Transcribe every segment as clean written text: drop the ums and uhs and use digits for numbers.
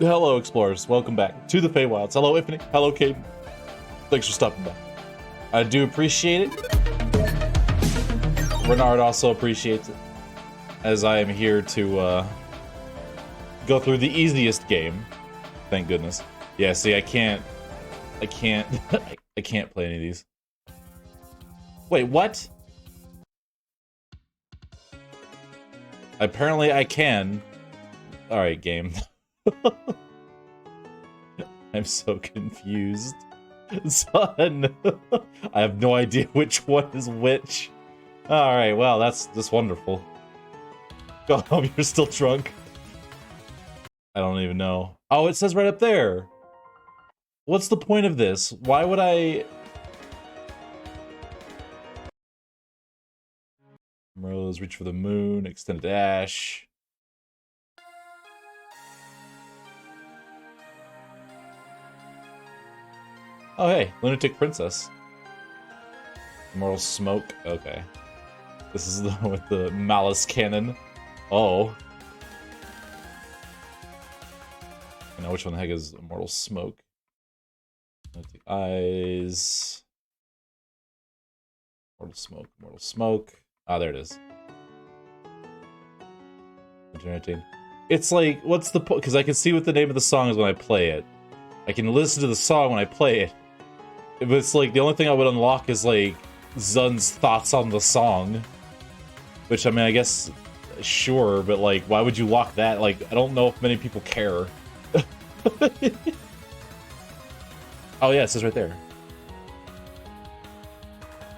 Hello, explorers. Welcome back to the Feywilds. Hello, Ifany. Hello, Caden. Thanks for stopping by. I do appreciate it. Renard also appreciates it, as I am here to go through the easiest game. Thank goodness. Yeah, see, I can't I can't play any of these. Wait, what? Apparently I can. Alright, game. I'm so confused. Son! I have no idea which one is which. Alright, well, that's just wonderful. God, I hope you're still drunk. I don't even know. Oh, it says right up there! What's the point of this? Why would I... Rose, reach for the moon, extended dash. Oh hey, Lunatic Princess. Immortal Smoke, okay. This is the with the Malice Cannon. Oh. I know which one the heck is Immortal Smoke. Lunatic Eyes. Immortal Smoke, Immortal Smoke. Ah, there it is. It's like, what's the point? Because I can see what the name of the song is when I play it. I can listen to the song when I play it. But it's like, the only thing I would unlock is like, Zun's thoughts on the song. Which, I mean, I guess, sure, but like, why would you lock that? Like, I don't know if many people care. Oh yeah, it says right there.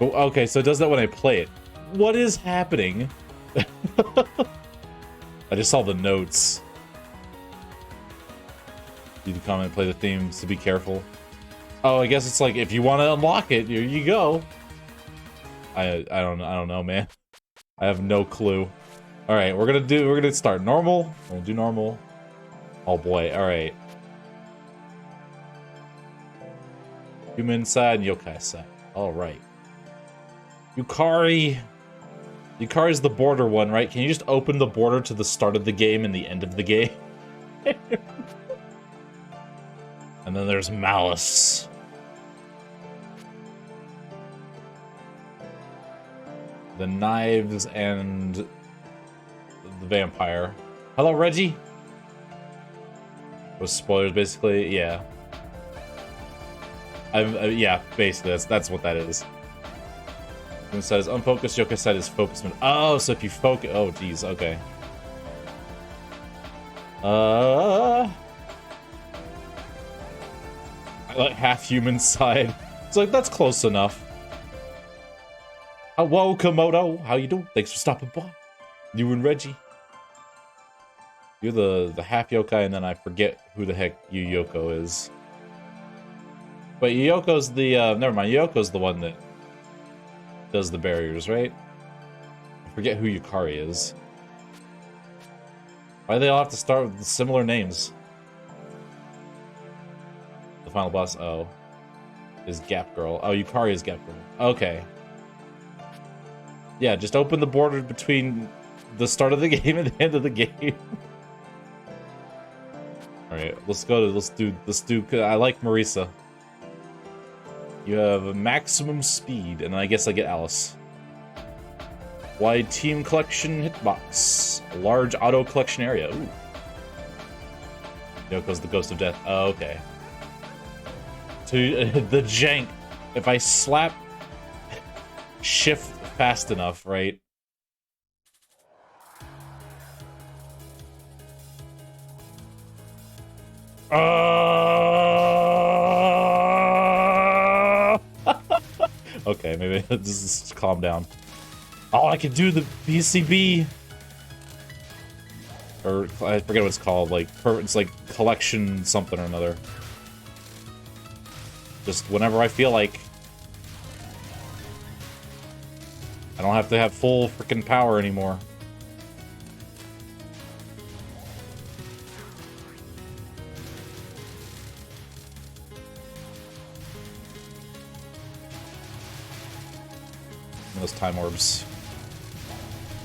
Oh, okay, so it does that when I play it. What is happening? I just saw the notes. You can comment, play the themes, so be careful. Oh, I guess it's like, if you want to unlock it, here you go. I don't know, man. I have no clue. Alright, we're gonna start normal. We're gonna do normal. Oh boy, alright. Human side and yokai side. Alright. Yukari. Yukari's the border one, right? Can you just open the border to the start of the game and the end of the game? And then there's Malice. The knives and the vampire. Hello, Reggie. With spoilers, basically, yeah. Yeah, basically, that's what that is. Human side is unfocused, yokai side is focused. Oh, so if you focus... Oh, geez, okay. I like half human side. It's like, that's close enough. Whoa, Komodo, how you doing? Thanks for stopping by. You and Reggie. You're the half yokai, and then I forget who the heck Yuyoko is. But Yuyoko's the, never mind, Yuyoko's the one that does the barriers, right? I forget who Yukari is. Why do they all have to start with similar names? The final boss, oh, is Gap Girl. Oh, Yukari is Gap Girl. Okay. Yeah, just open the border between the start of the game and the end of the game. Alright, let's do, I like Marisa. You have a maximum speed, and I guess I get Alice. Wide team collection hitbox. A large auto collection area. Ooh. Yoko's the Ghost of Death. Oh, okay. To the jank. If I slap shift fast enough, right? Okay, maybe just calm down. Oh, I can do the BCB. Or, I forget what it's called, like, it's like collection something or another. Just whenever I feel like. I don't have to have full freaking power anymore. Those time orbs.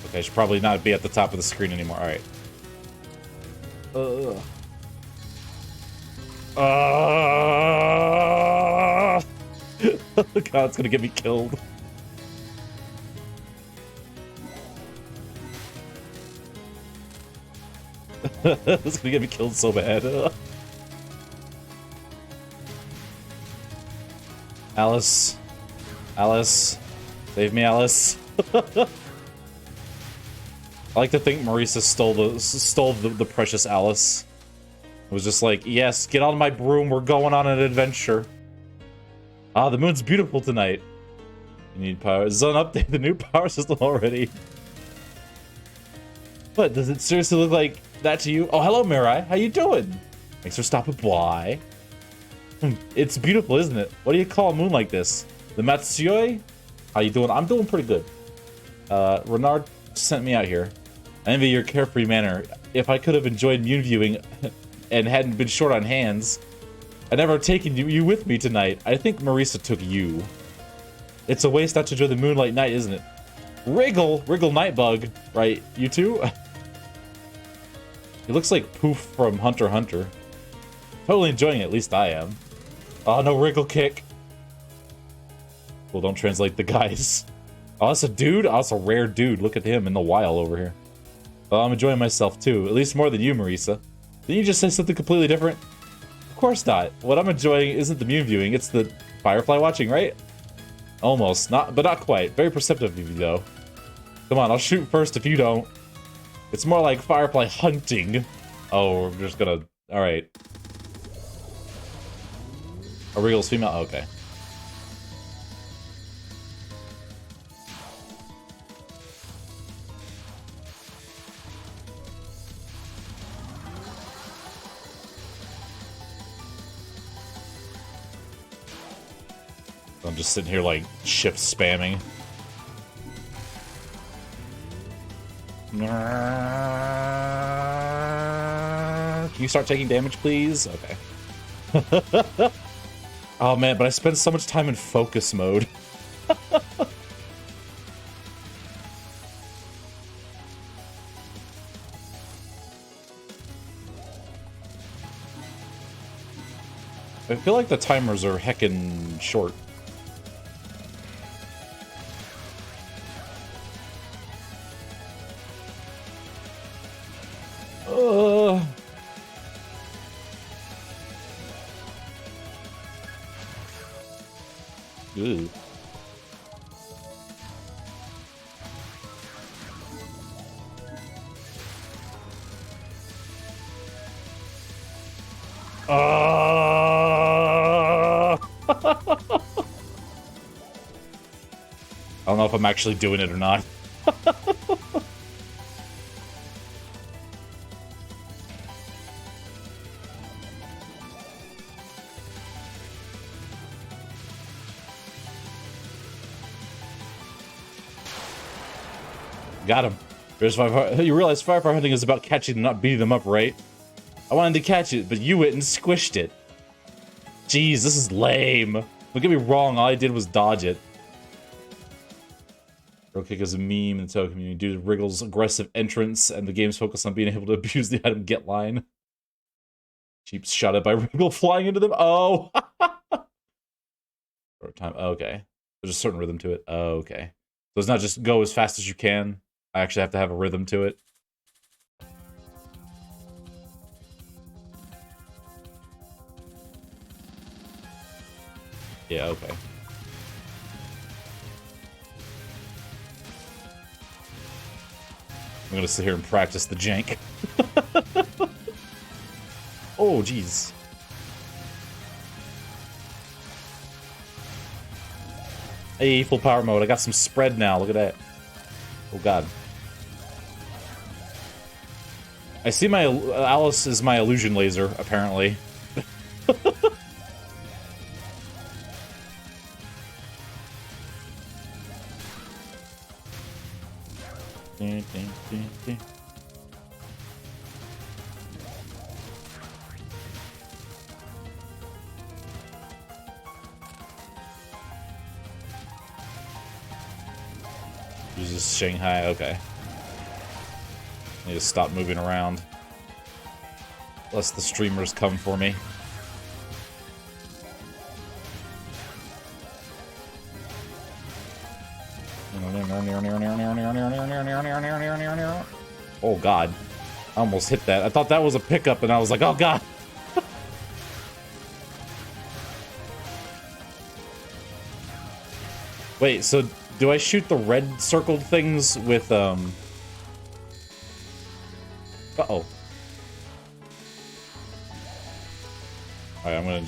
Okay, I should probably not be at the top of the screen anymore. Alright. God, it's gonna get me killed. It's gonna get me killed so bad. Alice. Alice. Save me, Alice. I like to think Marisa stole the precious Alice. It was just like, yes, get on my broom, we're going on an adventure. Ah, the moon's beautiful tonight. You need power. Is an update the new power system already? What, does it seriously look like that to you? Oh, hello, Mirai. How you doing? Thanks for stopping by. It's beautiful, isn't it? What do you call a moon like this? The Matsuyoi? How you doing? I'm doing pretty good. Renard sent me out here. I envy your carefree manner. If I could have enjoyed moon viewing and hadn't been short on hands, I'd never have taken you with me tonight. I think Marisa took you. It's a waste not to enjoy the moonlight night, isn't it? Wriggle Nightbug, right? You too? He looks like Poof from Hunter x Hunter. Totally enjoying it, at least I am. Oh, no Wriggle kick. Well, don't translate the guys. Oh, that's a dude? Oh, that's a rare dude. Look at him in the wild over here. Oh, I'm enjoying myself too. At least more than you, Marisa. Didn't you just say something completely different? Of course not. What I'm enjoying isn't the moon viewing, it's the firefly watching, right? Almost. But not quite. Very perceptive of you, though. Come on, I'll shoot first if you don't. It's more like firefly hunting. Oh, we're just gonna... Alright. A Wriggle's female? Okay. I'm just sitting here like shift spamming. Can you start taking damage, please? Okay. Oh man, but I spent so much time in focus mode. I feel like the timers are heckin' short. Ooh. I don't know if I'm actually doing it or not. Got him. You realize firepower hunting is about catching them, not beating them up, right? I wanted to catch it, but you went and squished it. Jeez, this is lame. Don't get me wrong, all I did was dodge it. Throw kick is a meme in the Touhou community due to Wriggle's aggressive entrance and the game's focus on being able to abuse the item get line. Cheap shot at by Wriggle flying into them. Oh! Time. Okay. There's a certain rhythm to it. Okay. So it's not just go as fast as you can. I actually have to have a rhythm to it. Yeah, okay. I'm gonna sit here and practice the jank. Oh, jeez. Hey, full power mode. I got some spread now. Look at that. Oh, God. I see my... Alice is my illusion laser, apparently. Uses Shanghai, okay. Need to stop moving around. Lest the streamers come for me. Oh god. I almost hit that. I thought that was a pickup and I was like, oh god. Wait, so do I shoot the red circled things with, Uh-oh. Alright, I'm gonna...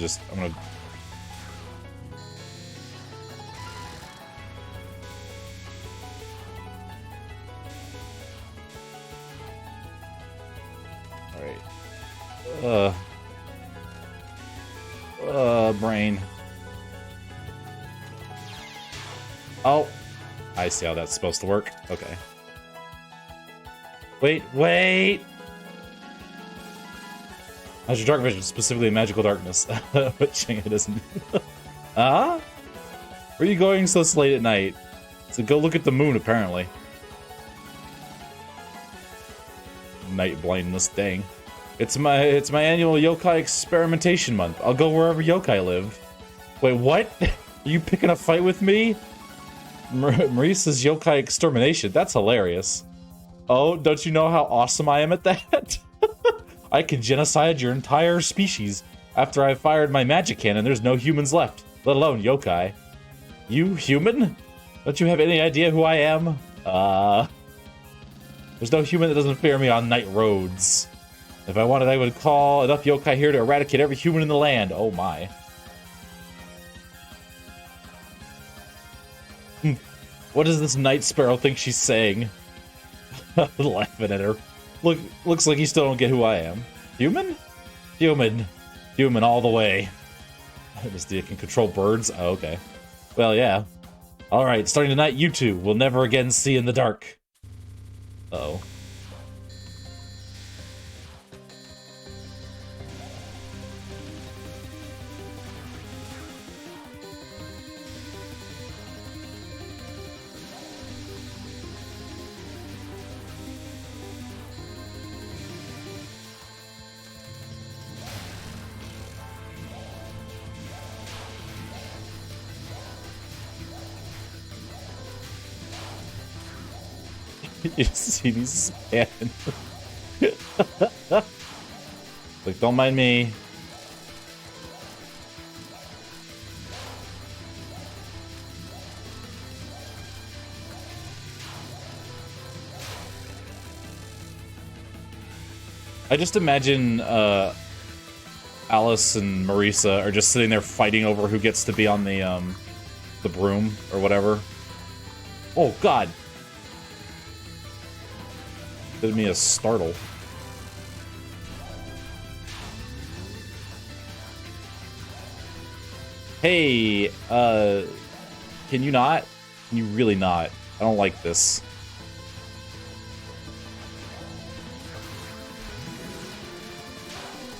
Alright. Brain. Oh. I see how that's supposed to work. Okay. Wait! How's your dark vision? Specifically magical darkness. But Ching, it isn't. Where are you going so late at night? So go look at the moon, apparently. Night blindness, dang. It's my annual yokai experimentation month. I'll go wherever yokai live. Wait, what? Are you picking a fight with me? Marisa's yokai extermination. That's hilarious. Oh, don't you know how awesome I am at that? I can genocide your entire species. After I've fired my magic cannon, there's no humans left, let alone yokai. You human? Don't you have any idea who I am? There's no human that doesn't fear me on night roads. If I wanted, I would call enough yokai here to eradicate every human in the land. Oh my. What does this night sparrow think she's saying? Laughing at her. Looks like you still don't get who I am. Human? Human all the way. Misty can control birds? Oh, okay. Well, yeah. Alright, starting tonight, you two will never again see in the dark. Uh-oh. You see me spamming. Like, don't mind me. I just imagine Alice and Marisa are just sitting there fighting over who gets to be on the broom or whatever. Oh god. Give me a startle. Hey, can you not? Can you really not? I don't like this.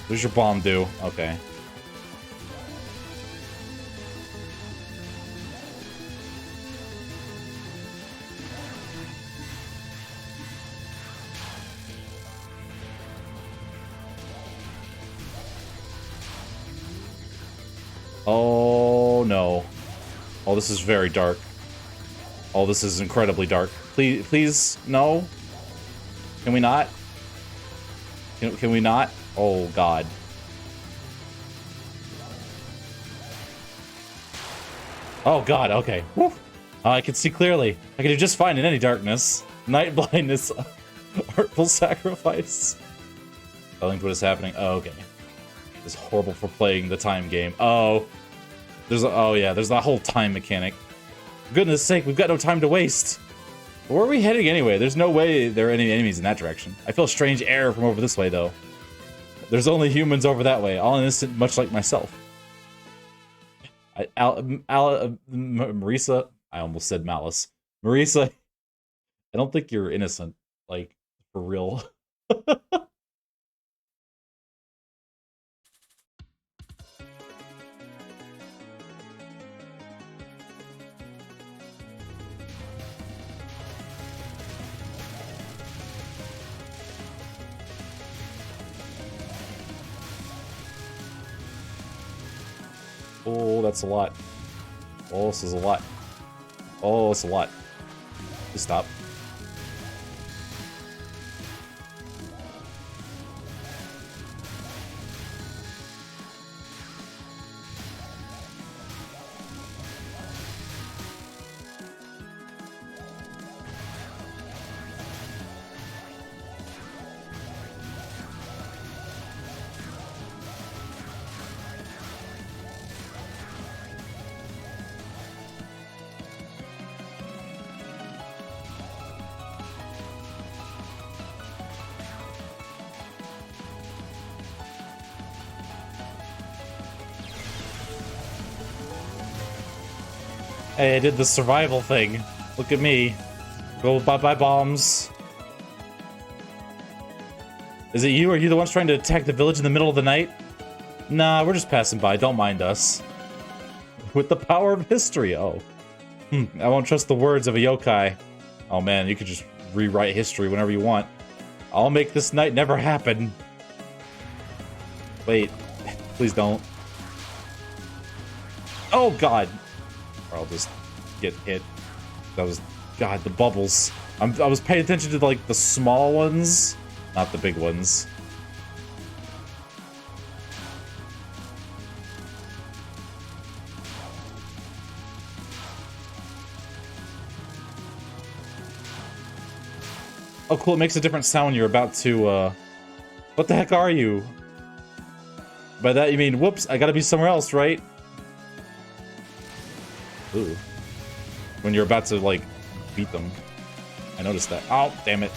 What does your bomb do? Okay. Oh no. Oh, this is very dark. Oh, this is incredibly dark. Please, no? Can we not? Can we not? Oh god. Oh god, okay. Woo. I can see clearly. I can do just fine in any darkness. Night blindness. Artful sacrifice. I think what is happening. Oh, okay. It's horrible for playing the time game. Oh. There's that whole time mechanic. For goodness sake, we've got no time to waste. Where are we heading anyway? There's no way there are any enemies in that direction. I feel strange air from over this way, though. There's only humans over that way, all innocent, much like myself. Marisa, I almost said Malice. Marisa, I don't think you're innocent. Like, for real. Oh, that's a lot. Oh, this is a lot. Oh, it's a lot. Just stop. Hey, I did the survival thing. Look at me. Go bye-bye bombs. Is it you? Are you the ones trying to attack the village in the middle of the night? Nah, we're just passing by. Don't mind us. With the power of history, oh. I won't trust the words of a yokai. Oh man, you could just rewrite history whenever you want. I'll make this night never happen. Wait. Please don't. Oh god. Or I'll just get hit. That was... God, the bubbles. I was paying attention to, like, the small ones, not the big ones. Oh, cool. It makes a different sound when you're about to, What the heck are you? By that you mean, whoops, I gotta be somewhere else, right? Ooh. When you're about to, like, beat them. I noticed that. Oh, damn it.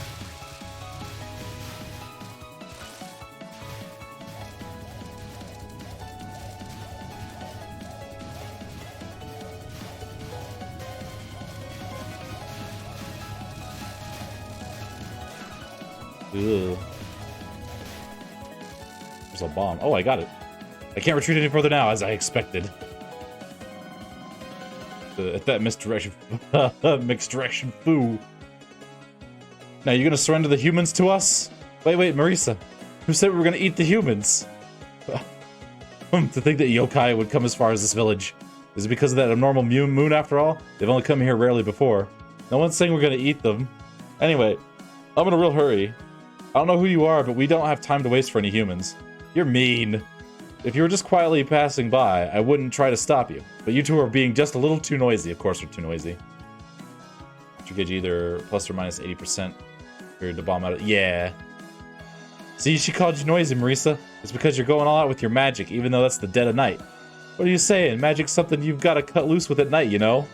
Ugh. There's a bomb. Oh, I got it. I can't retreat any further now, as I expected. At that misdirection... misdirection foo. Now, you're gonna surrender the humans to us? Wait, Marisa. Who said we were gonna eat the humans? To think that yokai would come as far as this village. Is it because of that abnormal moon after all? They've only come here rarely before. No one's saying we're gonna eat them. Anyway, I'm in a real hurry. I don't know who you are, but we don't have time to waste for any humans. You're mean. If you were just quietly passing by, I wouldn't try to stop you. But you two are being just a little too noisy. Of course, we're too noisy. You get either plus or minus 80% period to bomb out of... Yeah. See, she called you noisy, Marisa. It's because you're going all out with your magic, even though that's the dead of night. What are you saying? Magic's something you've got to cut loose with at night, you know?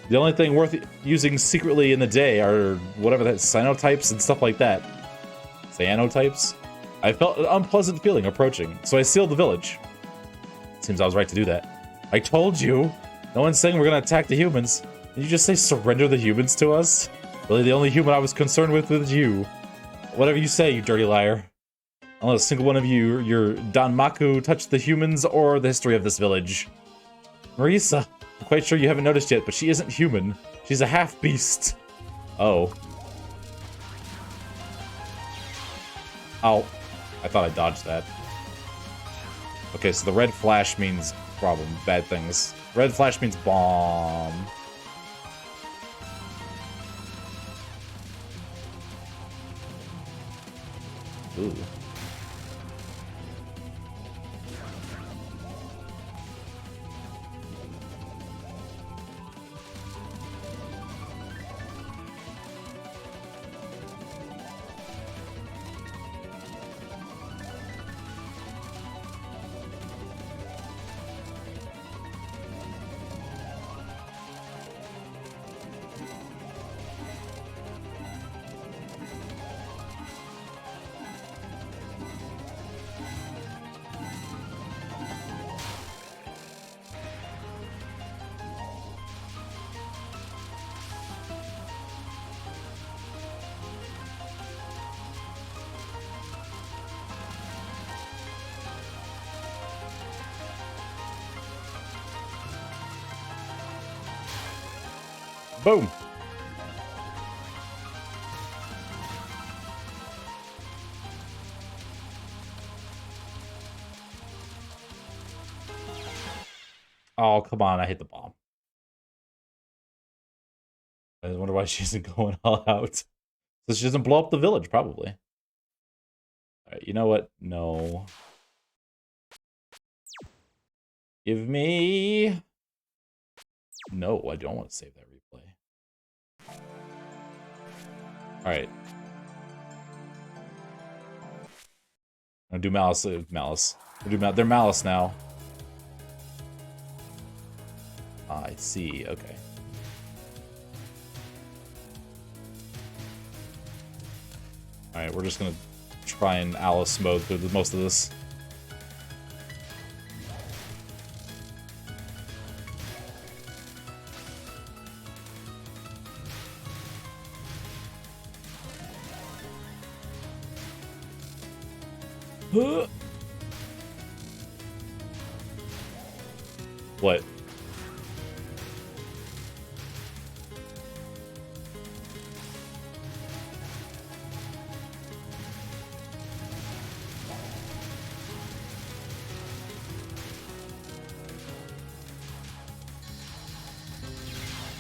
The only thing worth using secretly in the day are whatever that cyanotypes and stuff like that. Cyanotypes? I felt an unpleasant feeling approaching, so I sealed the village. Seems I was right to do that. I told you! No one's saying we're gonna attack the humans. Did you just say surrender the humans to us? Really, the only human I was concerned with was you. Whatever you say, you dirty liar. Unless a single one of you, your Danmaku, touched the humans or the history of this village. Marisa, I'm quite sure you haven't noticed yet, but she isn't human. She's a half-beast. Oh. Ow. I thought I dodged that. Okay, so the red flash means problem, bad things. Red flash means bomb. Ooh. Boom! Oh, come on, I hit the bomb. I wonder why she isn't going all out. So she doesn't blow up the village, probably. Alright, you know what? No. Give me... No, I don't want to save that replay. Alright. I'm gonna do Malice. Malice. They're Malice now. I see, okay. Alright, we're just gonna try and Alice mode through most of this. What?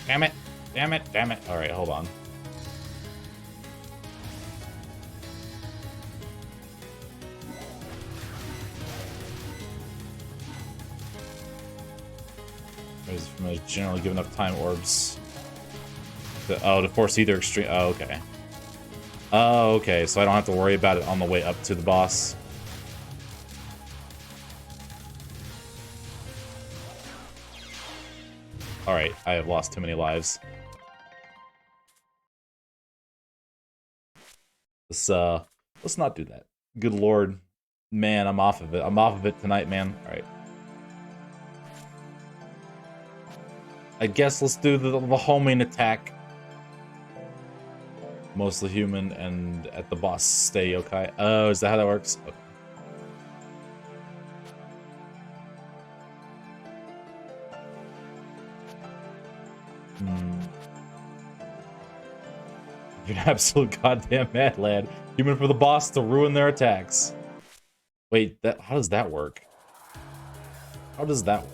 Damn it. Damn it. Damn it. Alright, hold on. Generally give enough time orbs. To force either extreme. Oh, okay. Oh, okay. So I don't have to worry about it on the way up to the boss. Alright, I have lost too many lives. Let's not do that. Good lord. Man, I'm off of it. I'm off of it tonight, man. Alright. I guess let's do the homing attack. Mostly human, and at the boss stay yokai. Oh, is that how that works? Okay. You're an absolute goddamn mad lad. Human for the boss to ruin their attacks. Wait, how does that work? How does that work?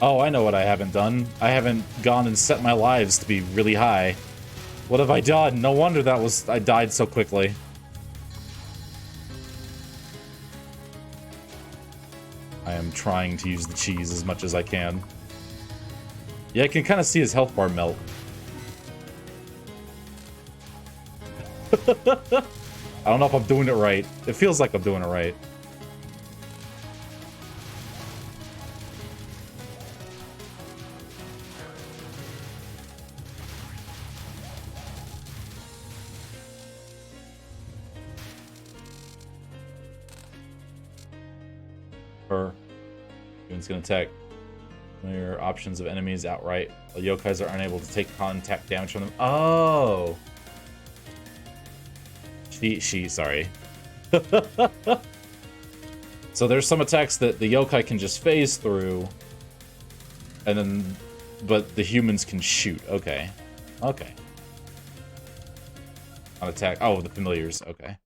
Oh, I know what I haven't done. I haven't gone and set my lives to be really high. What have I done? No wonder I died so quickly. I am trying to use the cheese as much as I can. Yeah, I can kind of see his health bar melt. I don't know if I'm doing it right. It feels like I'm doing it right. It's gonna attack your options of enemies outright. The yokais are unable to take contact damage from them. Oh! Sorry. So there's some attacks that the yokai can just phase through, and then, but the humans can shoot. Okay. Okay. On attack. Oh, the familiars. Okay.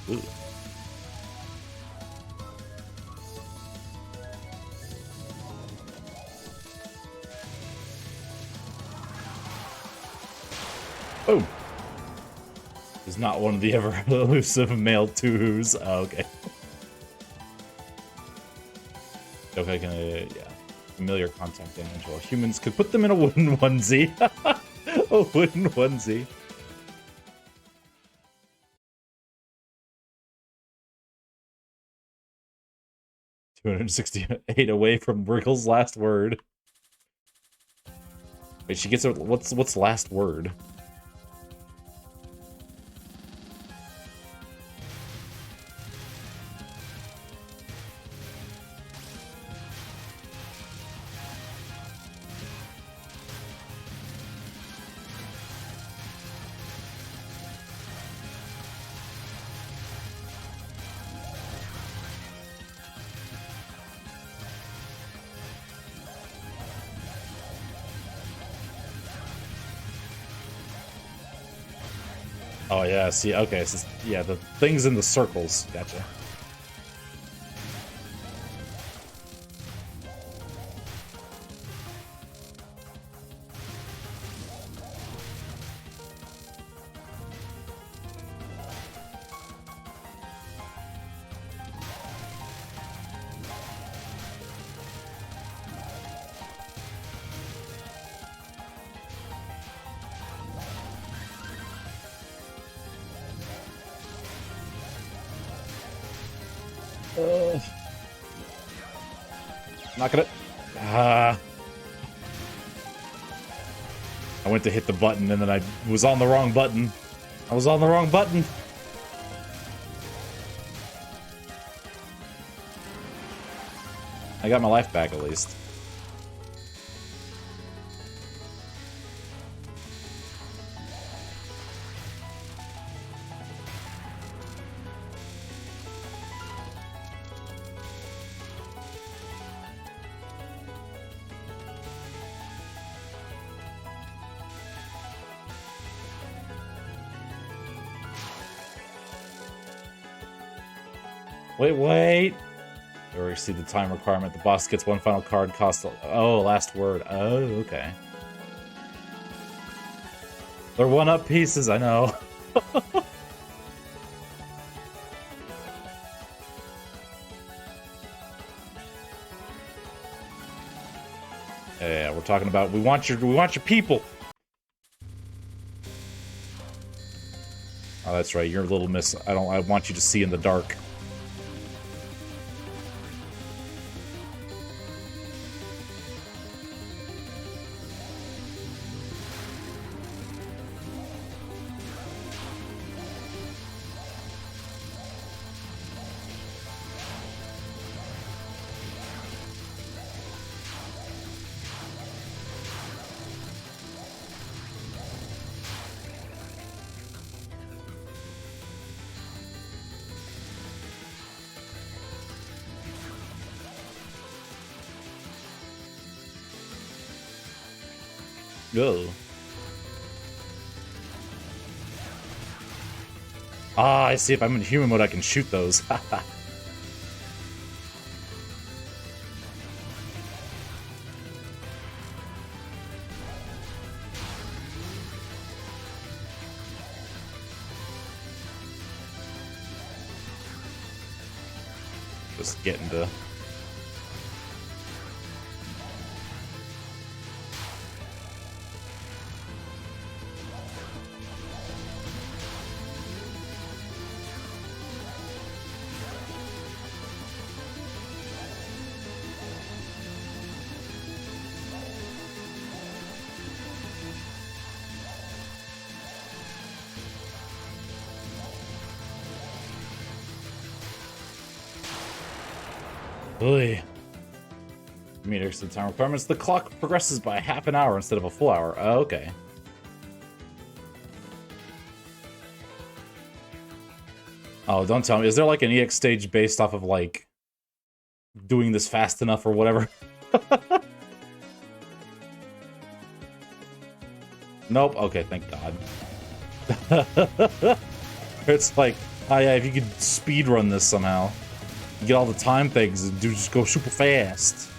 Ooh. Oh! Is not one of the ever elusive male Touhous. Oh, okay. Okay, yeah. Familiar contact damage. Well, humans could put them in a wooden onesie. A wooden onesie. 268 away from Wriggle's last word. Wait, she gets her. What's last word? Oh yeah, see, okay, so, yeah, the things in the circles, gotcha. Not gonna. I went to hit the button and then I was on the wrong button. I was on the wrong button. I got my life back at least. Wait. You already see the time requirement. The boss gets one final card, cost... Oh, last word. Oh, okay. They're one-up pieces, I know. Yeah, we're talking about we want your people. Oh, that's right. You're a little miss. I want you to see in the dark. Go. Ah, I see. If I'm in human mode, I can shoot those. Just getting to... Oy. Meters to time requirements. The clock progresses by half an hour instead of a full hour. Oh, okay. Oh, don't tell me. Is there like an EX stage based off of like doing this fast enough or whatever? Nope. Okay, thank God. It's like, oh yeah, if you could speed run this somehow. You get all the time things and just go super fast.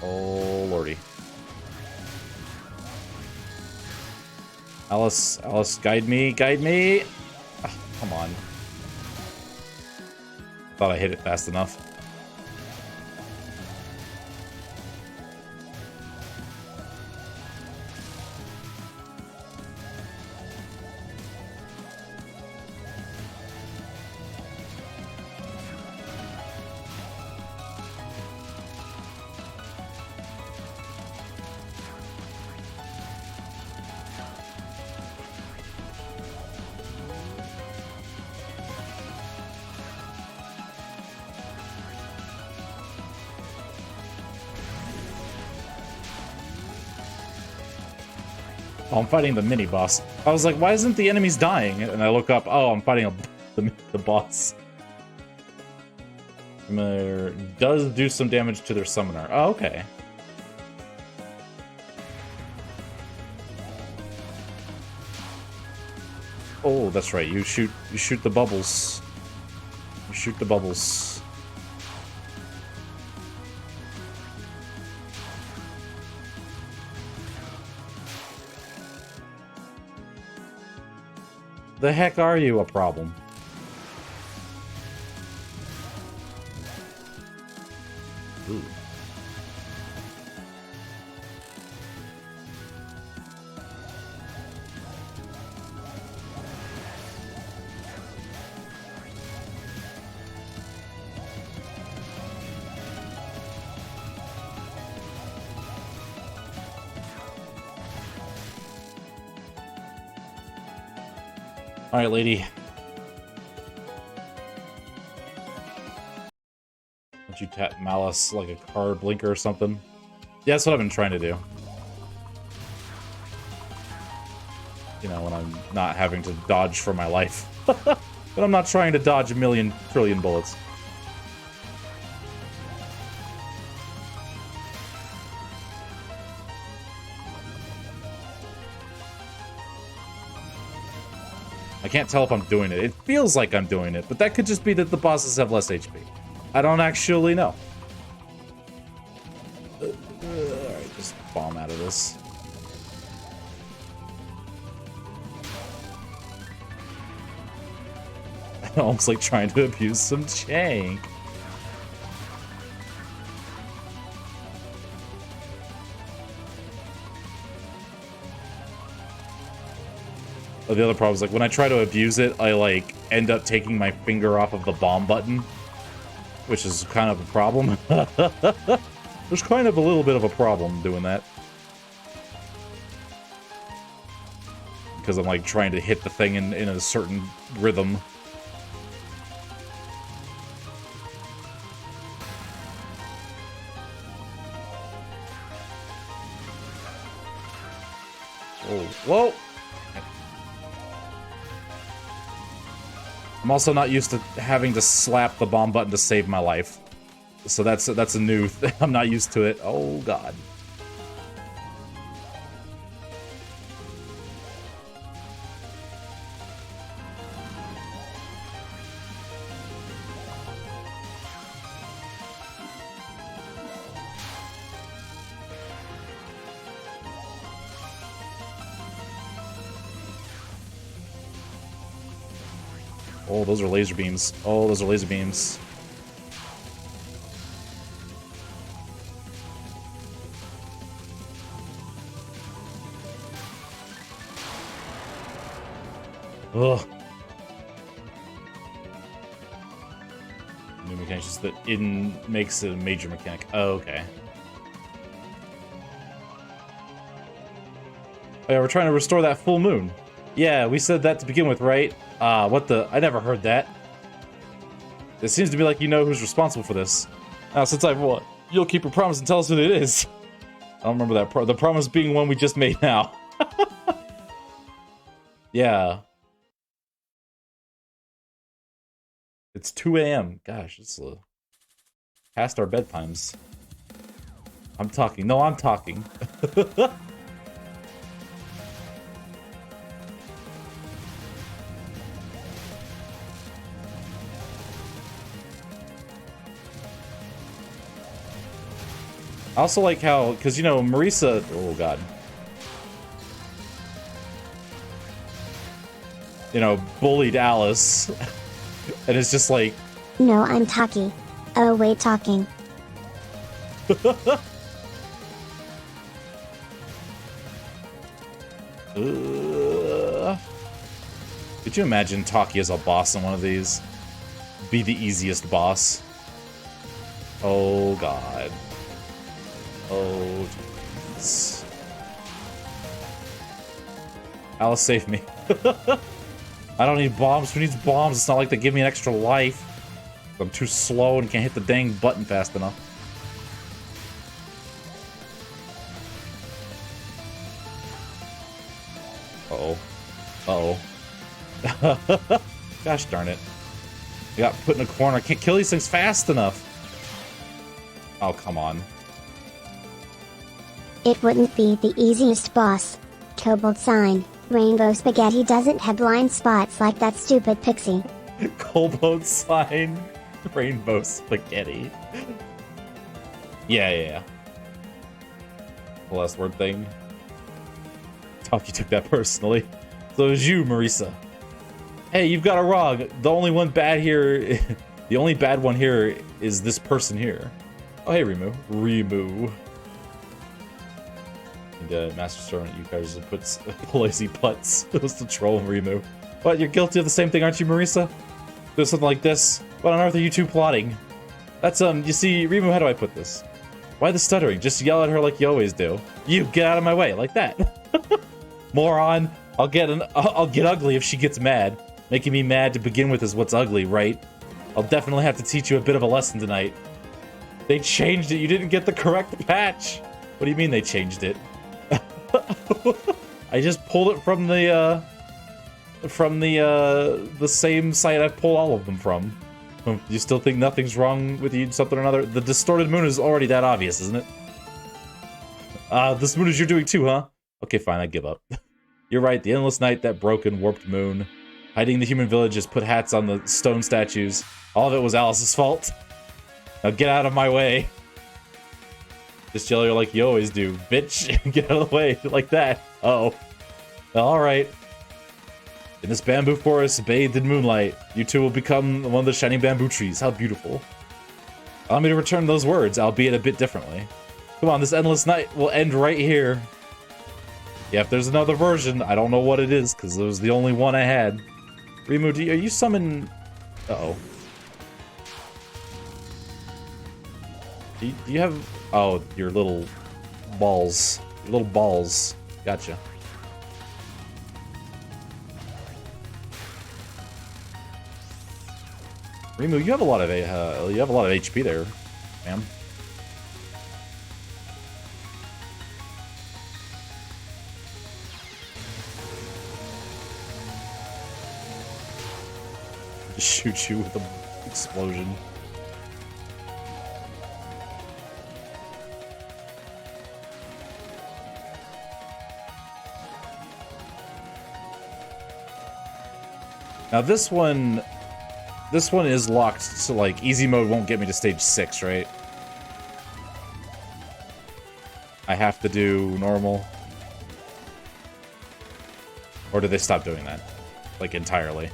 Oh lordy. Alice, guide me. Ah, come on. Thought I hit it fast enough. Oh, I'm fighting the mini-boss. I was like, why isn't the enemies dying? And I look up, oh, I'm fighting the boss. Summoner does do some damage to their summoner. Oh, okay. Oh, that's right. You shoot the bubbles. You shoot the bubbles. The heck are you a problem? Ooh. Alright, lady. Don't you tap Malice like a card blinker or something? Yeah, that's what I've been trying to do. You know, when I'm not having to dodge for my life. But I'm not trying to dodge a million trillion bullets. I can't tell if I'm doing it. It feels like I'm doing it, but that could just be that the bosses have less HP. I don't actually know. Alright, just bomb out of this. Almost like trying to abuse some Chang. The other problem is, like, when I try to abuse it, I, like, end up taking my finger off of the bomb button. Which is kind of a problem. There's kind of a little bit of a problem doing that. Because I'm, like, trying to hit the thing in a certain rhythm. Oh, whoa! I'm also not used to having to slap the bomb button to save my life. So that's a new thing. I'm not used to it. Oh, God. Oh, those are laser beams. Oh, those are laser beams. Ugh. New mechanic, just that in makes it a major mechanic. Oh, okay. Oh, yeah, we're trying to restore that full moon. Yeah, we said that to begin with, right? What the? I never heard that. It seems to be like you know who's responsible for this. Now, since I've won, you'll keep your promise and tell us who it is. I don't remember that. The promise being one we just made now. Yeah. It's 2 a.m. Gosh, it's past our bedtimes. I'm talking. No, I'm talking. I also like how, because, you know, Marisa... Oh, God. You know, bullied Alice. And it's just like... No, I'm talking. Oh, wait, talking. Could you imagine Taki as a boss in one of these? Be the easiest boss. Oh, God. Oh, jeez. Alice, save me. I don't need bombs. Who needs bombs? It's not like they give me an extra life. I'm too slow and can't hit the dang button fast enough. Uh-oh. Uh-oh. Gosh darn it. I got put in a corner. I can't kill these things fast enough. Oh, come on. It wouldn't be the easiest boss. Kobold sign. Rainbow spaghetti doesn't have blind spots like that stupid pixie. Kobold sign. Rainbow spaghetti. Yeah. The last word thing. Talk, you took that personally. So it was you, Marisa. Hey, you've got it wrong. The only one bad here... the only bad one here is this person here. Oh, hey, Rimu. And Master Servant, you guys put lazy putts. It was to troll Rimu. What, you're guilty of the same thing, aren't you, Marisa? Do something like this? What on earth are you two plotting? That's, you see, Rimu, how do I put this? Why the stuttering? Just yell at her like you always do. You, get out of my way, like that. Moron. I'll get ugly if she gets mad. Making me mad to begin with is what's ugly, right? I'll definitely have to teach you a bit of a lesson tonight. They changed it. You didn't get the correct patch. What do you mean they changed it? I just pulled it from the same site I pulled all of them from. You still think nothing's wrong with you, something or another? The distorted moon is already that obvious, isn't it? This moon is you're doing too, huh? Okay, fine, I give up. You're right, the endless night, that broken, warped moon. Hiding the human villages, put hats on the stone statues. All of it was Alice's fault. Now get out of my way. Just yell like you always do. Bitch, get out of the way, like that. Uh-oh. Alright. In this bamboo forest, bathed in moonlight, you two will become one of the shining bamboo trees. How beautiful. Allow me to return those words, albeit a bit differently. Come on, this endless night will end right here. Yeah, if there's another version, I don't know what it is, because it was the only one I had. Rimu, are you summon... Uh-oh. Do you have... Oh, your little balls. Your little balls. Gotcha. Rimu, you have a lot of HP there, ma'am. Just shoot you with an explosion. Now this one is locked, so like easy mode won't get me to stage 6, right? I have to do normal. Or do they stop doing that? Like entirely?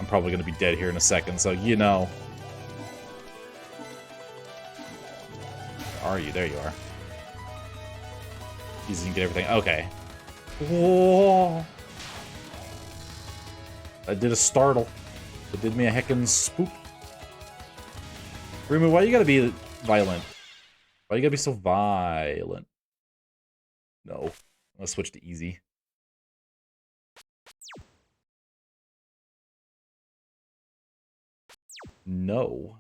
I'm probably gonna be dead here in a second, so you know. Where are you? There you are. Easy to get everything. Okay. Whoa. I did a startle. It did me a heckin' spook. Rimu, why you gotta be violent? Why you gotta be so violent? No. I'm gonna switch to easy. No.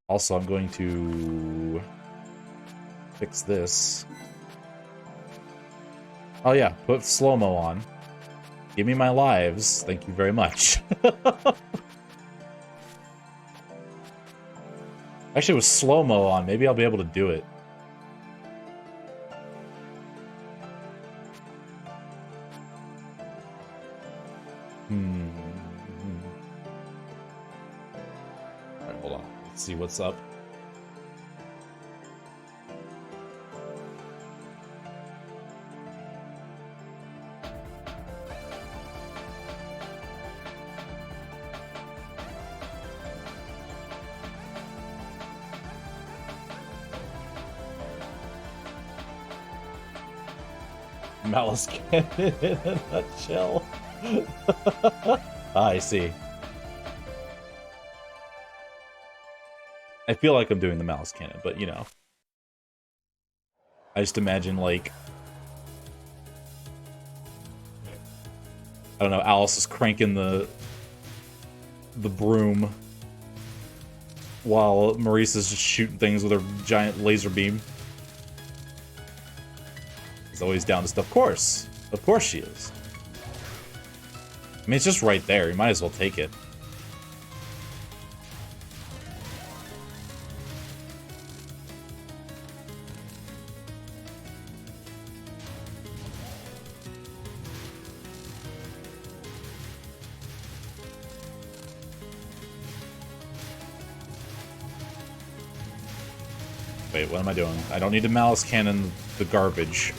Also, I'm going to fix this. Oh yeah, put slow-mo on. Give me my lives. Thank you very much. Actually, with slow-mo on, maybe I'll be able to do it. Alright, hold on. Let's see what's up. Malice cannon in a nutshell. I see. I feel like I'm doing the Malice cannon, but you know. I just imagine, like... I don't know, Alice is cranking the broom while Marisa's just shooting things with her giant laser beam. She's always down to stuff. Of course. Of course she is. I mean, it's just right there. You might as well take it. Wait, what am I doing? I don't need to Malice Cannon the garbage.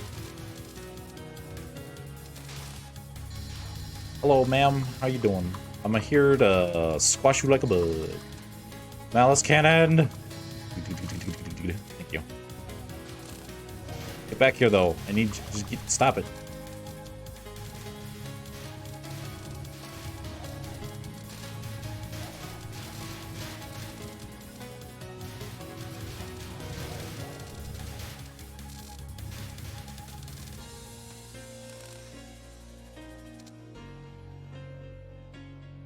Hello, ma'am. How you doing? I'm here to squash you like a bug. Malice Cannon! Thank you. Get back here, though. I need... Just stop it.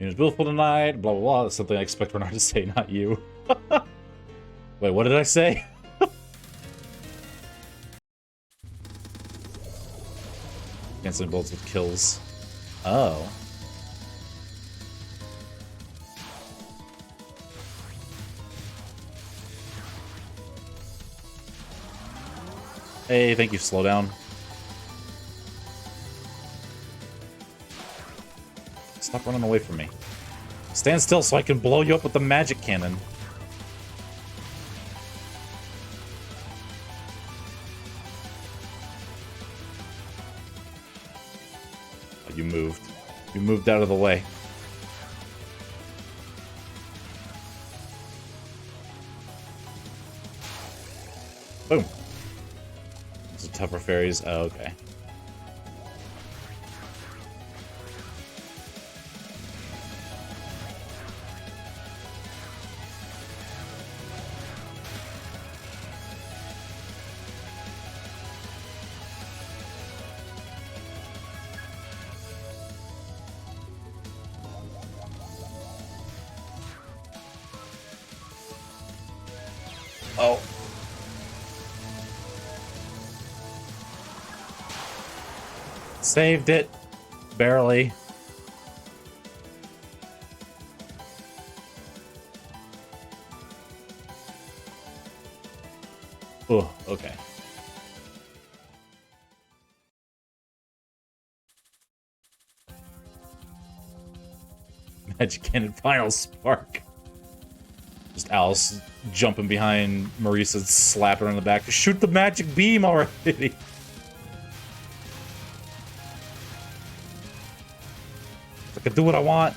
It's beautiful tonight, blah, blah, blah. That's something I expect Renard to say, not you. Wait, what did I say? Canceling bolts with kills. Oh. Hey, thank you, slow down. Stop running away from me. Stand still so I can blow you up with the magic cannon. Oh, you moved. You moved out of the way. Boom. Those are tougher fairies. Oh, okay. Oh. Saved it. Barely. Oh, okay. Magic Cannon Final Spark. Just Alice jumping behind Marisa, slapping her on the back. Shoot the magic beam already! I can do what I want.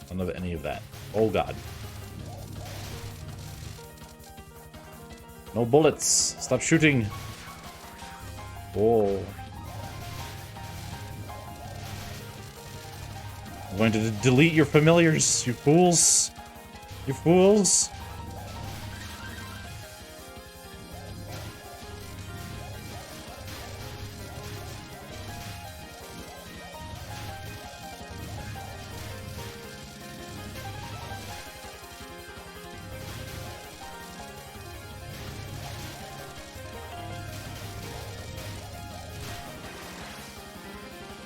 None of any of that. Oh god. No bullets. Stop shooting. Oh. I'm going to delete your familiars, you fools. You fools.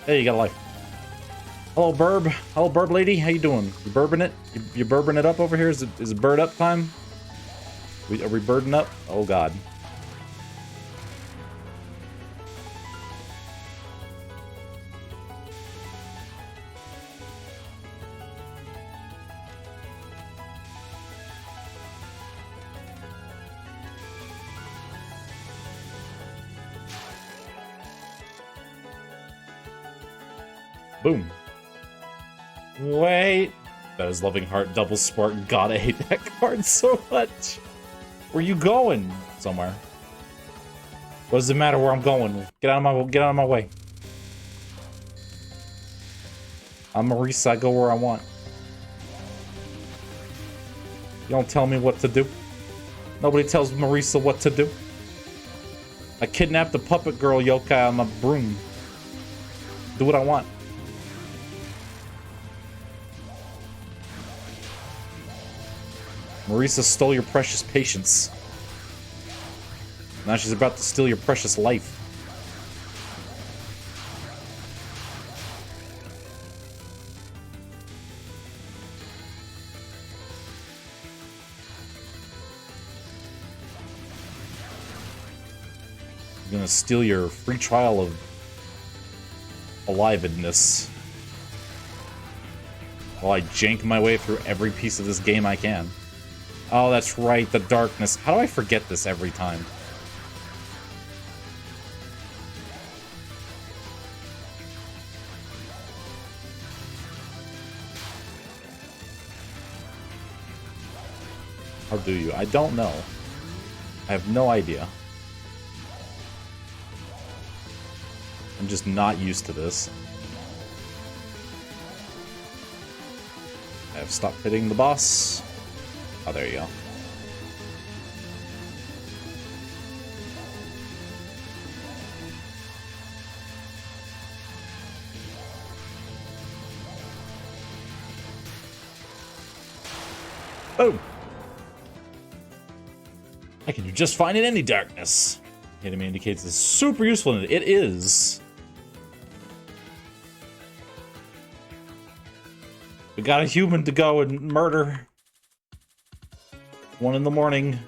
Hey, you got a life. Hello, Burb. Hello, Burb lady. How you doing? You burbing it? You burbing it up over here? Is it bird up time? Are we birding up? Oh, God. Boom. Wait. That is Loving Heart Double Spark. God, I hate that card so much. Where you going? Somewhere. What does it matter where I'm going? Get out of my way. I'm Marisa, I go where I want. You don't tell me what to do. Nobody tells Marisa what to do. I kidnapped the puppet girl yokai on my broom. Do what I want. Marisa stole your precious patience. Now she's about to steal your precious life. I'm gonna steal your free trial of alivedness while I jank my way through every piece of this game I can. Oh, that's right, the darkness. How do I forget this every time? How do you? I don't know. I have no idea. I'm just not used to this. I have stopped hitting the boss. Oh, there you go. Boom! I can do just fine in any darkness. Enemy indicates it's super useful in it. It is. We got a human to go and murder. 1 in the morning.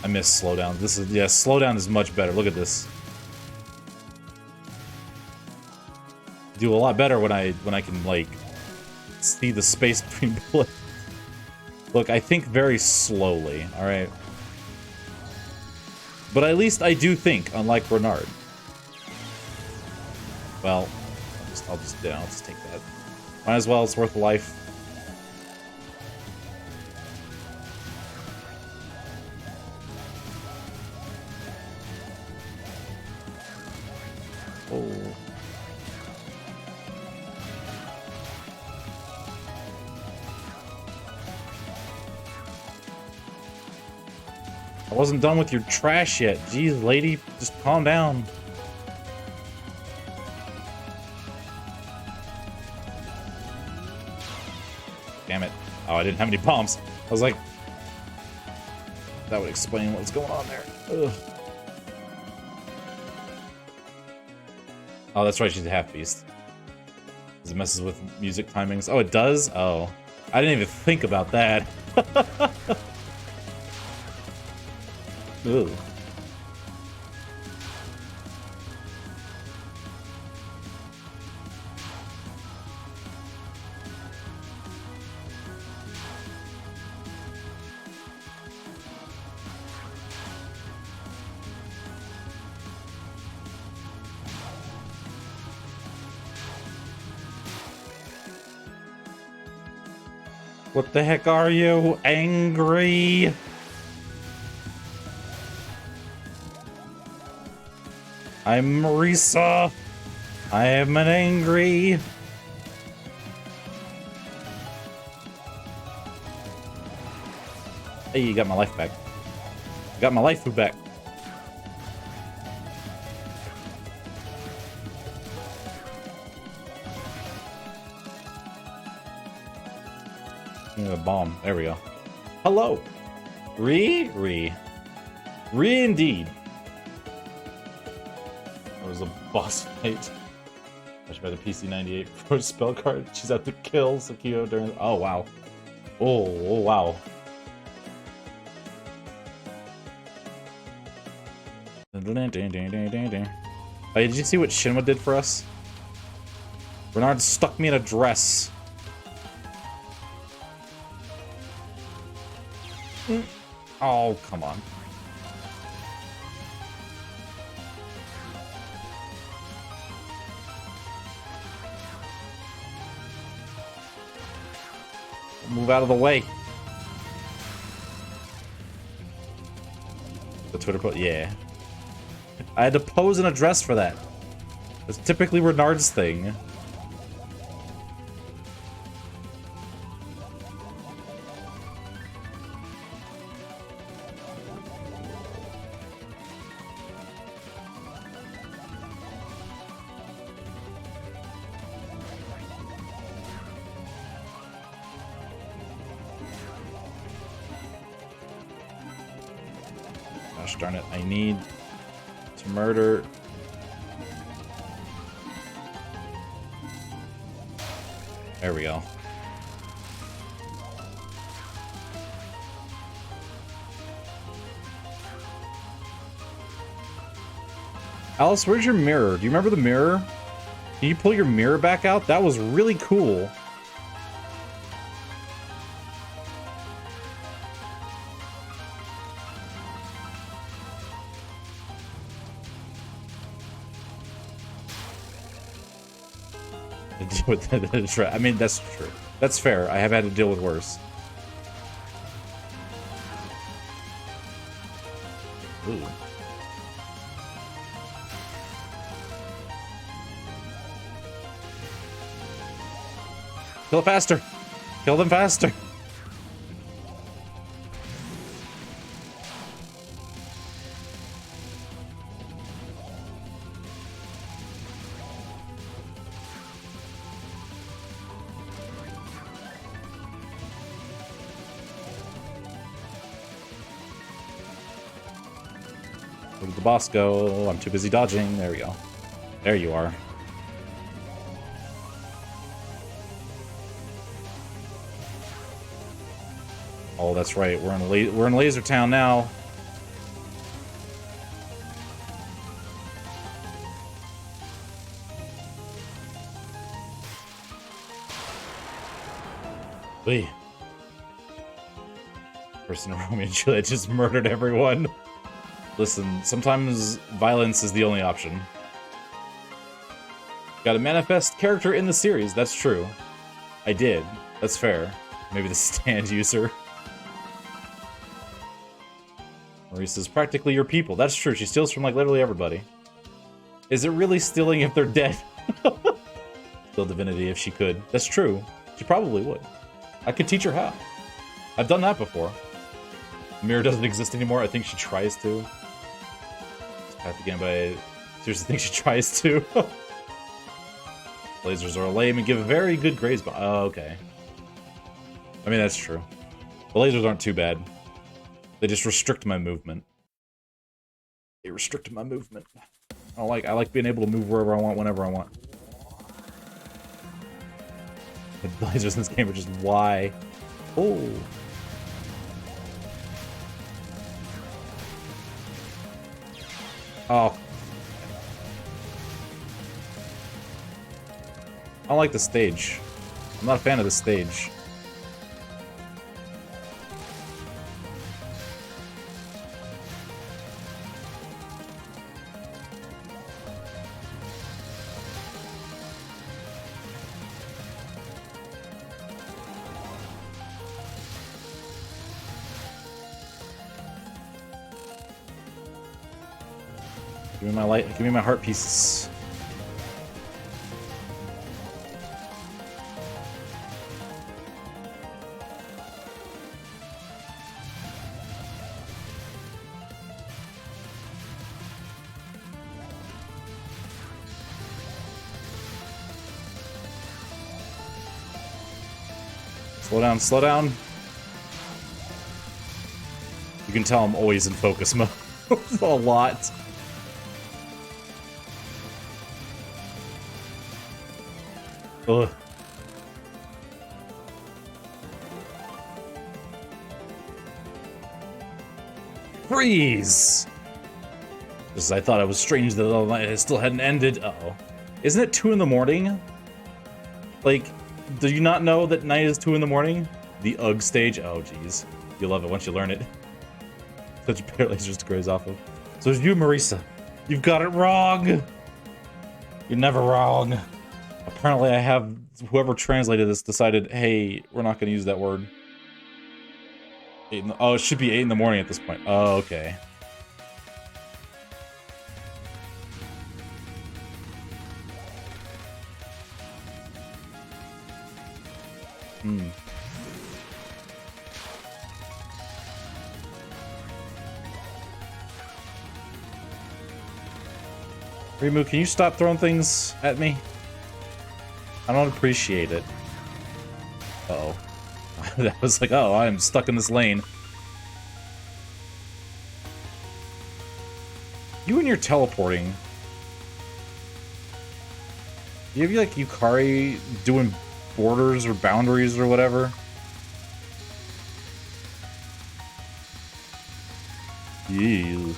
I miss slowdown. This is, yeah, slowdown is much better. Look at this. Do a lot better when I can like see the space between bullets. Look, I think very slowly, all right? But at least I do think, unlike Bernard. Well, I'll just take that. Might as well, it's worth a life. Oh. I wasn't done with your trash yet. Jeez, lady, just calm down. Damn it. Oh, I didn't have any bombs. I was like... That would explain what's going on there. Ugh. Oh, that's right, she's a half-beast. Because it messes with music timings. Oh, it does? Oh. I didn't even think about that. Ooh. What the heck are you? Angry? I'm Marisa. I am an angry. Hey, you got my life back. You got my life food back. A bomb. There we go. Hello. Re indeed. That was a boss fight. Pushed by the PC-98 for spell card. She's out to kill Sakio during. Oh wow. Oh wow. Oh, did you see what Shinwa did for us? Bernard stuck me in a dress. Oh, come on. Move out of the way. Twitter post? Yeah. I had to pose in a dress for that. That's typically Renard's thing. Gosh darn it, I need to murder. There we go. Alice, where's your mirror? Do you remember the mirror? Can you pull your mirror back out? That was really cool. I mean, that's true. That's fair. I have had to deal with worse. Ooh. Kill it faster! Kill them faster! Where did the boss go? I'm too busy dodging. There we go. There you are. Oh, that's right. We're in Laser Town now. Wait. Person in Romeo and Juliet just murdered everyone. Listen, sometimes violence is the only option. Got a manifest character in the series, that's true. I did. That's fair. Maybe the stand user. Maurice's practically your people. That's true. She steals from, like, literally everybody. Is it really stealing if they're dead? Steal divinity if she could. That's true. She probably would. I could teach her how. I've done that before. Mirror doesn't exist anymore. I think she tries to. Path again, but I seriously think she tries to. Lasers are lame and give very good grades, but oh, okay. I mean, that's true. The lasers aren't too bad. They just restrict my movement. They restrict my movement. I like being able to move wherever I want, whenever I want. The lasers in this game are just why. Oh. Oh. I don't like the stage. I'm not a fan of the stage. Give me my light, give me my heart pieces. Slow down, slow down. You can tell I'm always in focus mode a lot. Ugh. Freeze! Just as I thought it was strange that the night still hadn't ended. Uh-oh. Isn't it 2 in the morning? Like, do you not know that night is 2 in the morning? The UGG stage? Oh, jeez. You'll love it once you learn it. Such a pair of lasers to graze off of. So it's you, Marisa. You've got it wrong! You're never wrong. Apparently I have, whoever translated this decided, hey, we're not going to use that word. Oh, it should be 8 in the morning at this point. Oh, okay. Hmm. Rimu, can you stop throwing things at me? I don't appreciate it. Uh-oh. That was like, oh, I'm stuck in this lane. You and your teleporting. Do you have like Yukari doing borders or boundaries or whatever? Ew.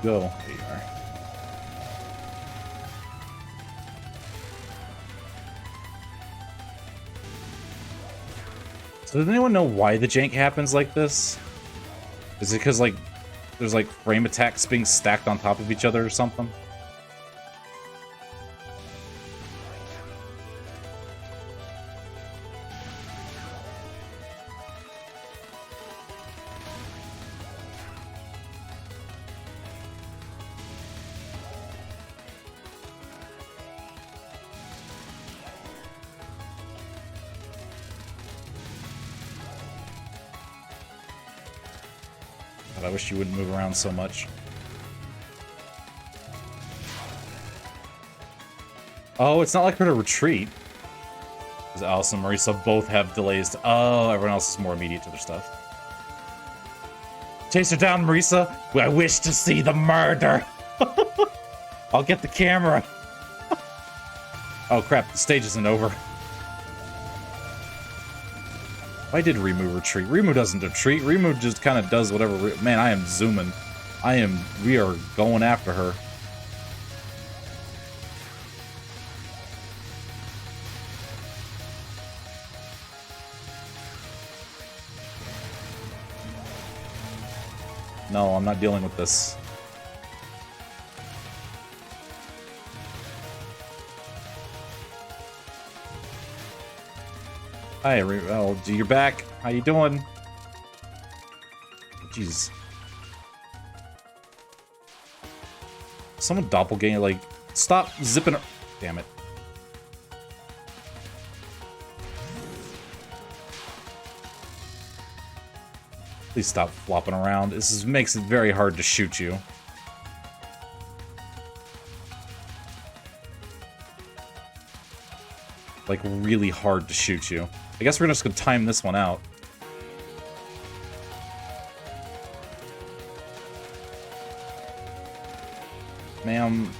Go. There you are. So does anyone know why the jank happens like this? Is it because, like, there's, like, frame attacks being stacked on top of each other or something? I wish you wouldn't move around so much. Oh, it's not like her to retreat. Because Alice and Marisa both have delays to... Oh, everyone else is more immediate to their stuff. Chase her down, Marisa. I wish to see the murder. I'll get the camera. Oh, crap. The stage isn't over. Why did Rimu retreat? Rimu doesn't retreat. Rimu just kind of does whatever... Man, I am zooming. We are going after her. No, I'm not dealing with this. Hi, oh, you're back. How you doing? Jeez. Someone doppelganger, like, stop zipping. Damn it. Please stop flopping around. This makes it very hard to shoot you. Like, really hard to shoot you. I guess we're just gonna time this one out. Ma'am,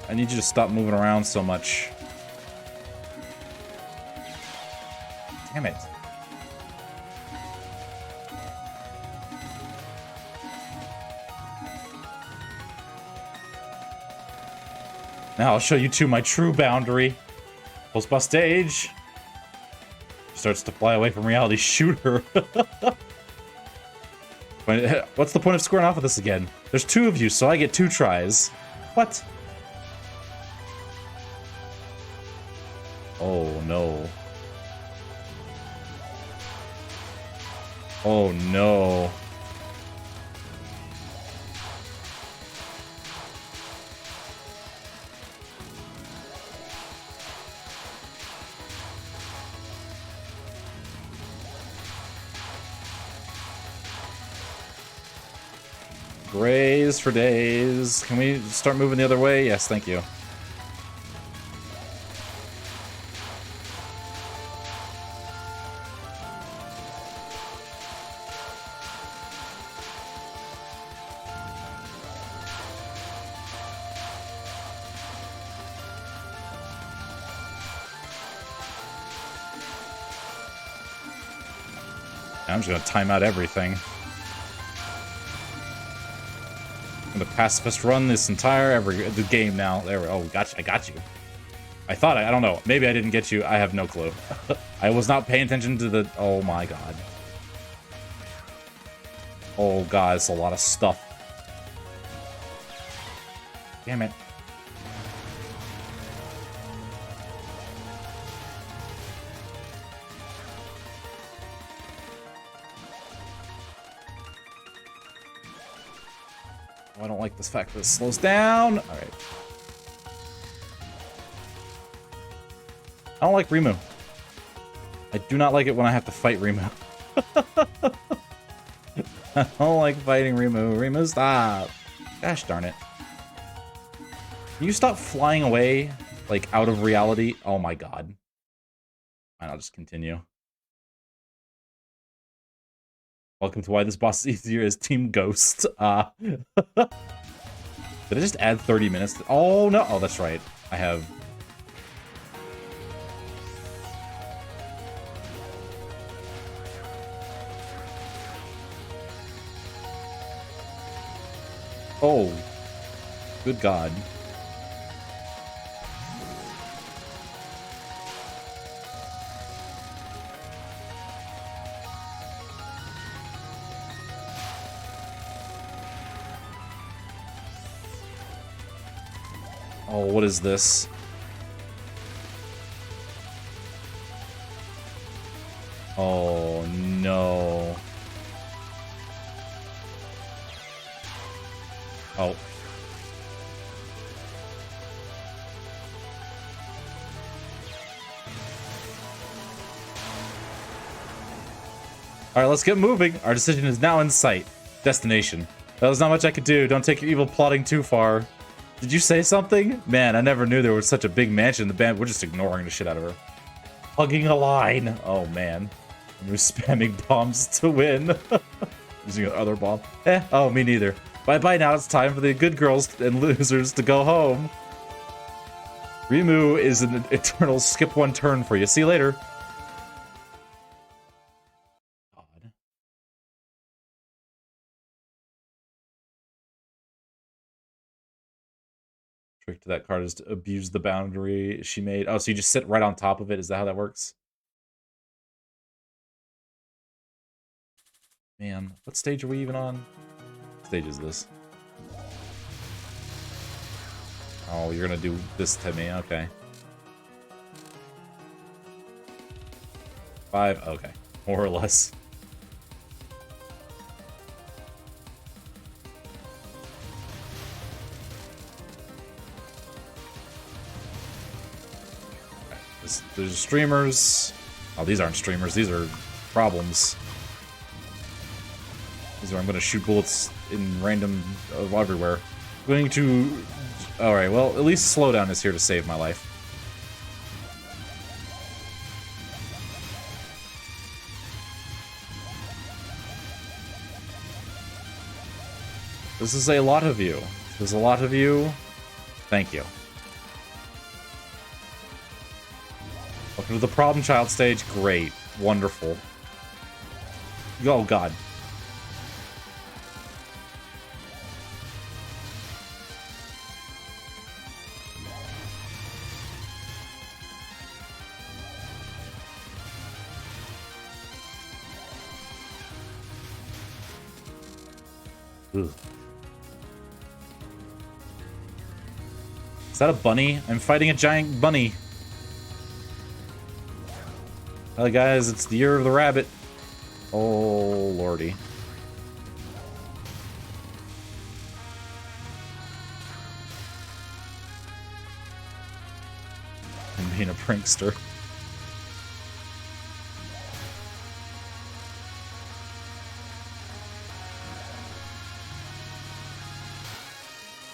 I need you to stop moving around so much. Damn it. Now I'll show you two my true boundary. Post bus stage. Starts to fly away from reality. Shoot her. What's the point of squaring off with this again? There's two of you, so I get 2 tries. What? Oh no. Oh no. Graze for days. Can we start moving the other way? Yes, thank you. I'm just gonna time out everything. I'm gonna pacifist run this entire the game now. There we go. Oh, gotcha. I got you. I thought I don't know. Maybe I didn't get you. I have no clue. I was not paying attention to the... Oh my god. Oh god, it's a lot of stuff. Damn it. Oh, I don't like this fact that it slows down. Alright. I don't like Rimu. I do not like it when I have to fight Rimu. I don't like fighting Rimu. Rimu, stop. Gosh darn it. Can you stop flying away, like, out of reality? Oh my god. Fine, I'll just continue. Welcome to why this boss is easier as Team Ghost. Did I just add 30 minutes? Oh no! Oh, that's right. I have... Oh. Good god. Oh, what is this? Oh, no. Oh. Alright, let's get moving. Our decision is now in sight. Destination. There's not much I could do. Don't take your evil plotting too far. Did you say something? Man, I never knew there was such a big mansion in the band. We're just ignoring the shit out of her. Hugging a line. Oh, man. We're spamming bombs to win. Using another bomb. Oh, me neither. Bye-bye now. It's time for the good girls and losers to go home. Rimu is an eternal skip one turn for you. See you later. Trick to that card is to abuse the boundary she made. Oh, so you just sit right on top of it? Is that how that works? Man, what stage are we even on? What stage is this? Oh, you're gonna do this to me. Okay. 5? Okay. More or less. There's streamers. Oh, these aren't streamers. These are problems. These are I'm going to shoot bullets in random everywhere. I'm going to... Alright, well, at least Slowdown is here to save my life. This is a lot of you. There's a lot of you. Thank you. Welcome to the problem child stage. Great. Wonderful. Oh, God. Ugh. Is that a bunny? I'm fighting a giant bunny. Well, guys, it's the year of the rabbit. Oh, lordy. I'm being a prankster.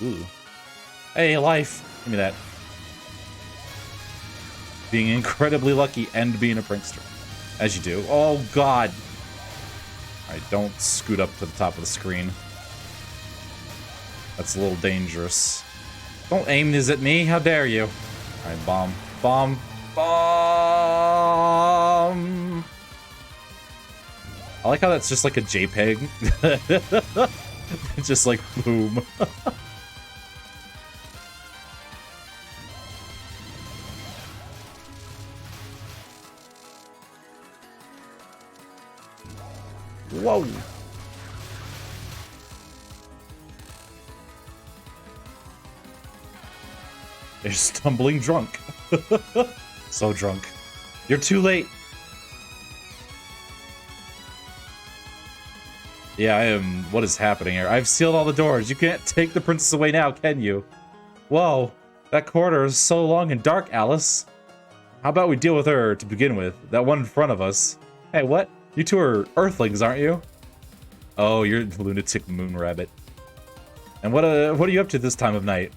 Ooh. Hey, life. Give me that. Being incredibly lucky and being a prankster. As you do. Oh, God. Alright, don't scoot up to the top of the screen. That's a little dangerous. Don't aim this at me. How dare you? Alright, bomb. Bomb. Bomb! I like how that's just like a JPEG. It's just like, boom. Whoa! They're stumbling drunk. So drunk. You're too late. Yeah, I am. What is happening here? I've sealed all the doors. You can't take the princess away now, can you? Whoa, that corridor is so long and dark, Alice. How about we deal with her to begin with? That one in front of us. Hey, what? You two are Earthlings, aren't you? Oh, you're the lunatic moon rabbit. And what are you up to this time of night?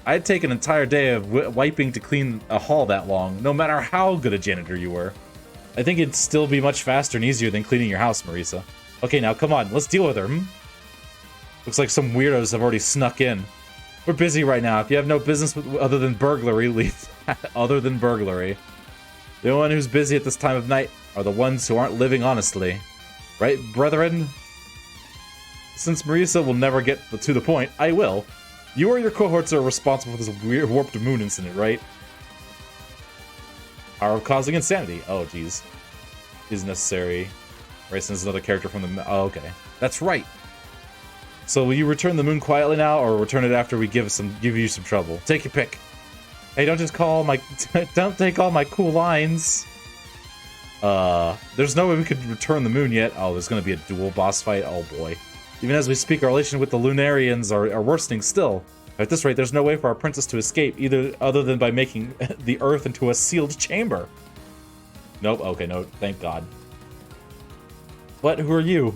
I'd take an entire day of wiping to clean a hall that long, no matter how good a janitor you were. I think it'd still be much faster and easier than cleaning your house, Marisa. Okay, now come on, let's deal with her. Looks like some weirdos have already snuck in. We're busy right now. If you have no business with, other than burglary, leave. Other than burglary. The only one who's busy at this time of night are the ones who aren't living honestly. Right, brethren? Since Marisa will never get to the point, I will. You or your cohorts are responsible for this weird warped moon incident, right? Power of causing insanity. Oh, jeez. Is necessary. Right, since another character from the... Oh, okay. That's right. So will you return the moon quietly now, or return it after we give you some trouble? Take your pick. Hey, don't just call my... Don't take all my cool lines. There's no way we could return the moon yet. Oh, there's gonna be a dual boss fight. Oh, boy. Even as we speak, our relation with the Lunarians are worsening still. At this rate, there's no way for our princess to escape, other than by making the Earth into a sealed chamber. Nope, okay, no, thank God. But who are you?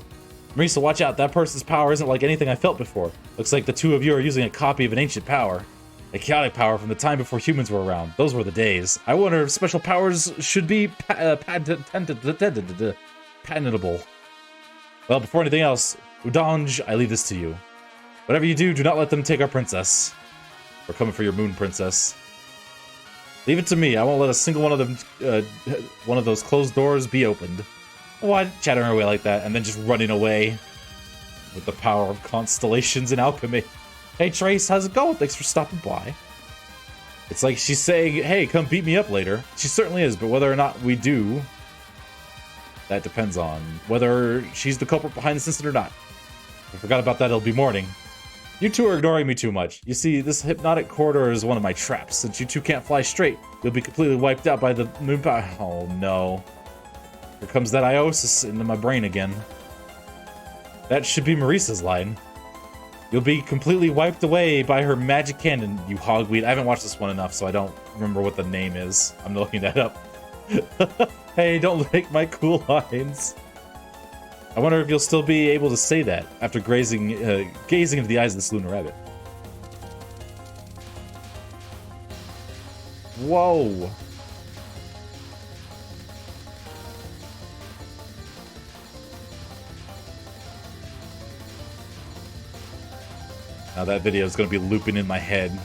Marisa, watch out, that person's power isn't like anything I felt before. Looks like the two of you are using a copy of an ancient power. A chaotic power from the time before humans were around. Those were the days. I wonder if special powers should be patentable. Well, before anything else, Udange, I leave this to you. Whatever you do, do not let them take our princess. We're coming for your moon princess. Leave it to me. I won't let a single one of them, one of those closed doors be opened. Why chattering her away like that and then just running away with the power of constellations and alchemy? Hey Trace, how's it going? Thanks for stopping by. It's like she's saying, hey, come beat me up later. She certainly is, but whether or not we do, that depends on whether she's the culprit behind this incident or not. If I forgot about that, it'll be morning. You two are ignoring me too much. You see, this hypnotic corridor is one of my traps. Since you two can't fly straight, you'll be completely wiped out by the moon power. Oh no. Here comes that iosis into my brain again. That should be Marisa's line. You'll be completely wiped away by her magic cannon, you hogweed. I haven't watched this one enough, so I don't remember what the name is. I'm looking that up. Hey, don't lick my cool lines. I wonder if you'll still be able to say that after gazing into the eyes of this lunar rabbit. Whoa. Now that video is going to be looping in my head.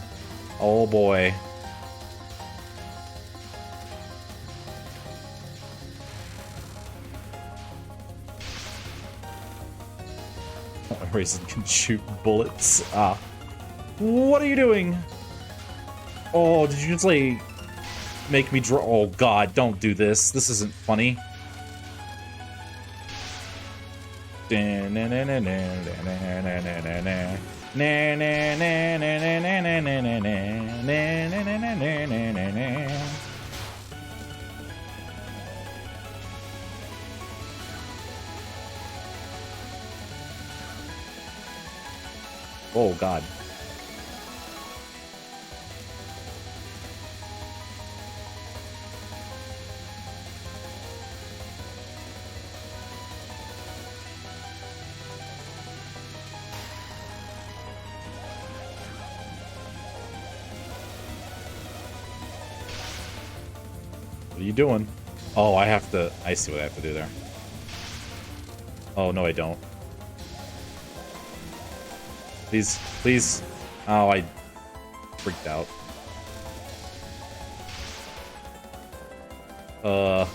Oh boy. Raisin can shoot bullets. Ah. What are you doing? Oh, did you just like make me draw? Oh god, don't do this. This isn't funny. Oh god. What are you doing? Oh, I have to... I see what I have to do there. Oh, no, I don't. Please, please. Oh, I freaked out. Oh.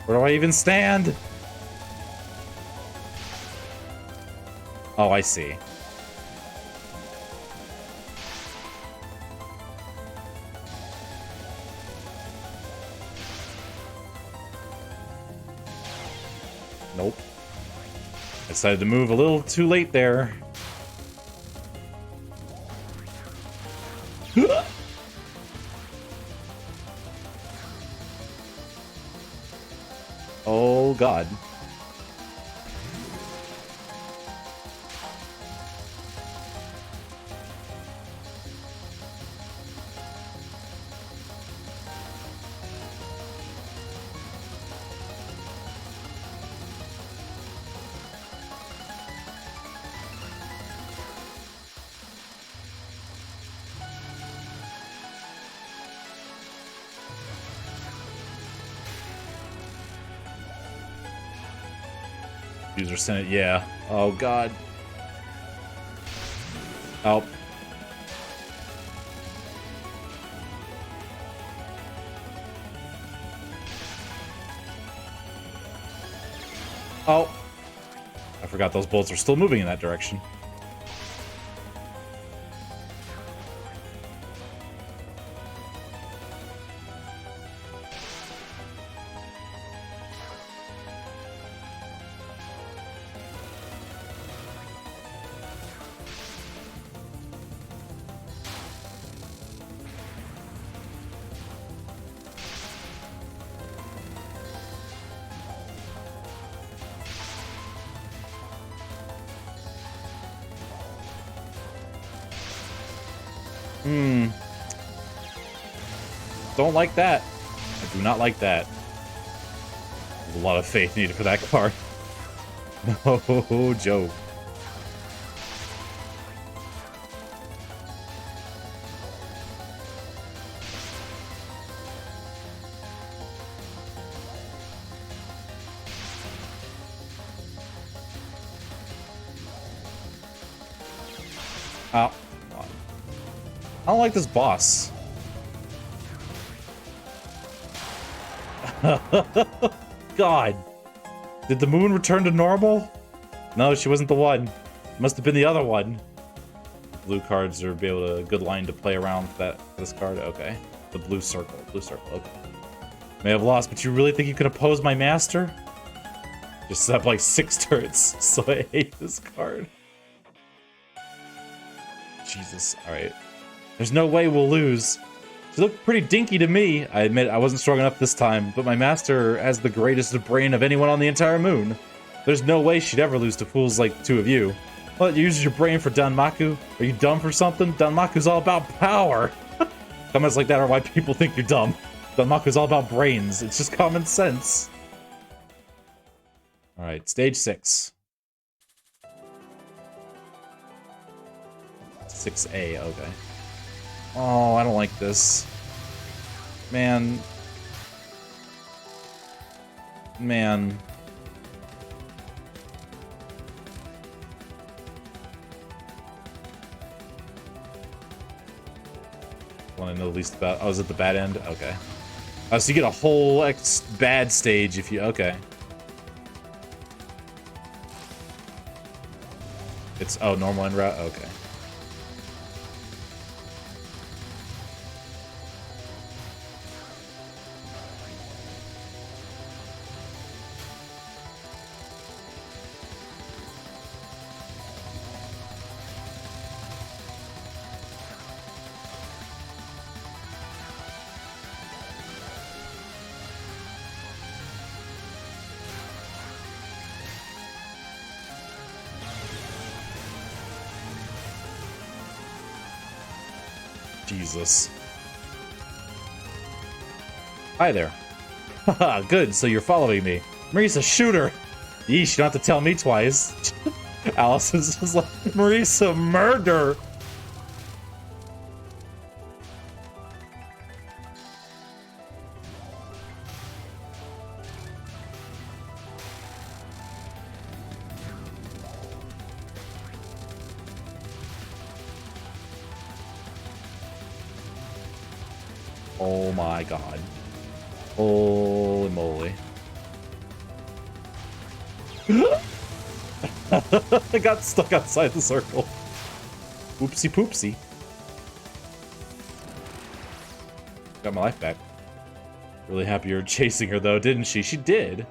Where do I even stand? Oh, I see. Nope. I decided to move a little too late there. Oh, God. User Senate, yeah. Oh, God. Oh. Oh. I forgot those bolts were still moving in that direction. Don't like that. I do not like that. There's a lot of faith needed for that card. No joke. Oh. I don't like this boss. God. Did the moon return to normal? No, she wasn't the one. Must have been the other one. Blue cards are be able to good line to play around for this card. Okay. The blue circle. Blue circle. Okay. May have lost, but you really think you could oppose my master? Just set up like 6 turrets, so I hate this card. Jesus. Alright. There's no way we'll lose. She looked pretty dinky to me. I admit I wasn't strong enough this time, but my master has the greatest brain of anyone on the entire moon. There's no way she'd ever lose to fools like the two of you. What, you use your brain for Danmaku? Are you dumb for something? Danmaku's all about power. Comments like that are why people think you're dumb. Danmaku's all about brains. It's just common sense. Alright, stage 6. 6A, okay. Oh, I don't like this. Man. Man. Want to know the least about? Oh, is it the bad end? Okay. Oh, so you get a whole bad stage if you... Okay. It's... Oh, normal end route? Okay. Jesus. Hi there. Haha, good, so you're following me. Marisa, shooter! Yeesh, you don't have to tell me twice. Alice is just like, Marisa, murder! Oh my god. Holy moly. I got stuck outside the circle. Oopsie poopsie. Got my life back. Really happy you're chasing her though, didn't she? She did.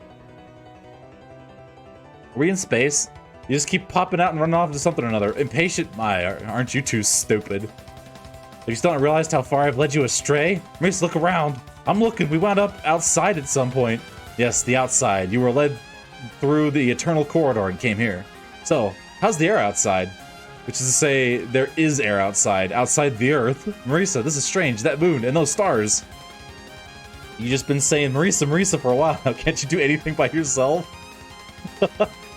Are we in space? You just keep popping out and running off into something or another. Impatient? My, aren't you too stupid? Have you still not realized how far I've led you astray? Mace, look around. I'm looking. We wound up outside at some point. Yes, the outside. You were led through the eternal corridor and came here. So, how's the air outside? Which is to say, there is air outside the Earth. Marisa, this is strange. That moon and those stars. You just been saying Marisa, Marisa for a while now. Can't you do anything by yourself?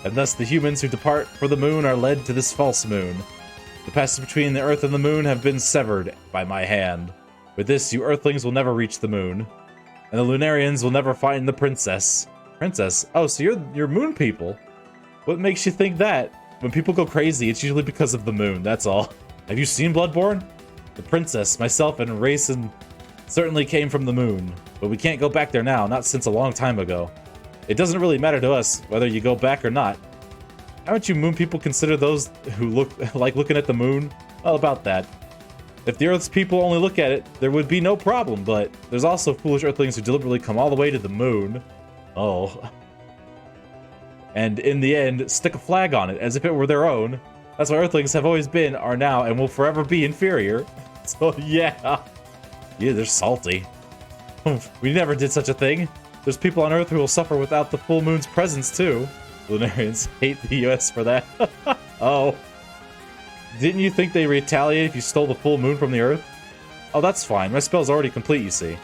And thus the humans who depart for the moon are led to this false moon. The passage between the Earth and the moon have been severed by my hand. With this, you Earthlings will never reach the moon. And the Lunarians will never find the princess. Princess? Oh, so you're moon people. What makes you think that? When people go crazy, it's usually because of the moon, that's all. Have you seen Bloodborne? The princess, myself, and Raisin certainly came from the moon. But we can't go back there now, not since a long time ago. It doesn't really matter to us whether you go back or not. Haven't you moon people consider those who look like looking at the moon? Well, about that. If the Earth's people only look at it, there would be no problem, but there's also foolish Earthlings who deliberately come all the way to the moon. Oh. And in the end, stick a flag on it, as if it were their own. That's why Earthlings have always been, are now, and will forever be inferior. So, yeah. Yeah, they're salty. We never did such a thing. There's people on Earth who will suffer without the full moon's presence, too. Lunarians hate the US for that. Oh. Didn't you think they retaliate if you stole the full moon from the Earth? Oh, that's fine. My spell's already complete, you see.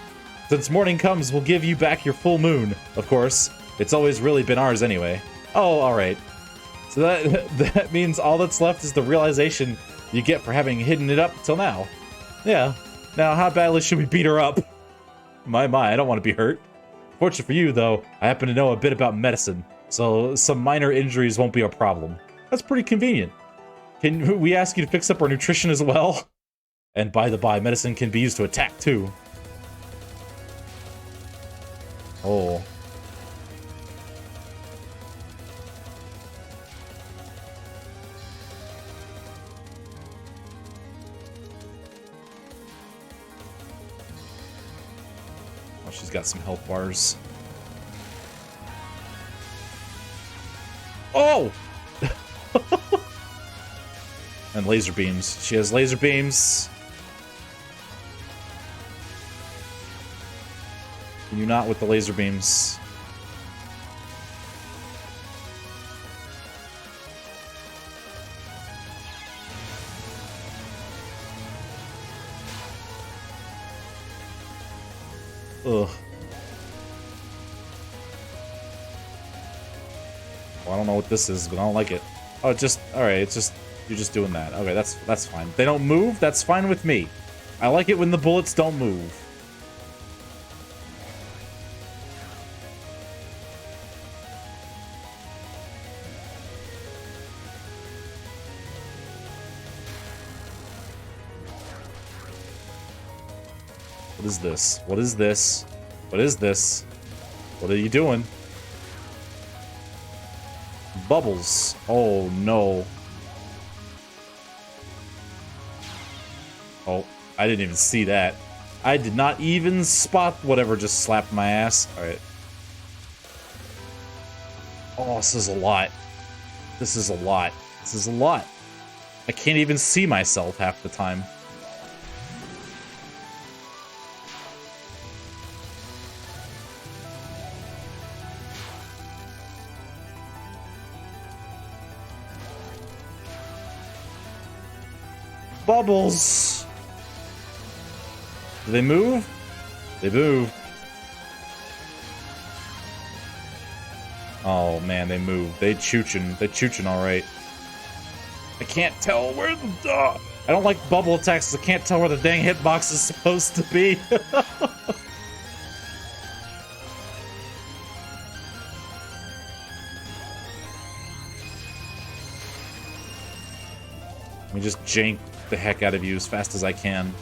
Since morning comes, we'll give you back your full moon. Of course. It's always really been ours anyway. Oh, alright. So that means all that's left is the realization you get for having hidden it up till now. Yeah. Now, how badly should we beat her up? My, I don't want to be hurt. Fortunate for you, though, I happen to know a bit about medicine, so some minor injuries won't be a problem. That's pretty convenient. Can we ask you to fix up our nutrition as well? And by the by, medicine can be used to attack, too. Oh. She's got some health bars. Oh! And laser beams. She has laser beams. Can you not with the laser beams? Ugh. Well, I don't know what this is, but I don't like it. Oh, alright, it's just, you're just doing that. Okay, that's fine. They don't move, that's fine with me. I like it when the bullets don't move. What is this? What is this? What is this? What are you doing? Bubbles. Oh, no. Oh, I didn't even see that. I did not even spot whatever just slapped my ass. Alright. Oh, this is a lot. This is a lot. This is a lot. I can't even see myself half the time. Bubbles! Do they move? They move. Oh man, they move. They chooching. They chooching alright. I can't tell where the... I don't like bubble attacks because I can't tell where the dang hitbox is supposed to be. Let me just jank the heck out of you as fast as I can.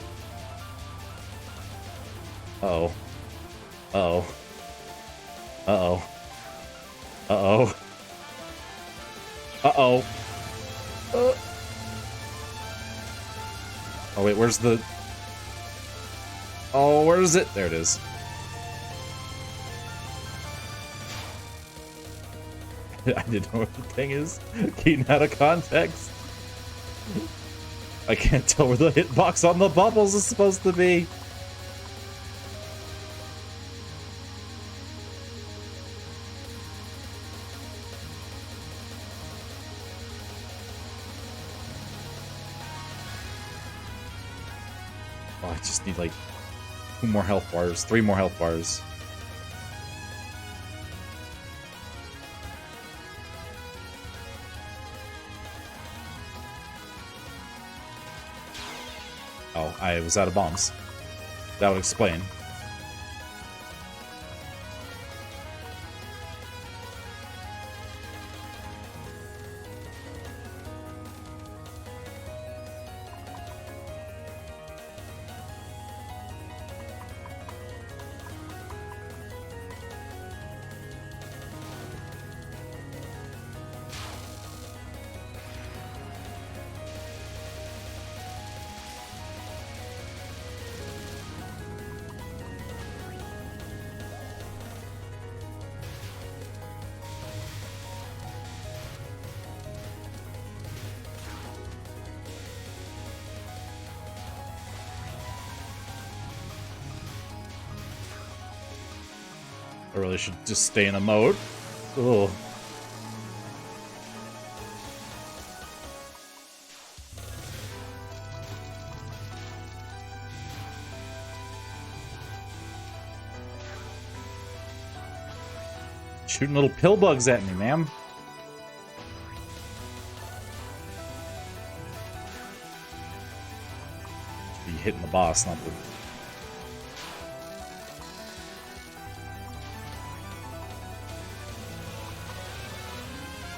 Uh-oh. Uh-oh. Uh-oh. Uh-oh. Uh-oh. Oh, wait, where's the... Oh, where is it? There it is. I didn't know what the thing is. Keaton out of context. I can't tell where the hitbox on the bubbles is supposed to be. Oh, I just need like 2 more health bars, 3 more health bars. Oh, I was out of bombs. That would explain. I really should just stay in a mode. Ugh. Shooting little pill bugs at me, ma'am. Should be hitting the boss, not the...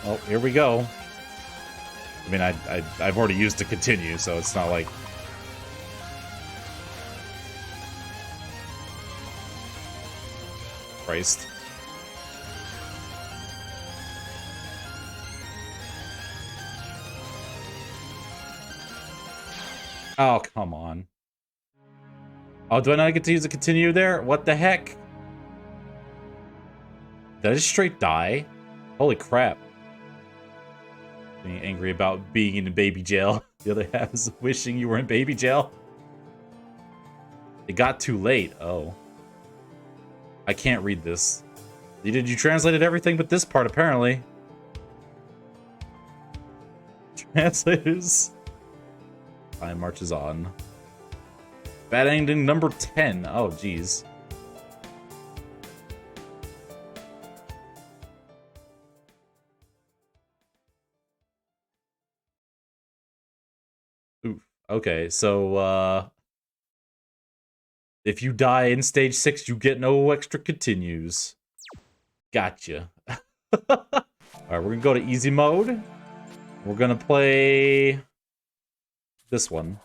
Oh, here we go. I mean, I've already used to continue, so it's not like... Christ. Oh, come on. Oh, do I not get to use a continue there? What the heck? Did I just straight die? Holy crap. Being angry about being in baby jail. The other half is wishing you were in baby jail. It got too late. Oh. I can't read this. You translated everything but this part, apparently. Translators. Time marches on. Bad ending number 10. Oh, geez. Oof. Okay, so, if you die in stage 6, you get no extra continues. Gotcha. Alright, we're gonna go to easy mode. We're gonna play... this one.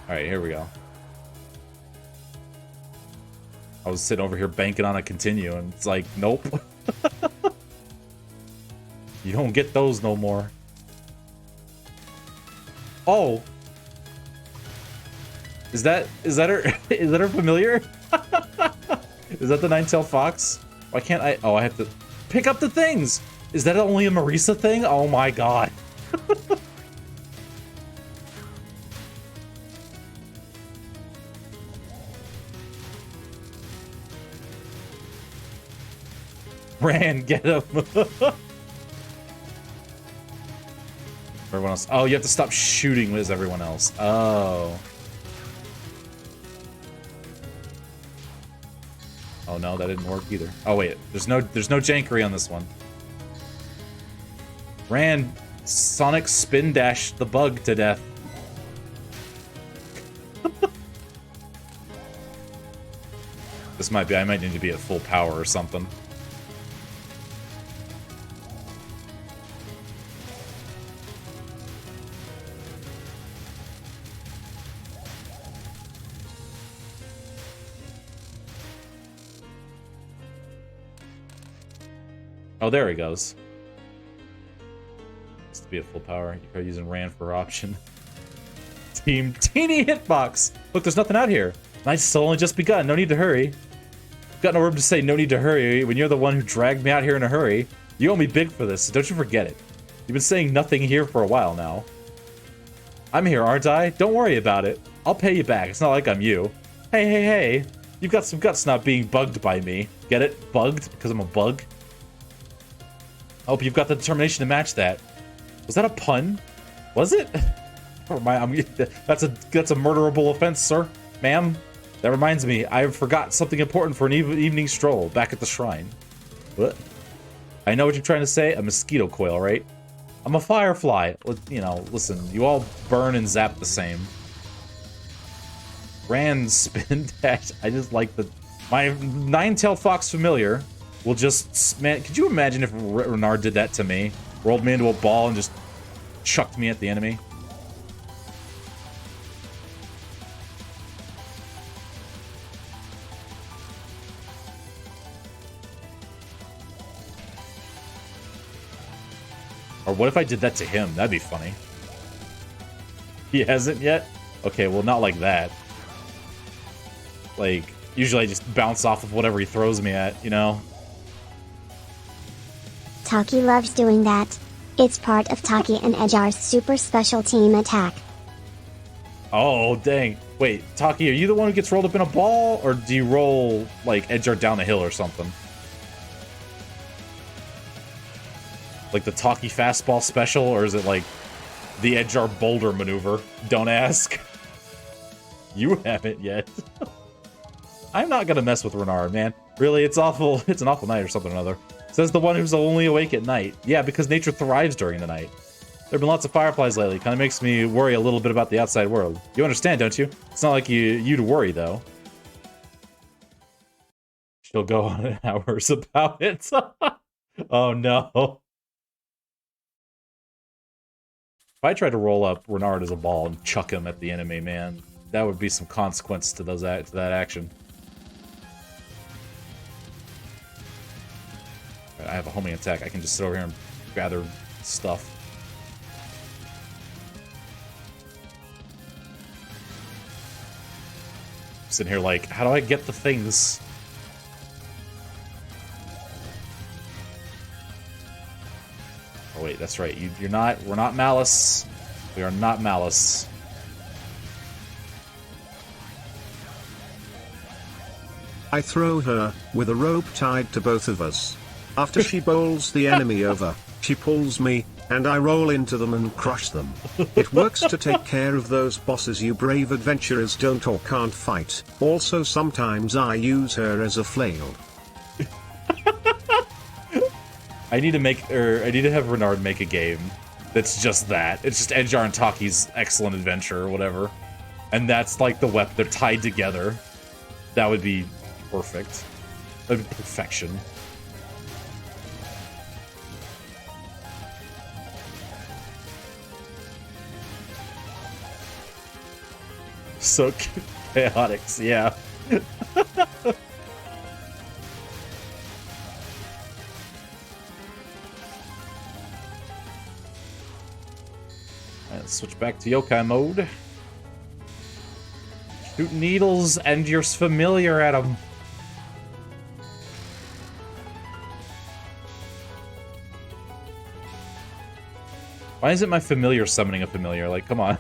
Alright, here we go. I was sitting over here banking on a continue, and it's like, nope. You don't get those no more. Oh! Is that her? Is that her familiar? Is that the Nine-Tailed Fox? Why can't I? Oh, I have to pick up the things! Is that only a Marisa thing? Oh my god. Ran, get him. Everyone else. Oh, you have to stop shooting with everyone else. Oh. Oh no, that didn't work either. Oh wait, there's no jankery on this one. Ran Sonic spin dash the bug to death. This might be, I might need to be at full power or something. Oh, there he goes. Has to be at full power. You are using Ran for option. Team Teeny Hitbox! Look, there's nothing out here. Night's still only just begun. No need to hurry. Got no room to say no need to hurry when you're the one who dragged me out here in a hurry. You owe me big for this, so don't you forget it. You've been saying nothing here for a while now. I'm here, aren't I? Don't worry about it. I'll pay you back. It's not like I'm you. Hey, hey, hey. You've got some guts not being bugged by me. Get it? Bugged? Because I'm a bug? I hope you've got the determination to match that. Was that a pun? Was it? Never mind. That's a murderable offense, sir. Ma'am. That reminds me, I forgot something important for an evening stroll back at the shrine. What? I know what you're trying to say. A mosquito coil, right? I'm a firefly. You know, listen, you all burn and zap the same. Rand spin dash. I just like my nine-tailed fox familiar will just, man, could you imagine if Renard did that to me? Rolled me into a ball and just chucked me at the enemy? Or what if I did that to him? That'd be funny. He hasn't yet? Okay, well, not like that. Like, usually I just bounce off of whatever he throws me at, you know? Taki loves doing that. It's part of Taki and Edgar's super special team attack. Oh, dang. Wait, Taki, are you the one who gets rolled up in a ball? Or do you roll, like, Edgar down a hill or something? Like the Taki fastball special, or is it like the Edgar boulder maneuver? Don't ask. You haven't yet. I'm not gonna mess with Renard, man. Really, it's awful. It's an awful night or something or another. Says the one who's only awake at night. Yeah, because nature thrives during the night. There have been lots of fireflies lately. Kind of makes me worry a little bit about the outside world. You understand, don't you? It's not like you to worry, though. She'll go on hours about it. Oh, no. If I tried to roll up Renard as a ball and chuck him at the enemy, man, that would be some consequence to that action. Right, I have a homing attack. I can just sit over here and gather stuff. Sitting here like, how do I get the things? Oh wait, that's right. We're not Malice. We are not Malice. I throw her, with a rope tied to both of us. After she bowls the enemy over, she pulls me, and I roll into them and crush them. It works to take care of those bosses you brave adventurers don't or can't fight. Also sometimes I use her as a flail. I need to have Renard make a game that's just that. It's just Edgar and Taki's excellent adventure or whatever. And that's like the weapon. They're tied together. That would be perfect. That would be perfection. So chaotic, yeah. Let's switch back to yokai mode. Shoot needles and you're familiar at them. Why isn't my familiar summoning a familiar? Like, come on.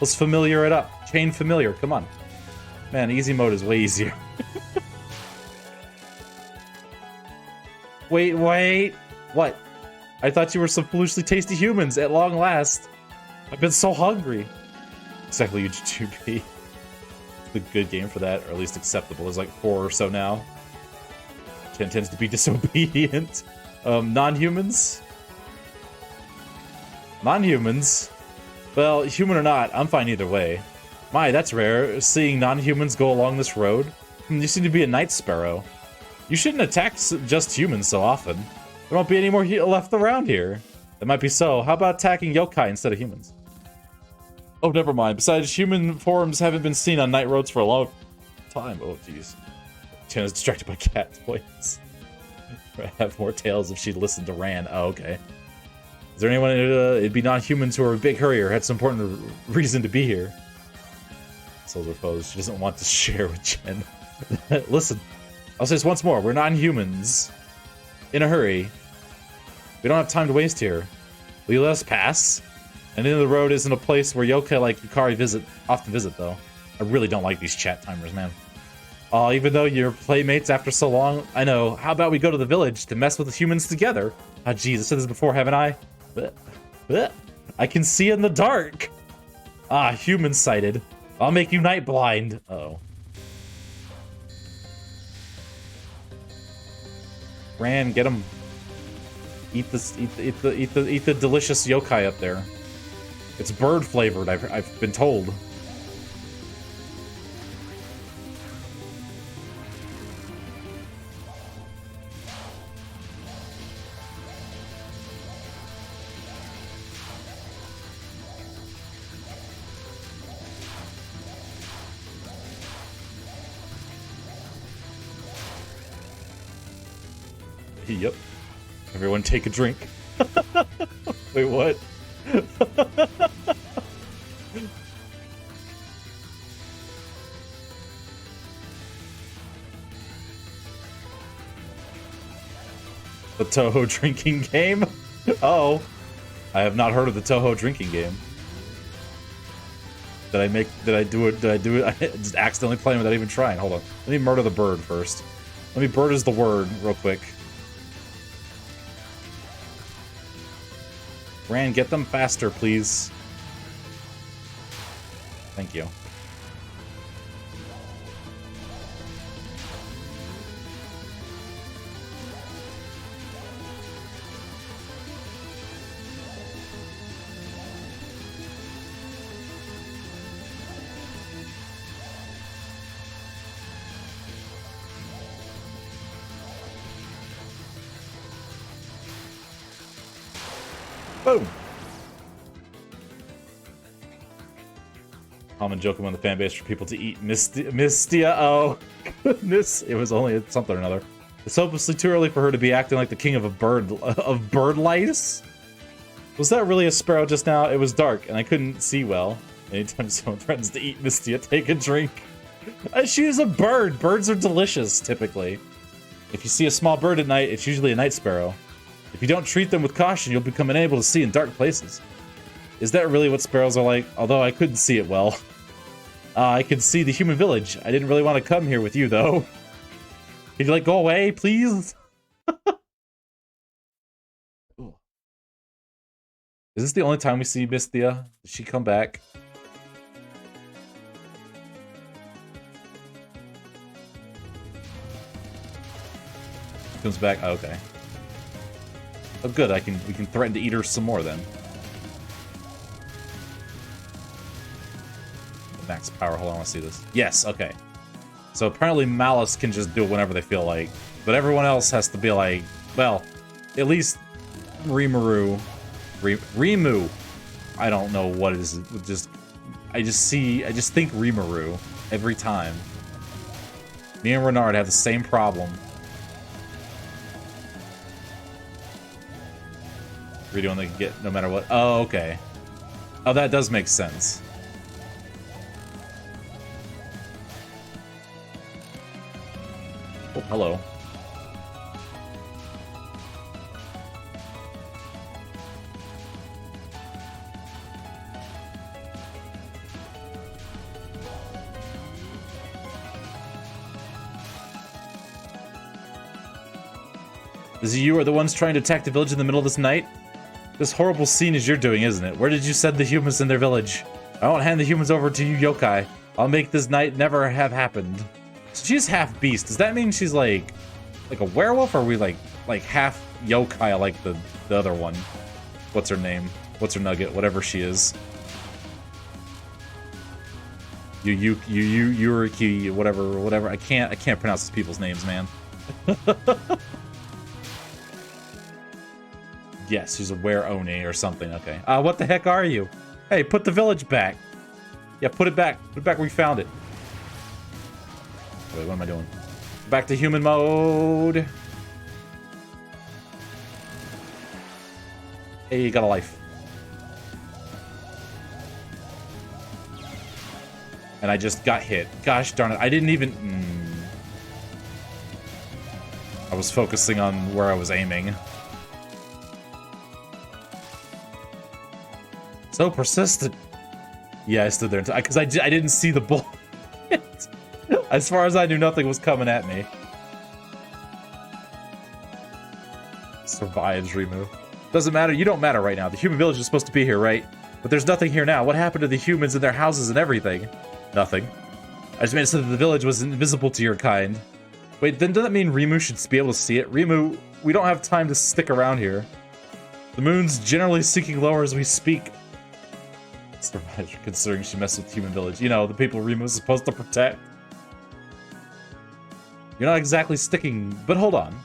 Let's familiar it up. Chain familiar, come on. Man, easy mode is way easier. Wait. What? I thought you were some foolishly tasty humans at long last. I've been so hungry. Exactly, UG2B. It's a good game for that, or at least acceptable. There's like 4 or so now. 10 tends to be disobedient. Non-humans? Non-humans? Well, human or not, I'm fine either way. My, that's rare, seeing non-humans go along this road. You seem to be a night sparrow. You shouldn't attack just humans so often. There won't be any more left around here. That might be so. How about attacking yokai instead of humans? Oh, never mind. Besides, human forms haven't been seen on night roads for a long time. Oh, jeez. Tina's distracted by cat toys. I'd have more tails if she'd listened to Ran. Oh, okay. Is there anyone, it'd be non-humans who are a big hurry or had some important reason to be here? Souls are foes. She doesn't want to share with Jen. Listen, I'll say this once more. We're non-humans. In a hurry. We don't have time to waste here. Will you let us pass? And into the road isn't a place where yokai like Yukari often visit, though. I really don't like these chat timers, man. Even though you're playmates after so long, I know. How about we go to the village to mess with the humans together? Ah, geez, I said this before, haven't I? I can see in the dark. Ah, human sighted. I'll make you night blind. Uh-oh. Ran, get him. Eat the delicious yokai up there. It's bird flavored, I've been told. Yep. Everyone take a drink. Wait, what? The Touhou drinking game? Oh. I have not heard of the Touhou drinking game. Did I do it? I just accidentally playing without even trying. Hold on. Let me murder the bird first. Let me bird is the word real quick. Ran, get them faster, please. Thank you. Boom! Common joke among the fan base for people to eat Mistia. Oh, goodness. It was only something or another. It's hopelessly too early for her to be acting like the king of bird lice. Was that really a sparrow just now? It was dark, and I couldn't see well. Anytime someone threatens to eat Mistia, take a drink. She is a bird. Birds are delicious, typically. If you see a small bird at night, it's usually a night sparrow. If you don't treat them with caution, you'll become unable to see in dark places. Is that really what sparrows are like? Although I couldn't see it well. I could see the human village. I didn't really want to come here with you, though. Could you, go away, please? Is this the only time we see Mistia? Does she come back? She comes back? Oh, okay. Oh, good. We can threaten to eat her some more then. Max power. Hold on, I want to see this. Yes. Okay. So apparently Malice can just do it whenever they feel like, but everyone else has to be like, well, at least Rimuru. I don't know what it is. I just think Rimuru every time. Me and Renard have the same problem. Redoing they can get no matter what. Oh, okay. Oh, that does make sense. Oh, hello. You are the ones trying to attack the village in the middle of this night? This horrible scene is you're doing, isn't it? Where did you send the humans in their village? I won't hand the humans over to you yokai. I'll make this night never have happened. So she's half beast. Does that mean she's like a werewolf, or are we like half yokai like the other one? What's her name? What's her nugget? Whatever she is. Yuriki, whatever. I can't pronounce these people's names, man. Yes, she's a were-oni or something. Okay. What the heck are you? Hey, put the village back. Yeah, put it back. Put it back where we found it. Wait, what am I doing? Back to human mode. Hey, you got a life. And I just got hit. Gosh darn it. I didn't even... I was focusing on where I was aiming. So persistent. Yeah, I stood there because I didn't see the bullet. As far as I knew, nothing was coming at me. Survives, Rimu. Doesn't matter. You don't matter right now. The human village is supposed to be here, right? But there's nothing here now. What happened to the humans and their houses and everything? Nothing. I just made it so that the village was invisible to your kind. Wait, then doesn't that mean Rimu should be able to see it? Rimu, we don't have time to stick around here. The moon's generally sinking lower as we speak. Survives, considering she messed with the human village. You know, the people Rimu's supposed to protect. You're not exactly sticking, but hold on.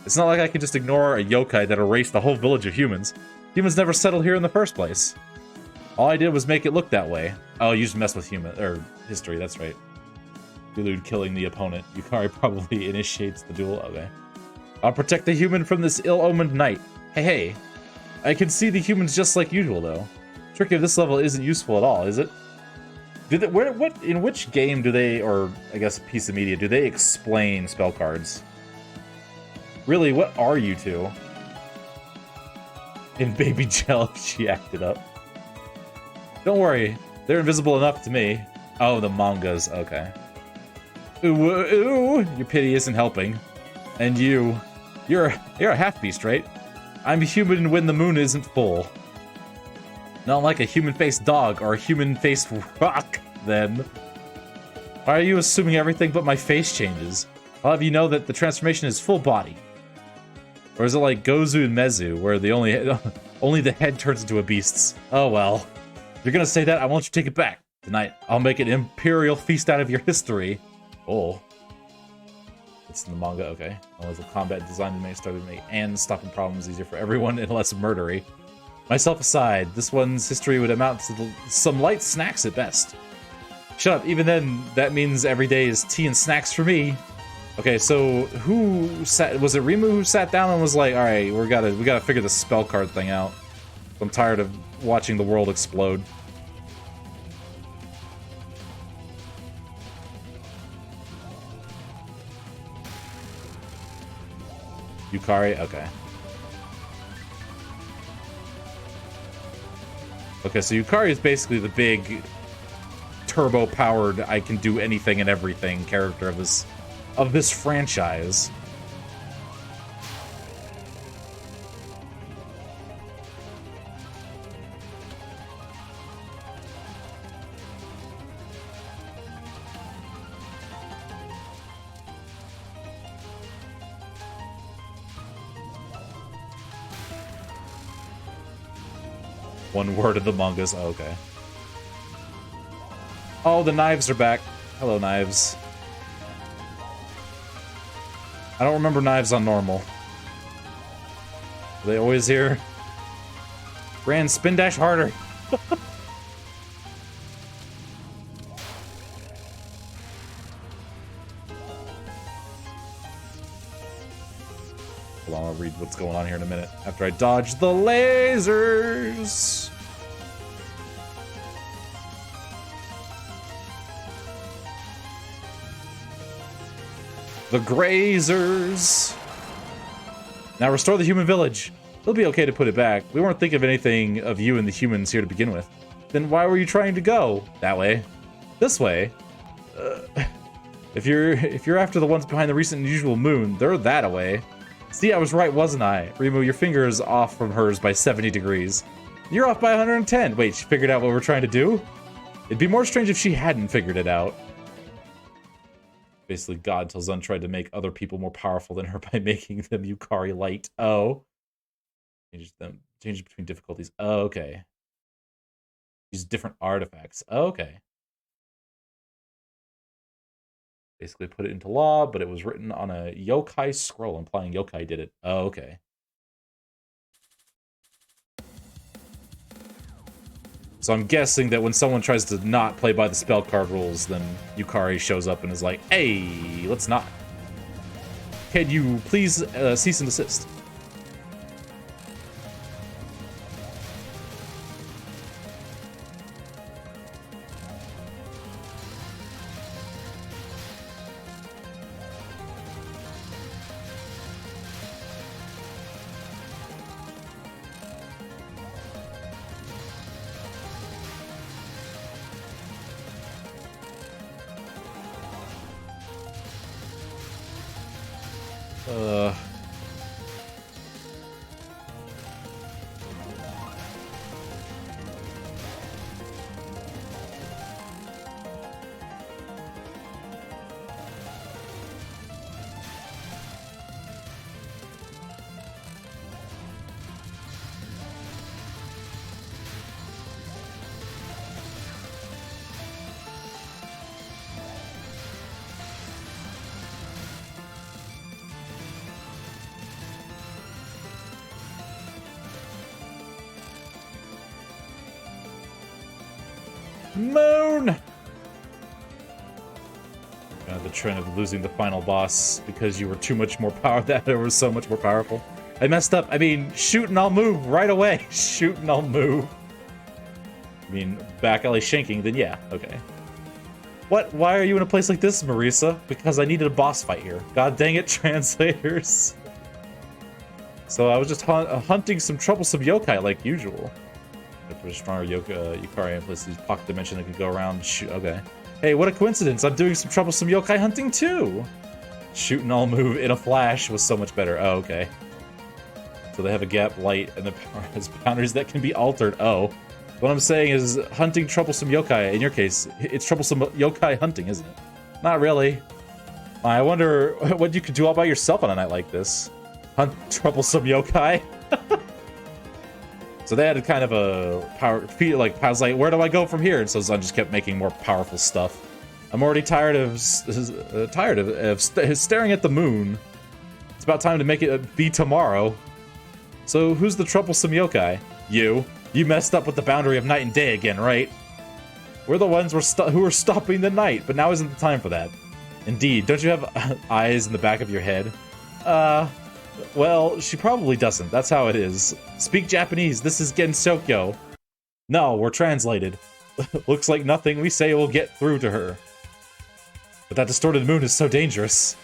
It's not like I can just ignore a yokai that erased the whole village of humans. Humans never settled here in the first place. All I did was make it look that way. Oh, you just messed with history, that's right. Prelude killing the opponent. Yukari probably initiates the duel. Okay. I'll protect the human from this ill-omened night. Hey. I can see the humans just like usual, though. Tricky of this level isn't useful at all, is it? In which game do they, or I guess a piece of media, do they explain spell cards? Really, what are you two? In Baby Gel, she acted up. Don't worry, they're invisible enough to me. Oh, the mangas, okay. Ooh, ooh, your pity isn't helping. And you're a half-beast, right? I'm human when the moon isn't full. Not like a human-faced dog or a human-faced rock, then. Why are you assuming everything but my face changes? I'll have you know that the transformation is full body. Or is it like Gozu and Mezu, where the only the head turns into a beast's? Oh well. If you're gonna say that, I want you to take it back. Tonight, I'll make an imperial feast out of your history. Oh. It's in the manga, okay. Lethal combat designed to make and stopping problems easier for everyone and less murdery. Myself aside, this one's history would amount to some light snacks at best. Shut up, even then, that means every day is tea and snacks for me. Okay, so was it Rimu who sat down and was like, alright, we gotta figure the spell card thing out. I'm tired of watching the world explode. Yukari? Okay. Okay, so Yukari is basically the big turbo-powered, I can do anything and everything character of this franchise. One word of the mangas. Oh, okay. Oh, the knives are back. Hello, knives. I don't remember knives on normal. Are they always here? Ran, spin dash harder. Hold on, I'll read what's going on here in a minute. After I dodge the lasers. The grazers. Now restore the human village. It'll be okay to put it back. We weren't thinking of anything of you and the humans here to begin with. Then why were you trying to go? That way. This way? If you're after the ones behind the recent unusual moon, they're that away. See, I was right, wasn't I? Rimu, your finger is off from hers by 70 degrees. You're off by 110. Wait, she figured out what we're trying to do? It'd be more strange if she hadn't figured it out. Basically, God tells Zun tried to make other people more powerful than her by making them Yukari light. Oh. Changes between difficulties. Oh, okay. Use different artifacts. Oh, okay. Basically put it into law, but it was written on a yokai scroll, implying yokai did it. Oh, okay. So I'm guessing that when someone tries to not play by the spell card rules, then Yukari shows up and is like, hey, let's not. Can you please cease and desist? Uh... Moon! The trend of losing the final boss because you were too much more powerful. That it was so much more powerful. I messed up. I mean, shoot and I'll move right away. Shoot and I'll move. I mean, back alley shanking, then yeah, okay. What? Why are you in a place like this, Marisa? Because I needed a boss fight here. God dang it, translators. So I was just hunting some troublesome yokai like usual. If there's a stronger Yukari in place, these pocket dimension that can go around and shoot. Okay. Hey, what a coincidence. I'm doing some troublesome yokai hunting too. Shoot and all move in a flash was so much better. Oh, okay. So they have a gap light and the power has boundaries that can be altered. Oh. What I'm saying is hunting troublesome yokai. In your case, it's troublesome yokai hunting, isn't it? Not really. I wonder what you could do all by yourself on a night like this. Hunt troublesome yokai. So they had a kind of a power, like, I was like, where do I go from here? And so Zun just kept making more powerful stuff. I'm already tired of staring at the moon. It's about time to make it be tomorrow. So who's the troublesome yokai? You. You messed up with the boundary of night and day again, right? We're the ones who are stopping the night, but now isn't the time for that. Indeed, don't you have eyes in the back of your head? Well, she probably doesn't. That's how it is. Speak Japanese. This is Gensokyo. No, we're translated. Looks like nothing we say will get through to her. But that distorted moon is so dangerous.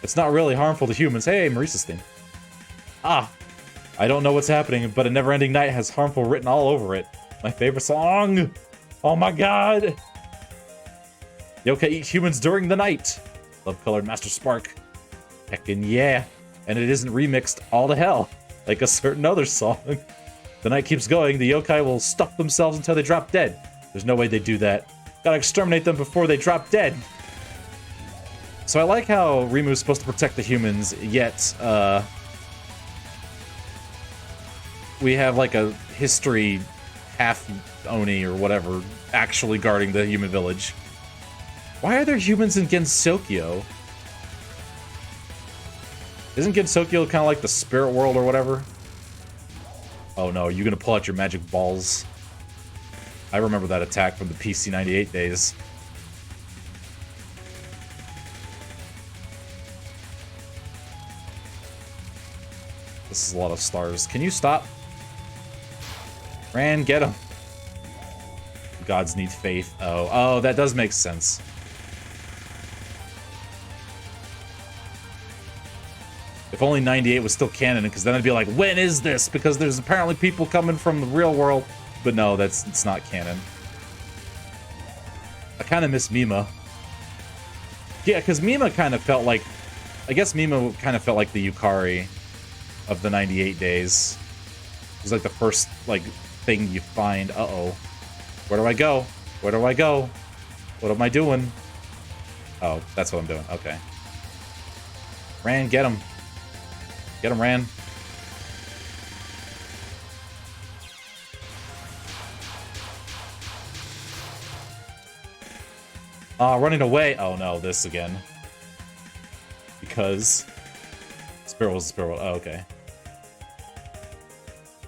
It's not really harmful to humans. Hey, Marisa's thing. Ah, I don't know what's happening, but a never-ending night has harmful written all over it. My favorite song. Oh my god. Yokai eat humans during the night. Love-colored Master Spark. Heckin' yeah. And it isn't remixed all to hell, like a certain other song. The night keeps going, the yokai will stuff themselves until they drop dead. There's no way they do that. Gotta exterminate them before they drop dead. So I like how Rimu's supposed to protect the humans, yet, we have like a history half-oni or whatever actually guarding the human village. Why are there humans in Gensokyo? Isn't Gensokyo kind of like the spirit world or whatever? Oh no, you're gonna pull out your magic balls. I remember that attack from the PC98 days. This is a lot of stars. Can you stop? Ran, get him. Gods need faith. Oh, that does make sense. If only 98 was still canon, because then I'd be like, when is this? Because there's apparently people coming from the real world. But no, it's not canon. I kind of miss Mima. Yeah, because Mima kind of felt like... I guess Mima kind of felt like the Yukari of the 98 days. It was like the first, like, thing you find. Uh-oh. Where do I go? Where do I go? What am I doing? Oh, that's what I'm doing. Okay. Ran, get him. Get him, Ran. Running away. Oh no, this again. Because Spirit was the Spirit World. Oh, okay.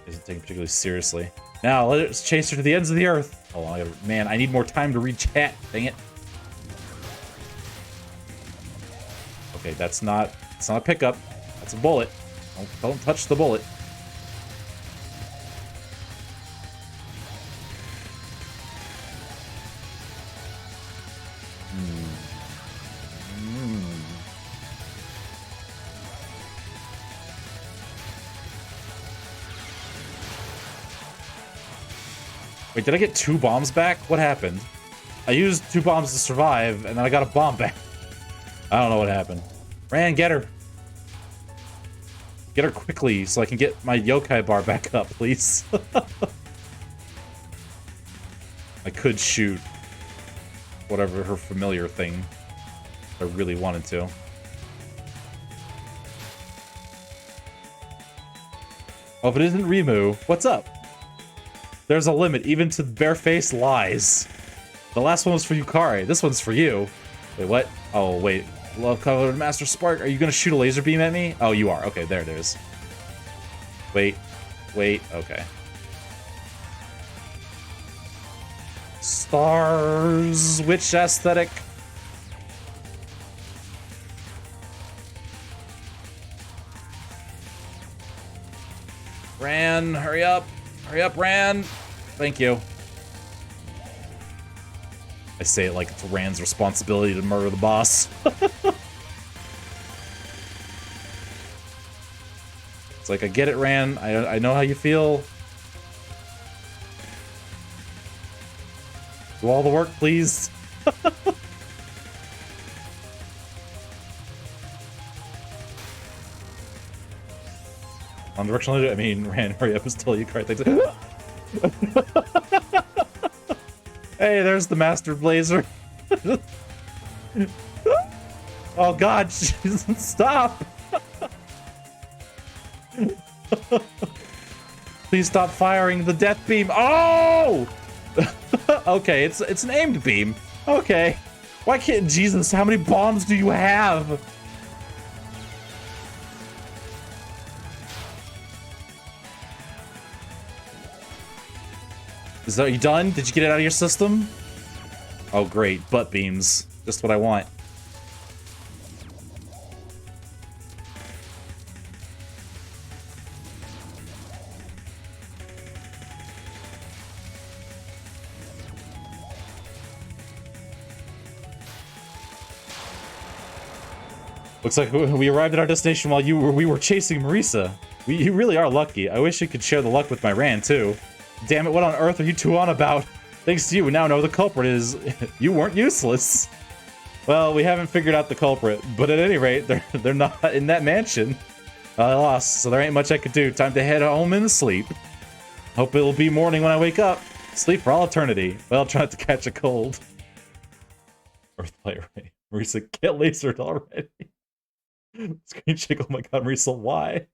Isn't taken particularly seriously. Now let's chase her to the ends of the earth. Oh man, I need more time to read chat. Dang it. Okay, that's not a pickup. That's a bullet. Don't touch the bullet. Wait, did I get 2 bombs back? What happened? I used 2 bombs to survive, and then I got a bomb back. I don't know what happened. Ran, get her. Get her quickly so I can get my yokai bar back up, please. I could shoot whatever her familiar thing if I really wanted to. Oh, if it isn't Rimu, what's up? There's a limit, even to barefaced lies. The last one was for Yukari. This one's for you. Wait, what? Oh, wait. Love colored Master Spark. Are you gonna shoot a laser beam at me? Oh, you are. Okay, there it is. Wait. Wait. Okay. Stars. Witch aesthetic. Ran, hurry up. Hurry up, Ran. Thank you. I say it like it's Rand's responsibility to murder the boss. It's like, I get it, Ran. I know how you feel. Do all the work, please. On directional, I mean, Ran, hurry up and still you card things. Hey, there's the Master Blazer. Oh god, stop! Please stop firing the death beam. Oh! Okay, it's an aimed beam. Okay. Why can't Jesus? How many bombs do you have? Are you done? Did you get it out of your system? Oh, great. Butt beams. Just what I want. Looks like we arrived at our destination while we were chasing Marisa. You really are lucky. I wish you could share the luck with my Ran, too. Damn it, what on earth are you two on about? Thanks to you, we now know the culprit is... You weren't useless. Well, we haven't figured out the culprit, but at any rate, they're not in that mansion. I lost, so there ain't much I could do. Time to head home and sleep. Hope it'll be morning when I wake up. Sleep for all eternity. Well, try not to catch a cold. Earthlight Ray. Marisa, get lasered already. Screen shake, oh my god, Marisa, why?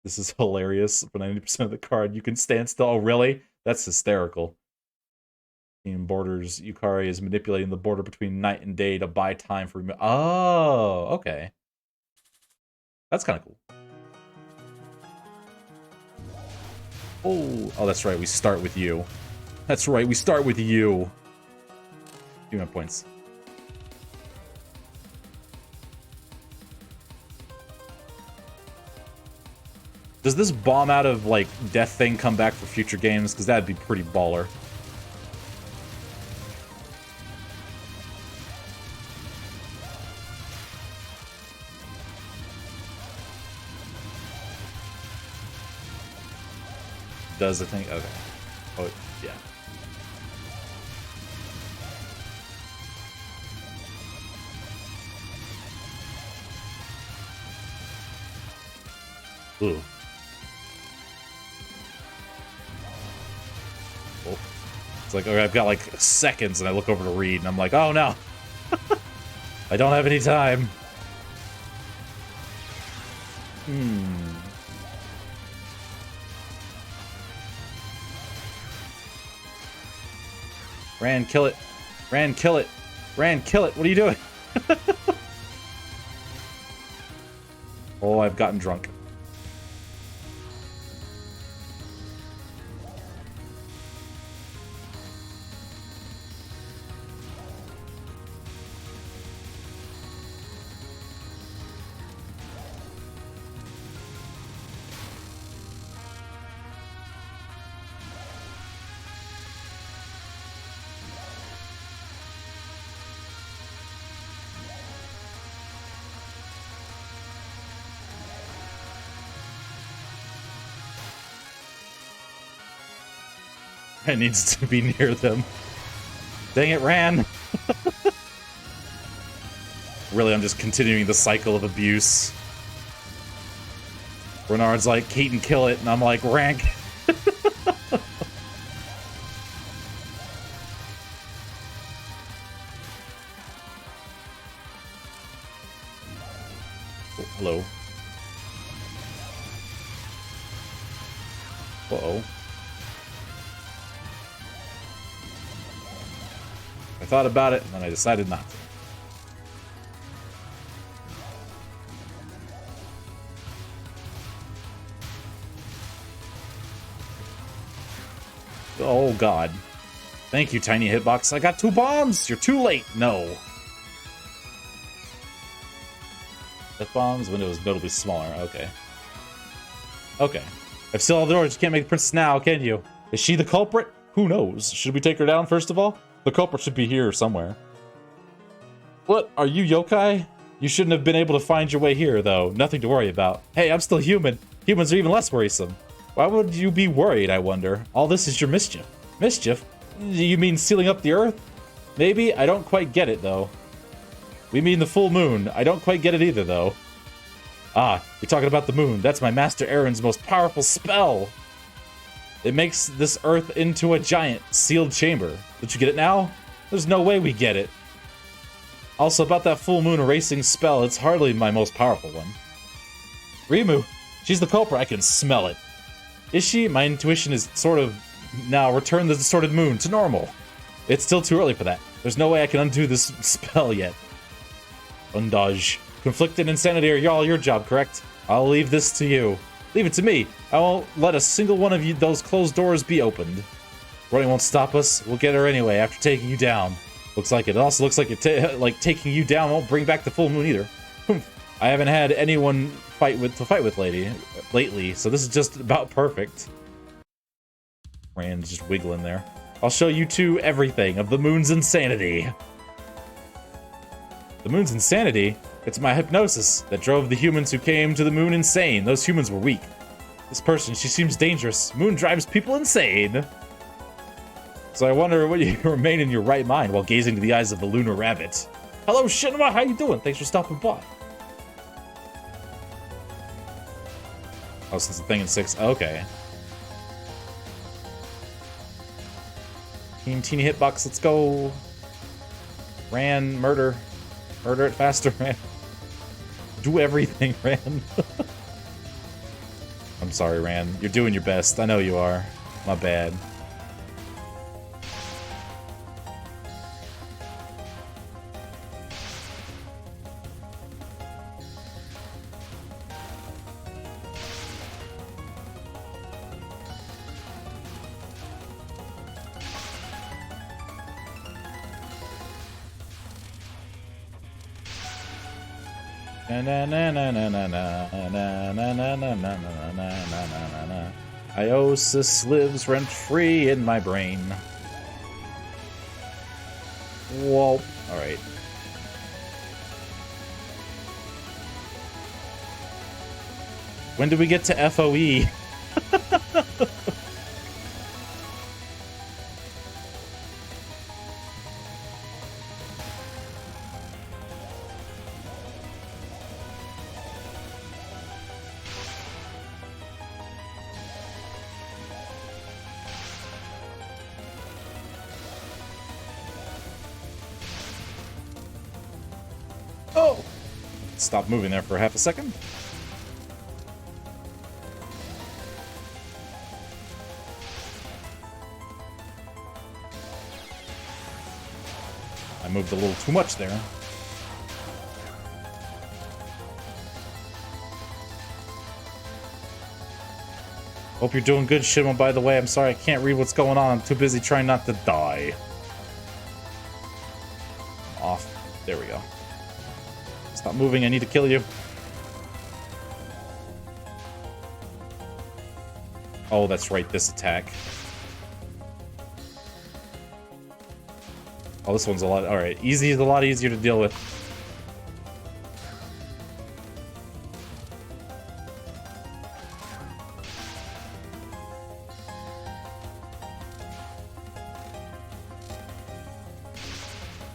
This is hilarious. For 90% of the card, you can stand still. Oh, really? That's hysterical. In borders, Yukari is manipulating the border between night and day to buy time for... Oh, okay. That's kind of cool. Oh, that's right. We start with you. That's right. We start with you. Give me my points. Does this bomb out of, like, death thing come back for future games? Because that'd be pretty baller. Does the thing? Okay. Oh, yeah. Ooh. It's like, okay, I've got like seconds, and I look over to read, and I'm like, oh no! I don't have any time. Ran, kill it. Ran, kill it. Ran, kill it. What are you doing? Oh, I've gotten drunk. It needs to be near them. Dang it, Ran! Really, I'm just continuing the cycle of abuse. Renard's like, Keaton, kill it, and I'm like, rank. Oh, hello. Uh-oh. I thought about it, and then I decided not to. Oh, God. Thank you, Tiny Hitbox. I got 2 bombs! You're too late! No. Death bombs when it was notably smaller. Okay. Okay. I've still all the doors. You can't make the princess now, can you? Is she the culprit? Who knows? Should we take her down first of all? The culprit should be here somewhere. What? Are you yokai? You shouldn't have been able to find your way here, though. Nothing to worry about. Hey, I'm still human. Humans are even less worrisome. Why would you be worried, I wonder? All this is your mischief. Mischief? You mean sealing up the Earth? Maybe. I don't quite get it, though. We mean the full moon. I don't quite get it either, though. Ah, you're talking about the moon. That's my Master Aaron's most powerful spell. It makes this Earth into a giant, sealed chamber. Don't you get it now? There's no way we get it. Also, about that full moon erasing spell, it's hardly my most powerful one. Rimu, she's the culprit. I can smell it. Is she? My intuition is sort of... Now, return the distorted moon to normal. It's still too early for that. There's no way I can undo this spell yet. Undage. Conflicted insanity are all your job, correct? I'll leave this to you. Leave it to me. I won't let a single one of you those closed doors be opened. Running won't stop us. We'll get her anyway after taking you down. Looks like it. It also looks like taking you down won't bring back the full moon either. I haven't had anyone fight with lately, so this is just about perfect. Rand's just wiggling there. I'll show you two everything of the moon's insanity. The moon's insanity? It's my hypnosis that drove the humans who came to the moon insane. Those humans were weak. This person, she seems dangerous. Moon drives people insane. So I wonder what you remain in your right mind while gazing into the eyes of the lunar rabbit. Hello, Shinra, how you doing? Thanks for stopping by. Oh, since the thing in 6. Okay. Teeny hitbox, let's go. Ran, murder. Murder it faster, Ran. Do everything, Ran. I'm sorry, Ran. You're doing your best. I know you are. My bad. Iosis lives rent-free in my brain. Whoa. Alright. When do we get to FOE? Oh! Stop moving there for half a second. I moved a little too much there. Hope you're doing good, Shimon, by the way. I'm sorry I can't read what's going on. I'm too busy trying not to die. Off. There we go. Stop moving, I need to kill you. Oh, that's right, this attack. Oh, this one's a lot... Alright, easy is a lot easier to deal with.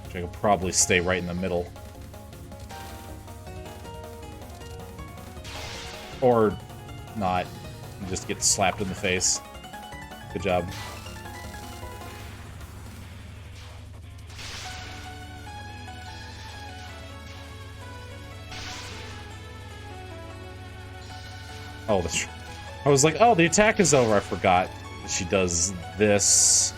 I could probably stay right in the middle. Or not and just get slapped in the face. Good job. Oh, I was like, oh, the attack is over. I forgot she does this.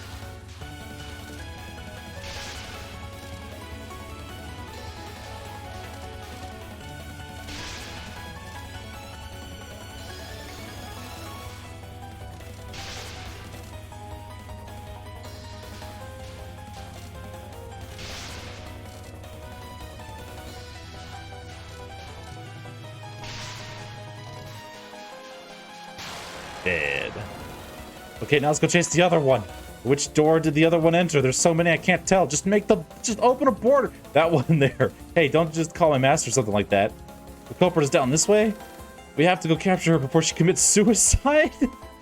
Dead. Okay, now let's go chase the other one. Which door did the other one enter? There's so many I can't tell. Just open a border. That one there. Hey, don't just call my master or something like that. The culprit is down this way. We have to go capture her before she commits suicide.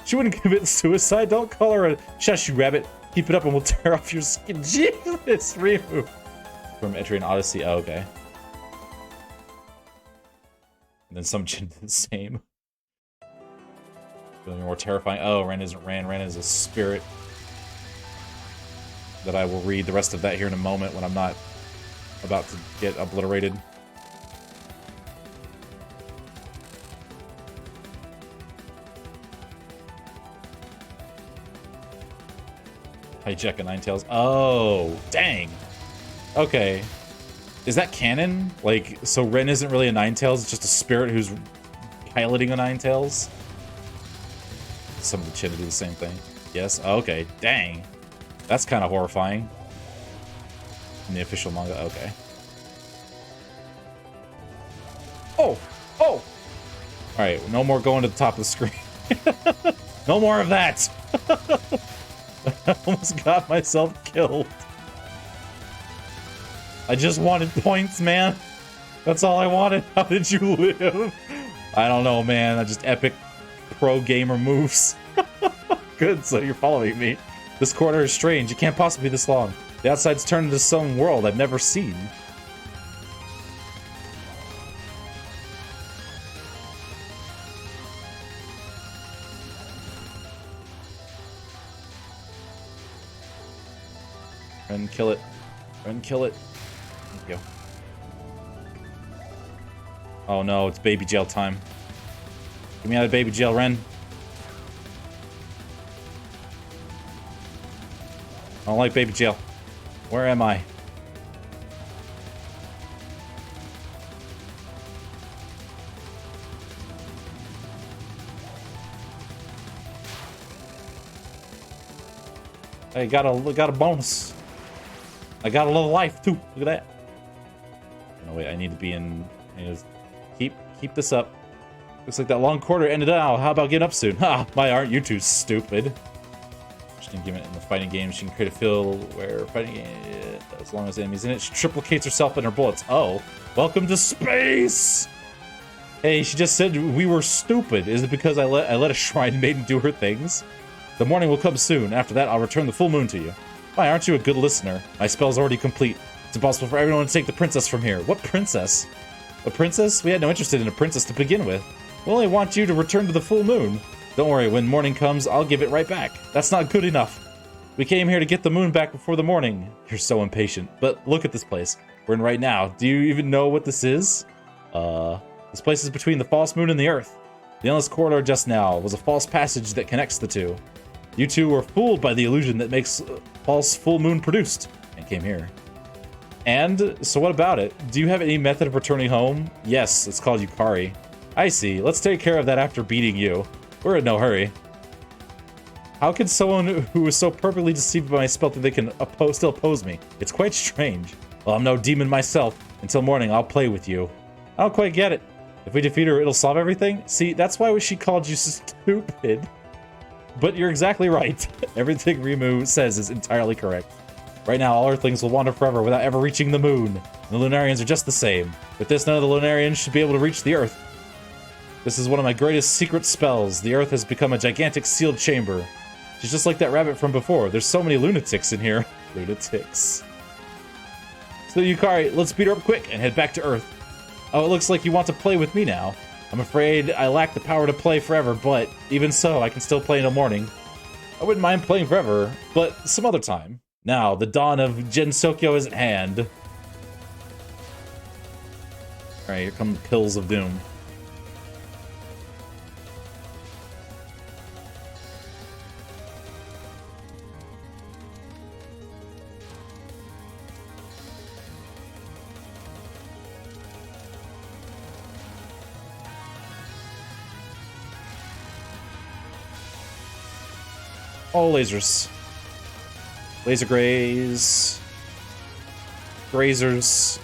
She wouldn't commit suicide. Don't call her a shush, you rabbit. Keep it up and we'll tear off your skin. Jesus, Ryu. From Etrian Odyssey. Oh, okay. And then some did the same. Feeling more terrifying. Oh, Ren isn't Ren. Ren is a spirit. That I will read the rest of that here in a moment when I'm not about to get obliterated. Hijack a Ninetales. Oh, dang. Okay. Is that canon? Like, so Ren isn't really a Ninetales, it's just a spirit who's piloting a Ninetales? Some of the Chin do the same thing. Yes? Okay. Dang. That's kind of horrifying. In the official manga. Okay. Oh! Oh! Alright, no more going to the top of the screen. No more of that! I almost got myself killed. I just wanted points, man. That's all I wanted. How did you live? I don't know, man. I just epic pro gamer moves. Good, so you're following me. This corridor is strange. It can't possibly be this long. The outside's turned into some world I've never seen. Run, kill it. Run, kill it. There we go. Oh no, it's baby jail time. Get me out of baby jail, Ren. I don't like baby jail. Where am I? I got a bonus. I got a little life too. Look at that. No wait, I need to be in. I need to keep this up. Looks like that long quarter ended now. How about getting up soon? Ha! Why aren't you two stupid? Just gonna give it in the fighting game. She can create a field where fighting, as long as the enemy's in it, she triplicates herself in her bullets. Oh, welcome to space. Hey, she just said we were stupid. Is it because I let a shrine maiden do her things? The morning will come soon. After that, I'll return the full moon to you. Why aren't you a good listener? My spell's already complete. It's impossible for everyone to take the princess from here. What princess? A princess? We had no interest in a princess to begin with. We only want you to return to the full moon. Don't worry, when morning comes, I'll give it right back. That's not good enough. We came here to get the moon back before the morning. You're so impatient. But look at this place. We're in right now. Do you even know what this is? This place is between the false moon and the earth. The endless corridor just now was a false passage that connects the two. You two were fooled by the illusion that makes false full moon produced, and came here. And, so what about it? Do you have any method of returning home? Yes, it's called Yukari. I see. Let's take care of that after beating you. We're in no hurry. How can someone who is so perfectly deceived by my spell think they can still oppose me? It's quite strange. Well, I'm no demon myself. Until morning, I'll play with you. I don't quite get it. If we defeat her, it'll solve everything? See, that's why she called you stupid. But you're exactly right. Everything Rimu says is entirely correct. Right now, all Earthlings will wander forever without ever reaching the moon. The Lunarians are just the same. With this, none of the Lunarians should be able to reach the Earth. This is one of my greatest secret spells. The Earth has become a gigantic sealed chamber. She's just like that rabbit from before. There's so many lunatics in here. Lunatics. So Yukari, let's beat her up quick and head back to Earth. Oh, it looks like you want to play with me now. I'm afraid I lack the power to play forever, but even so, I can still play until morning. I wouldn't mind playing forever, but some other time. Now, the dawn of Gensokyo is at hand. Alright, here come the Pills of Doom. Oh, lasers. Laser graze. Grazers.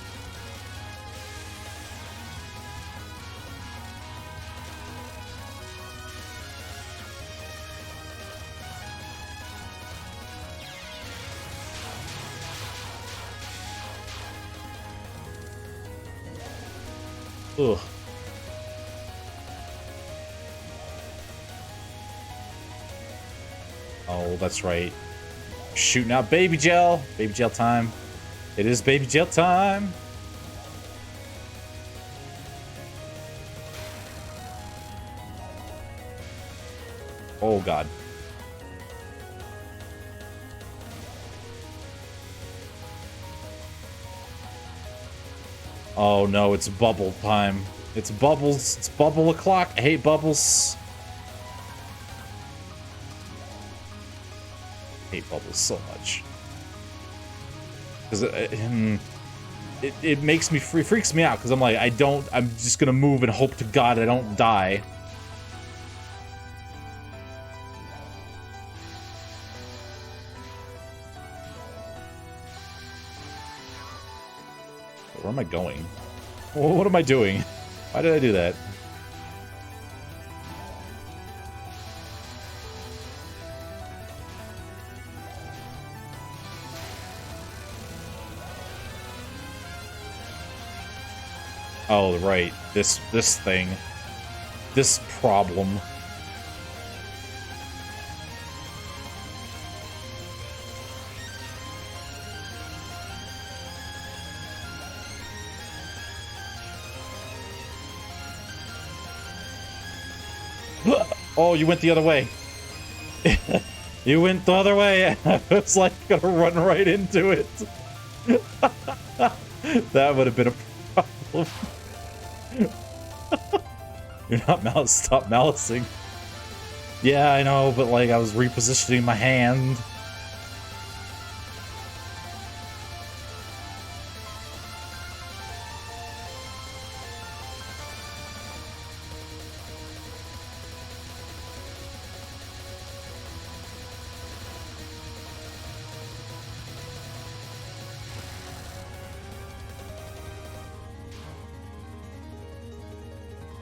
Ugh. Oh, that's right. Shooting out baby gel. Baby gel time. It is baby gel time. Oh, God. Oh, no, it's bubble time. It's bubbles. It's bubble o'clock. I hate bubbles. I hate bubbles so much. Because it makes me freaks me out because I'm like, I'm just gonna move and hope to God I don't die. Where am I going? What am I doing? Why did I do that? Oh, right. This thing. This problem. Oh, you went the other way. You went the other way. I was like gonna run right into it. That would have been a problem. You're not stop malicing. Yeah, I know, but like I was repositioning my hand.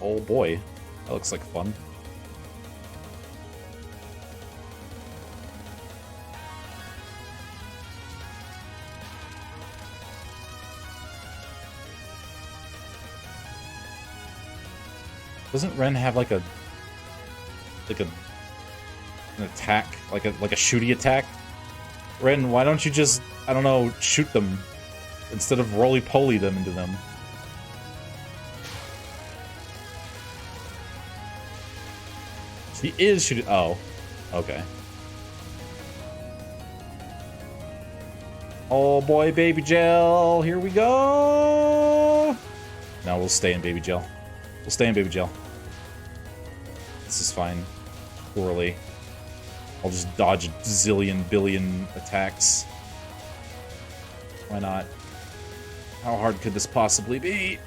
Oh boy, that looks like fun. Doesn't Ren have like an attack, like a shooty attack? Ren, why don't you just, I don't know, shoot them instead of roly-poly them into them? He is shooting. Oh, okay. Oh boy, baby gel. Here we go. No, we'll stay in baby gel. We'll stay in baby gel. This is fine. Poorly. I'll just dodge a zillion billion attacks. Why not? How hard could this possibly be?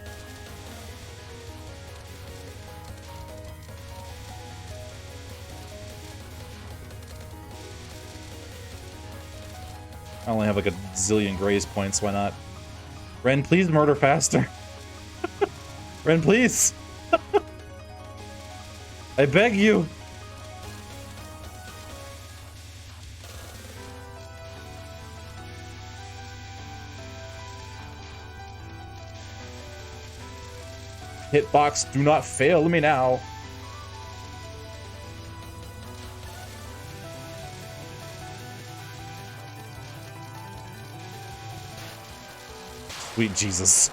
I only have like a zillion graze points, why not? Ren, please murder faster. Ren, please. I beg you. Hitbox, do not fail me now. Sweet Jesus.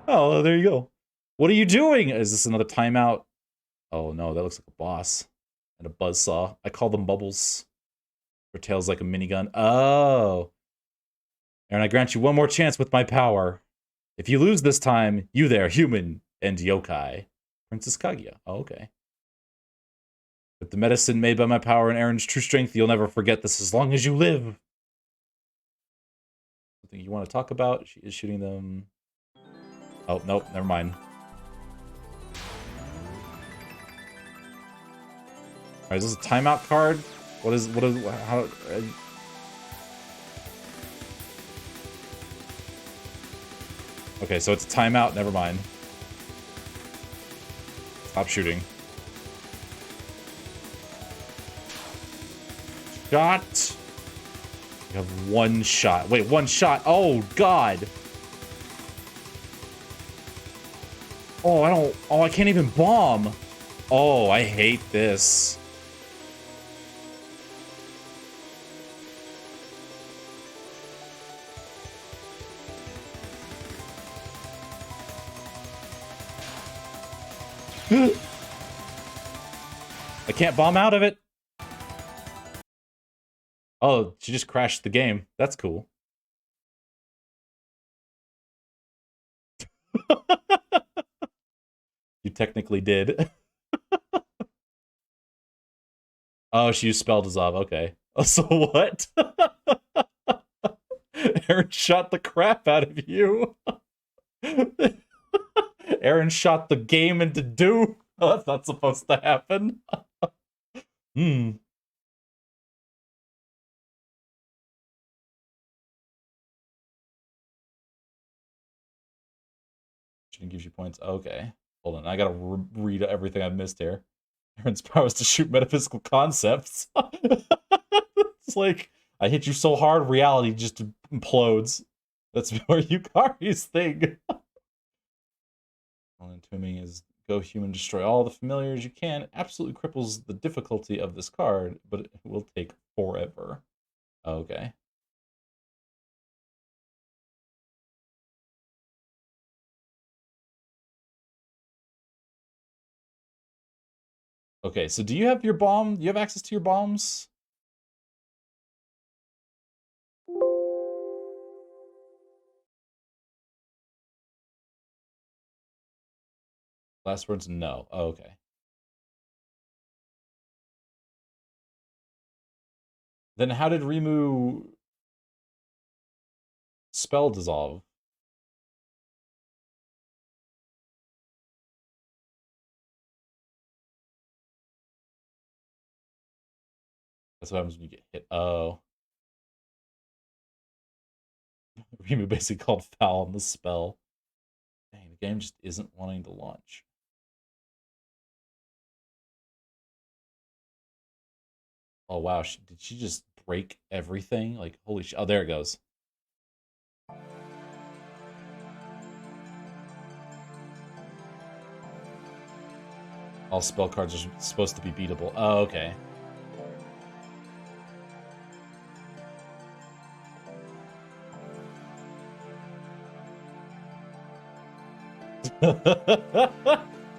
Oh, there you go. What are you doing? Is this another timeout? Oh no, that looks like a boss. And a buzzsaw. I call them bubbles. Her tail's like a minigun. Oh. And I grant you one more chance with my power. If you lose this time, you there, human and yokai. Princess Kaguya. Oh, okay. With the medicine made by my power and Aaron's true strength, you'll never forget this as long as you live. Something you want to talk about? She is shooting them. Oh, nope, never mind. Alright, is this a timeout card? What is, how... Okay, so it's a timeout, never mind. Stop shooting. Shot! You have one shot. Wait, one shot! Oh, God! Oh, I don't... Oh, I can't even bomb! Oh, I hate this. I can't bomb out of it. Oh, she just crashed the game. That's cool. You technically did. Oh, she used spell dissolve. Okay. Oh, so what? Aaron shot the crap out of you. Aaron shot the game into doom. Oh, that's not supposed to happen. Hmm. Shooting gives you points. Okay. Hold on. I gotta read everything I've missed here. Aaron's power is to shoot metaphysical concepts. It's like, I hit you so hard, reality just implodes. That's more Yukari's thing. Entombing is go human, destroy all the familiars you can. It absolutely cripples the difficulty of this card, but it will take forever. Okay. Okay, so do you have your bomb? Do you have access to your bombs? Last words, no. Oh, okay. Then how did Rimu spell dissolve? That's what happens when you get hit. Oh. Rimu basically called foul on the spell. Dang, the game just isn't wanting to launch. Oh, wow. Did she just break everything? Like, holy shit. Oh, there it goes. All spell cards are supposed to be beatable. Oh, okay.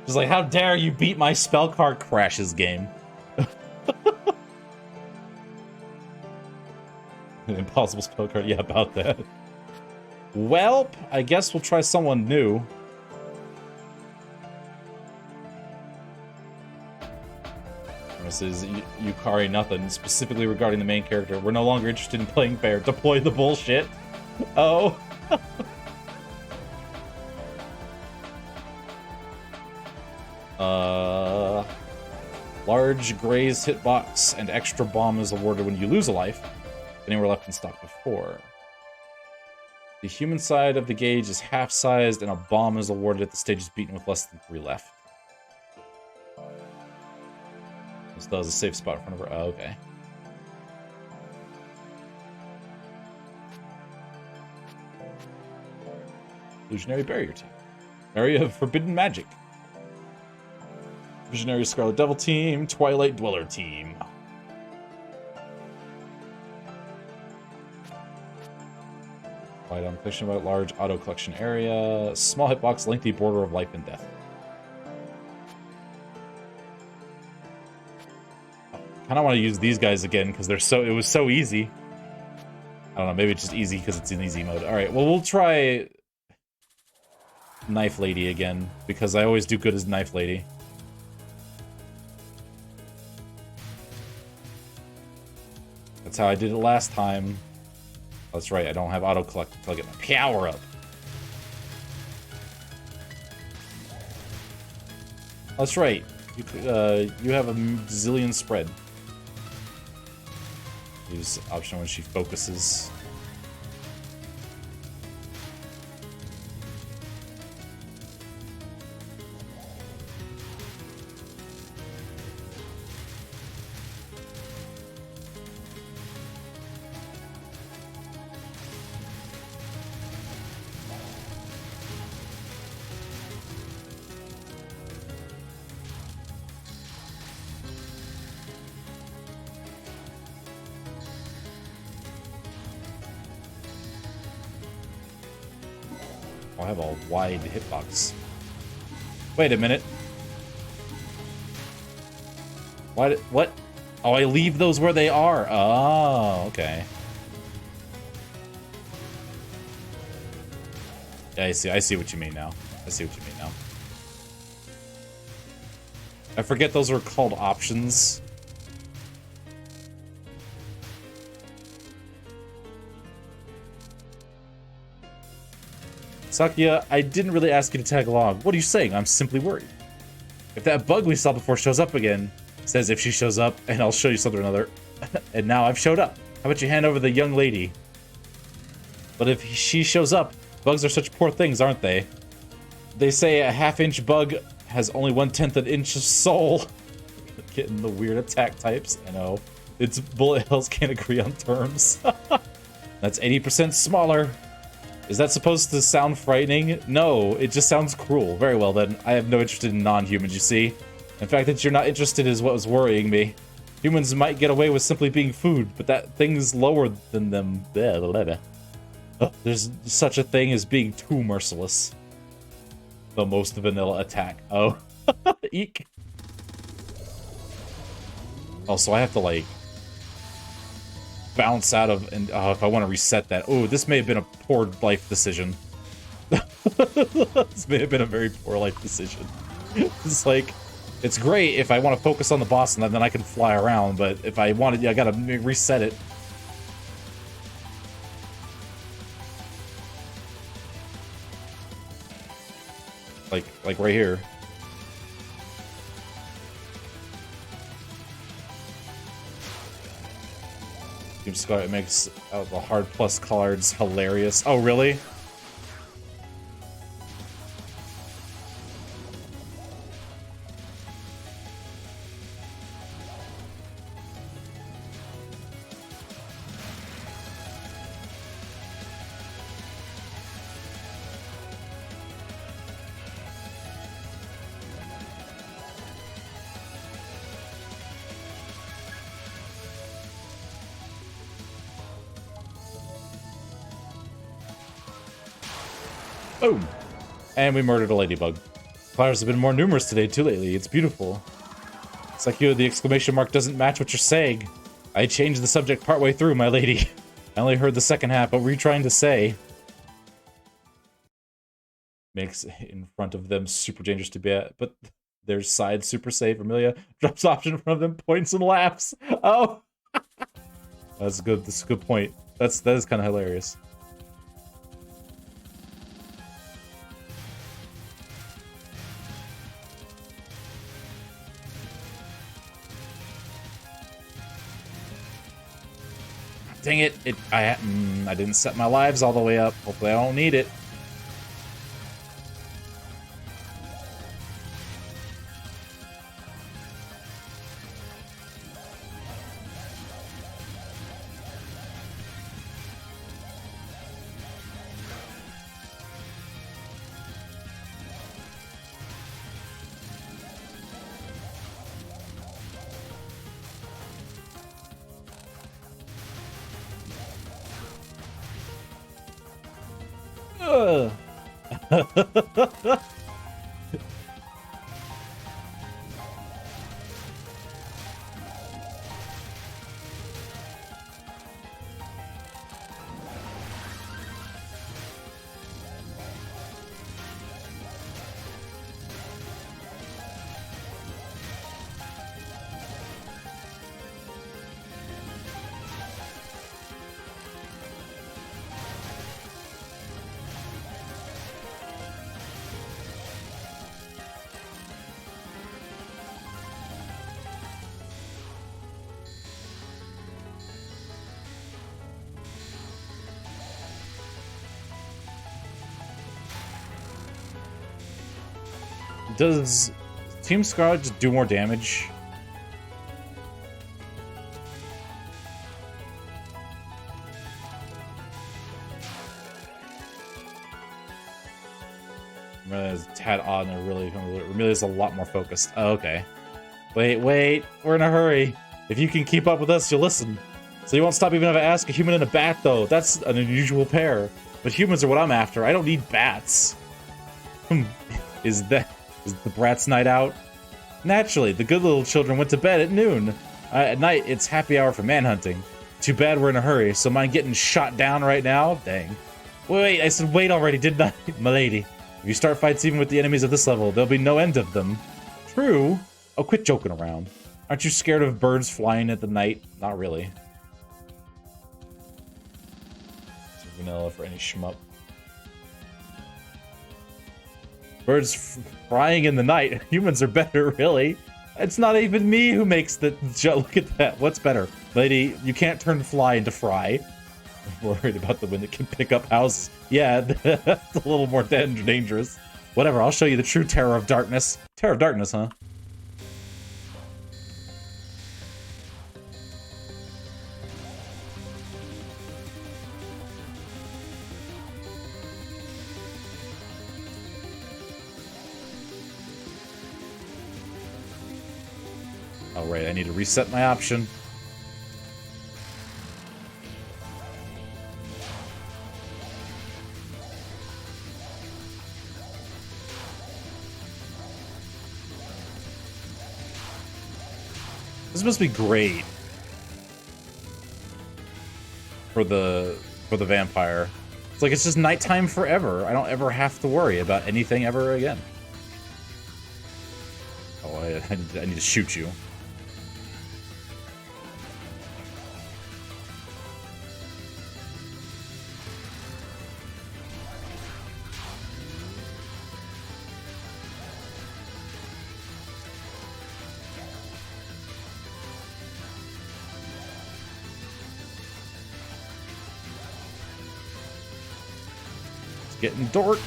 Just like, how dare you beat my spell card crashes game? Impossible spell card, yeah, about that. Well, I guess we'll try someone new. This is Yukari nothing, specifically regarding the main character. We're no longer interested in playing fair. Deploy the bullshit. Oh. Large graze hitbox and extra bomb is awarded when you lose a life. Anywhere left in stock before. The human side of the gauge is half-sized, and a bomb is awarded at the stage is beaten with less than 3 left. This does a safe spot in front of her. Oh, okay. Illusionary Barrier Team. Area of Forbidden Magic. Visionary Scarlet Devil Team. Twilight Dweller Team. Item, fiction about large auto collection area, small hitbox, lengthy border of life and death. I kind of want to use these guys again because it was so easy. I don't know, maybe it's just easy because it's in easy mode. All right, well, we'll try Knife Lady again because I always do good as Knife Lady. That's how I did it last time. That's right, I don't have auto collect until I get my power up. That's right. You have a zillion spread. Use option when she focuses. I have a wide hitbox. Wait a minute. What? Oh, I leave those where they are. Oh, okay. Yeah, I see what you mean now. I see what you mean now. I forget those are called options. Sakuya, I didn't really ask you to tag along. What are you saying? I'm simply worried. If that bug we saw before shows up again, says if she shows up, and I'll show you something or another. And now I've showed up. How about you hand over the young lady? But if she shows up, bugs are such poor things, aren't they? They say a half-inch bug has only 1/10 an inch of soul. Getting the weird attack types. I know. Its bullet hells can't agree on terms. That's 80% smaller. Is that supposed to sound frightening? No, it just sounds cruel. Very well then. I have no interest in non-humans, you see. In fact, that you're not interested is what was worrying me. Humans might get away with simply being food, but that thing's lower than them. There's such a thing as being too merciless. The most vanilla attack. Oh. Eek. Oh, so I have to, like, bounce out of, and if I want to reset that. Oh, this may have been a poor life decision. This may have been a very poor life decision. It's like, it's great if I want to focus on the boss and then I can fly around, but if I wanted, I gotta reset it. Like right here. Team Scarlet makes the hard plus cards hilarious. Oh, really? Boom! And we murdered a ladybug. Flowers have been more numerous today, too, lately. It's beautiful. It's like the exclamation mark doesn't match what you're saying. I changed the subject partway through, my lady. I only heard the second half, but what were you trying to say? Makes in front of them super dangerous to be at, but their side super safe. Amelia drops option in front of them, points and laughs. Oh! That's good. That's a good point. That is kind of hilarious. Dang it! I didn't set my lives all the way up. Hopefully I don't need it. Does Team Scarlet just do more damage? It's a tad odd and really is a lot more focused. Oh, okay. Wait, we're in a hurry. If you can keep up with us, you'll listen. So you won't stop even if I ask a human and a bat, though. That's an unusual pair. But humans are what I'm after. I don't need bats. Is the brat's night out? Naturally, the good little children went to bed at noon. At night, it's happy hour for manhunting. Too bad we're in a hurry, so mind getting shot down right now? Dang. Wait, I said wait already, didn't I? Milady. If you start fights even with the enemies of this level, there'll be no end of them. True. Oh, quit joking around. Aren't you scared of birds flying at the night? Not really. It's vanilla for any shmup. Birds flying in the night. Humans are better, really. It's not even me who makes the... Look at that. What's better? Lady, you can't turn fly into fry. I'm worried about the wind that can pick up houses. Yeah, that's a little more dangerous. Whatever, I'll show you the true terror of darkness. Terror of darkness, huh? Oh, right, I need to reset my option. This must be great for the vampire. It's like it's just nighttime forever. I don't ever have to worry about anything ever again. Oh, I need to shoot you. Getting dork.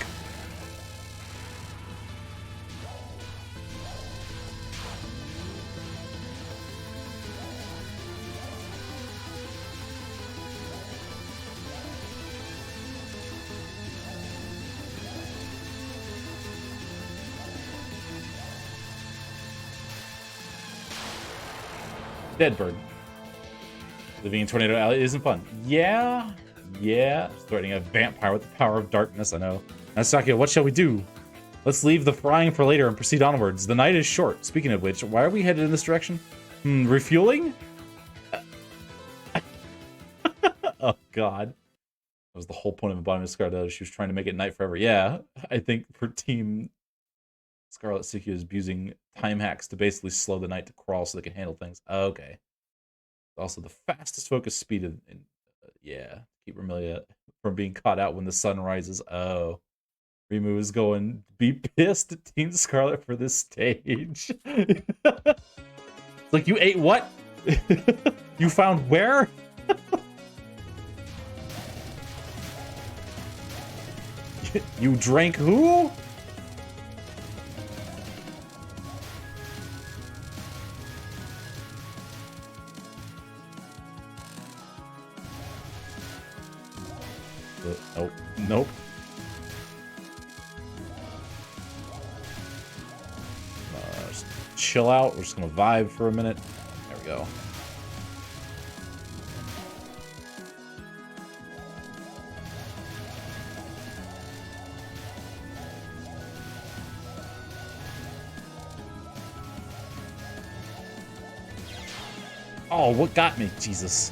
Dead bird. Living in Tornado Alley isn't fun. Yeah. Yeah, threatening a vampire with the power of darkness, I know. Nasakio, what shall we do? Let's leave the frying for later and proceed onwards. The night is short. Speaking of which, why are we headed in this direction? Refueling? Oh, God. That was the whole point of embodiment of Scarlet. She was trying to make it night forever. Yeah, I think for Team Scarlet, Suki is using time hacks to basically slow the night to crawl so they can handle things. Okay. Also, the fastest focus speed in yeah. Keep Remilia from being caught out when the sun rises. Oh. Rimu is going, be pissed at Team Scarlet for this stage. It's like, you ate what? You found where? You drank who? Nope. Nope. Just chill out. We're just gonna vibe for a minute. There we go. Oh, what got me? Jesus.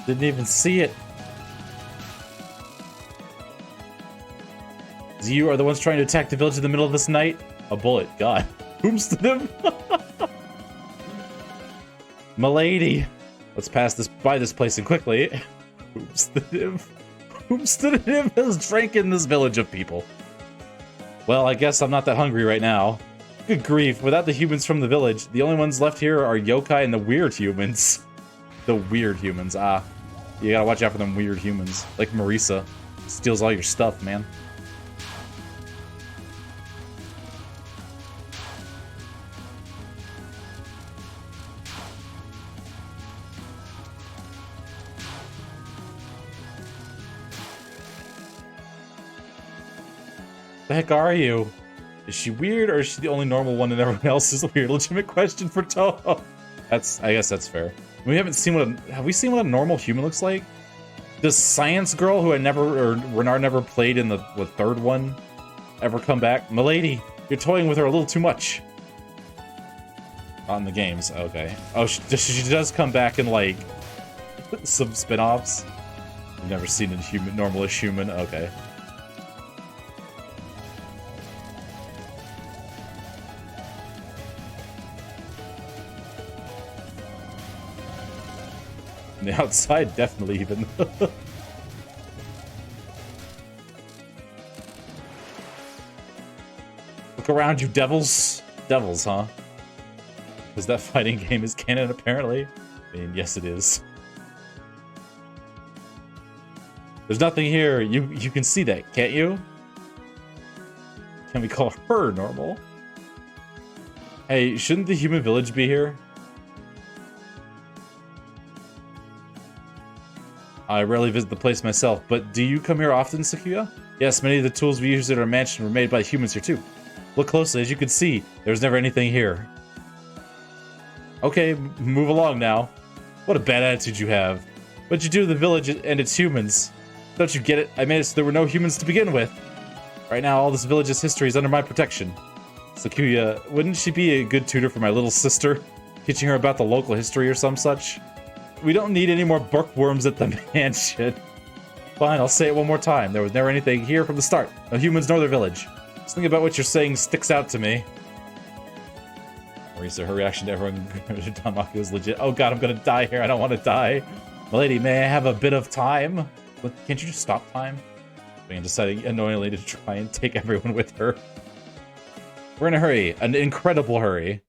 Didn't even see it. You are the ones trying to attack the village in the middle of this night? A bullet. God. Whom's to them? Milady. Let's pass by this place and quickly. Whom's to them? Whom's to them has drank in this village of people? Well, I guess I'm not that hungry right now. Good grief. Without the humans from the village, the only ones left here are yokai and the weird humans. The weird humans. Ah. You gotta watch out for them weird humans. Like Marisa. Steals all your stuff, man. The heck are you? Is she weird or is she the only normal one and everyone else is weird? Legitimate question for Touhou. I guess that's fair. We haven't seen have we seen what a normal human looks like? Does Science Girl, who Renard never played in the third one, ever come back? Milady, you're toying with her a little too much. Not in the games, okay. Oh, she does come back in like some spin-offs. I've never seen a normal-ish human, okay. The outside, definitely even. Look around, you devils. Devils, huh? Because that fighting game is canon, apparently. I mean, yes, it is. There's nothing here. You can see that, can't you? Can we call her normal? Hey, shouldn't the human village be here? I rarely visit the place myself, but do you come here often, Sakuya? Yes, many of the tools we use at our mansion were made by humans here too. Look closely, as you can see, there's never anything here. Okay, move along now. What a bad attitude you have. What'd you do to the village and its humans? Don't you get it? I made it so there were no humans to begin with. Right now, all this village's history is under my protection. Sakuya, wouldn't she be a good tutor for my little sister? Teaching her about the local history or some such? We don't need any more bookworms at the mansion. Fine, I'll say it one more time. There was never anything here from the start. No humans nor their village. Something about what you're saying sticks out to me. Marisa, her reaction to everyone Tamaki was legit. Oh god, I'm gonna die here. I don't want to die. Milady, may I have a bit of time? Can't you just stop time? I'm deciding annoyingly to try and take everyone with her. We're in a hurry. An incredible hurry.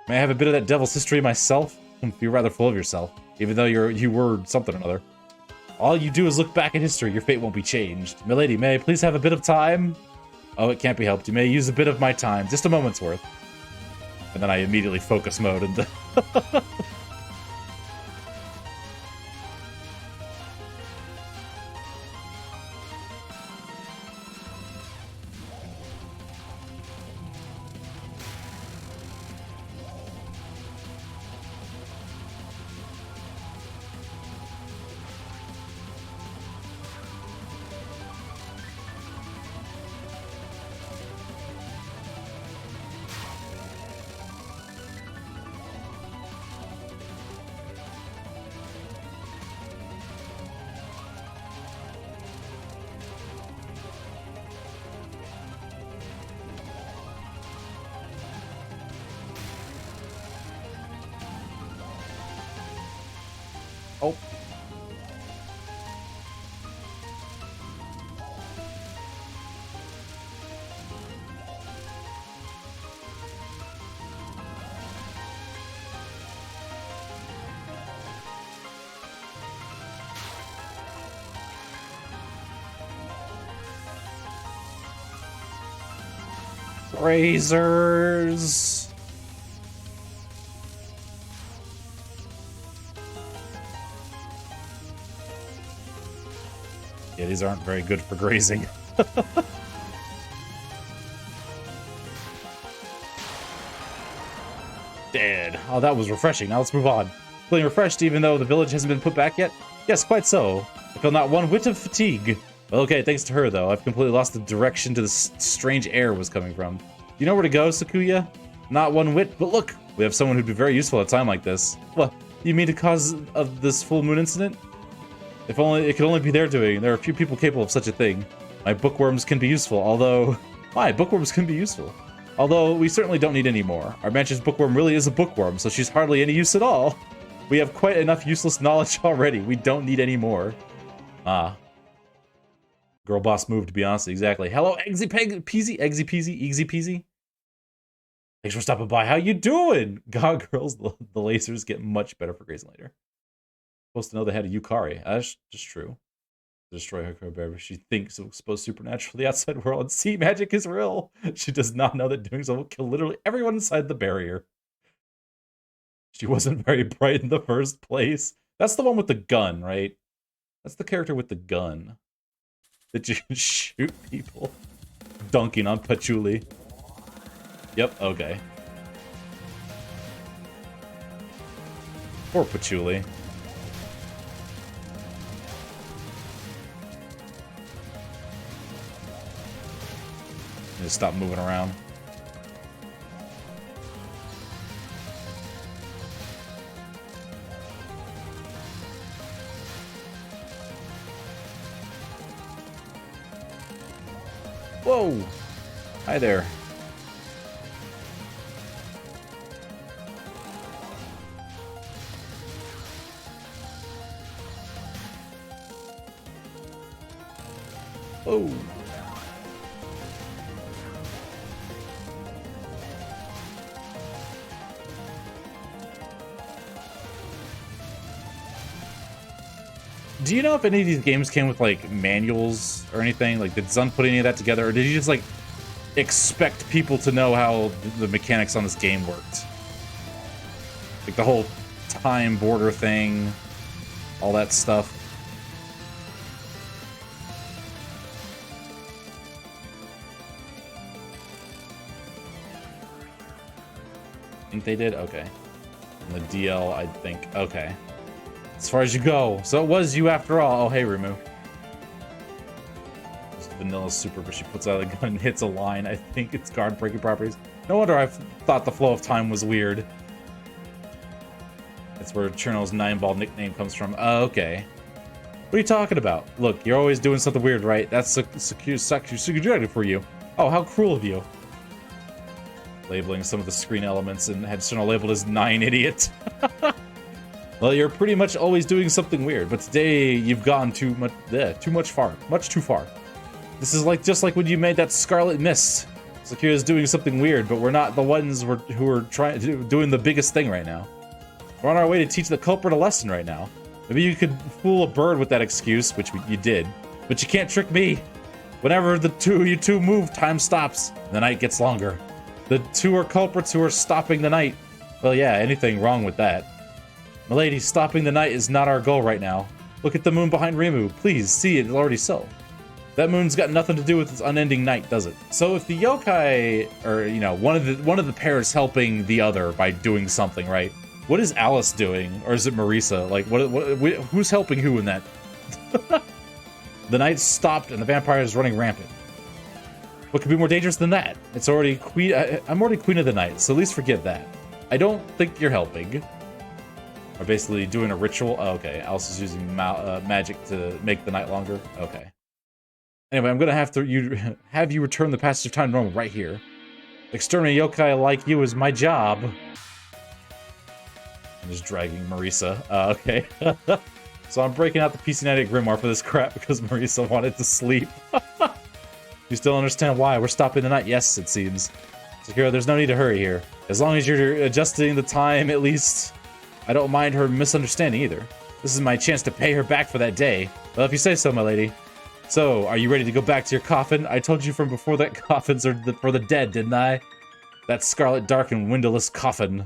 May I have a bit of that devil's history myself? You're rather full of yourself, even though you were something or another. All you do is look back at history. Your fate won't be changed. Milady, may I please have a bit of time? Oh, it can't be helped. You may use a bit of my time. Just a moment's worth. And then I immediately focus mode into... Oh. Razors. Yeah, these aren't very good for grazing. Dead. good. Oh, that was refreshing. Now let's move on. Feeling refreshed even though the village hasn't been put back yet? Yes, quite so. I feel not one whit of fatigue. Well, okay, thanks to her, though. I've completely lost the direction to the strange air was coming from. Do you know where to go, Sakuya? Not one whit, but look! We have someone who'd be very useful at a time like this. What? You mean the cause of this full moon incident? If only it could only be their doing. There are few people capable of such a thing. My bookworms can be useful, although... Why? Bookworms can be useful. Although, we certainly don't need any more. Our mansion's bookworm really is a bookworm, so she's hardly any use at all. We have quite enough useless knowledge already. We don't need any more. Ah. Girl boss move, to be honest. Exactly. Hello, Eggsy Peasy? Eggsy Peasy? Easy Peasy? Thanks for stopping by. How you doing? God, girls, the lasers get much better for Grayson later. Supposed to know they had a Yukari. That's just true. Destroy her baby. She thinks it will expose supernatural to the outside world, and sea magic is real. She does not know that doing so will kill literally everyone inside the barrier. She wasn't very bright in the first place. That's the one with the gun, right? That's the character with the gun. That you can shoot people. Dunking on patchouli. Yep, okay. Poor patchouli. Just stop moving around. Whoa! Hi there. Whoa! Do you know if any of these games came with, like, manuals or anything? Like, did Zun put any of that together? Or did he just, like, expect people to know how the mechanics on this game worked? Like, the whole time border thing, all that stuff. Think they did? Okay. And the DL, I think. Okay. As far as you go. So it was you after all. Oh, hey, Rimu. Just vanilla super, but she puts out a gun and hits a line. I think it's guard breaking properties. No wonder I thought the flow of time was weird. That's where Cherno's 9-ball nickname comes from. Oh, okay. What are you talking about? Look, you're always doing something weird, right? That's security for you. Oh, how cruel of you. Labeling some of the screen elements and had Cherno labeled as 9 idiot. Well, you're pretty much always doing something weird, but today you've gone too far. Much too far. This is like just like when you made that Scarlet Mist. Sakura's doing something weird, but we're not the ones who are doing the biggest thing right now. We're on our way to teach the culprit a lesson right now. Maybe you could fool a bird with that excuse, which you did, but you can't trick me. Whenever you two move, time stops. The night gets longer. The two are culprits who are stopping the night. Well, yeah, anything wrong with that. Milady, stopping the night is not our goal right now. Look at the moon behind Rimu. Please, see it is already so. That moon's got nothing to do with this unending night, does it? So if the yokai, or, you know, one of the pairs helping the other by doing something, right? What is Alice doing? Or is it Marisa? Like, who's helping who in that? The night stopped and the vampire is running rampant. What could be more dangerous than that? It's already queen. I'm already queen of the night, so at least forget that. I don't think you're helping. Or basically doing a ritual. Oh, okay, Alice is using magic to make the night longer. Okay. Anyway, I'm gonna have you return the passage of time to normal right here. Exterminating yokai like you is my job. I'm just dragging Marisa. Okay. So I'm breaking out the PC98 Grimoire for this crap because Marisa wanted to sleep. You still understand why? We're stopping the night. Yes, it seems. Sakura, there's no need to hurry here. As long as you're adjusting the time, at least, I don't mind her misunderstanding either. This is my chance to pay her back for that day. Well, if you say so, my lady. So, are you ready to go back to your coffin? I told you from before that coffins are for the dead, didn't I? That scarlet, dark, and windowless coffin.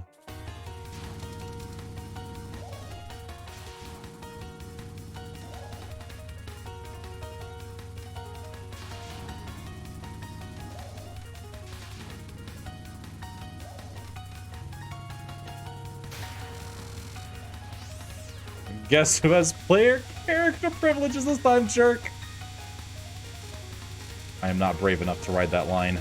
Guess who has player character privileges this time, jerk? I am not brave enough to ride that line.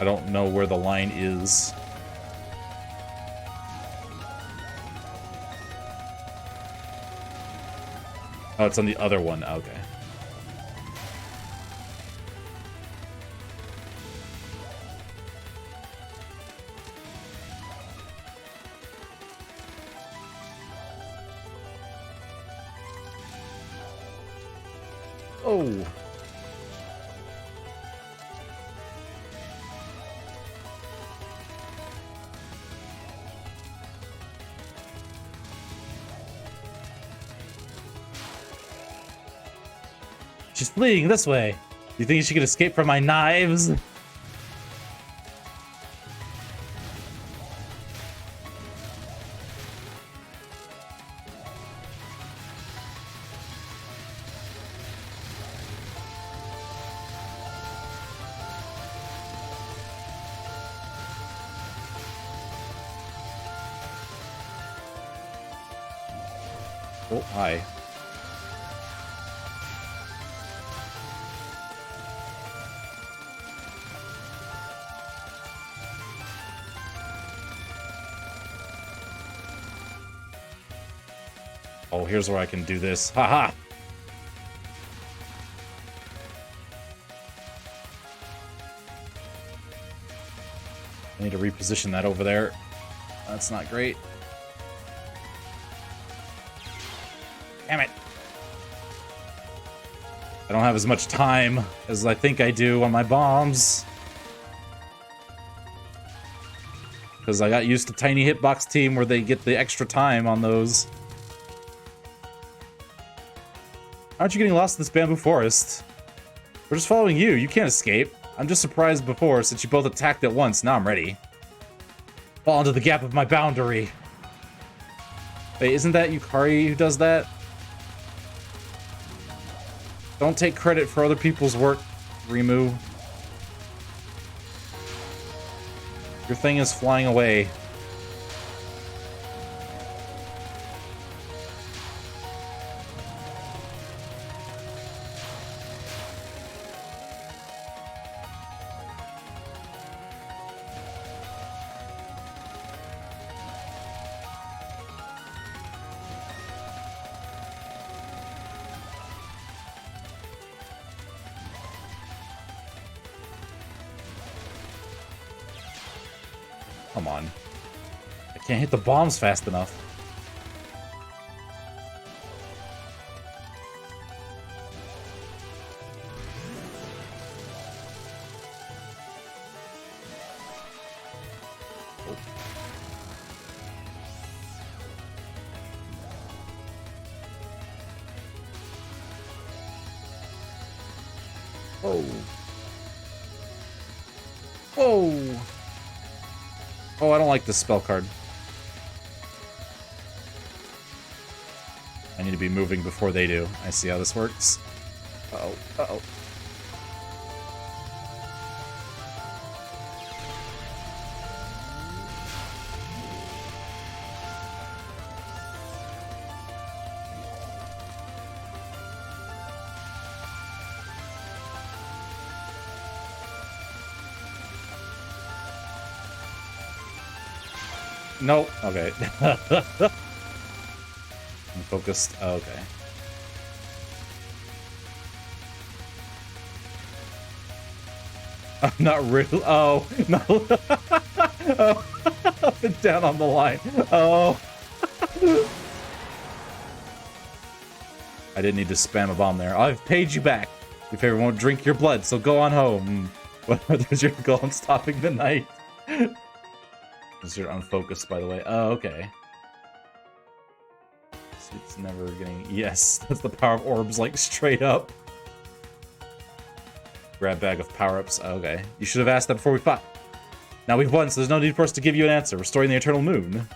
I don't know where the line is. Oh, it's on the other one. Okay. Oh. She's fleeing this way. You think she could escape from my knives? Oh, hi. Oh, here's where I can do this. Haha! I need to reposition that over there. That's not great. Damn it! I don't have as much time as I think I do on my bombs. Because I got used to Tiny Hitbox Team where they get the extra time on those. Aren't you getting lost in this bamboo forest? We're just following you. You can't escape. I'm just surprised before since you both attacked at once. Now I'm ready. Fall into the gap of my boundary. Wait, isn't that Yukari who does that? Don't take credit for other people's work, Rimu. Your thing is flying away. Come on. I can't hit the bombs fast enough. Oh. Oh. Oh, I don't like this spell card. I need to be moving before they do. I see how this works. Uh-oh, uh-oh. Nope. Okay. I'm focused. Oh, okay. I'm not real. Oh, no. Oh. Up and down on the line. Oh. I didn't need to spam a bomb there. I've paid you back. Your favor won't drink your blood, so go on home. There's your goal in stopping the night. You're unfocused, by the way. Oh, okay. It's never getting... Yes, that's the power of orbs, like, straight up. Grab bag of power-ups. Oh, okay. You should have asked that before we fought. Now we've won, so there's no need for us to give you an answer. Restoring the eternal moon.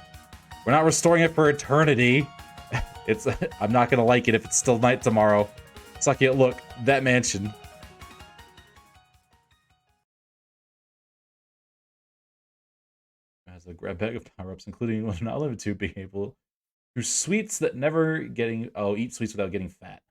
We're not restoring it for eternity. It's I'm not gonna like it if it's still night tomorrow. Sakia, look, that mansion. Has a grab bag of power-ups, including one not limited to being able to sweets that never getting eat sweets without getting fat.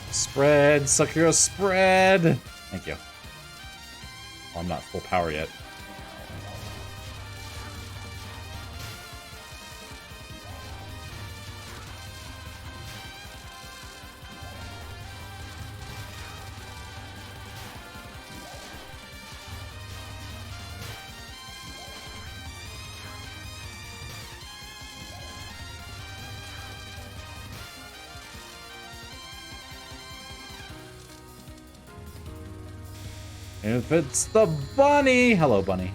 Spread, Sakura, spread! Thank you. Oh, I'm not full power yet. If it's the bunny! Hello, bunny.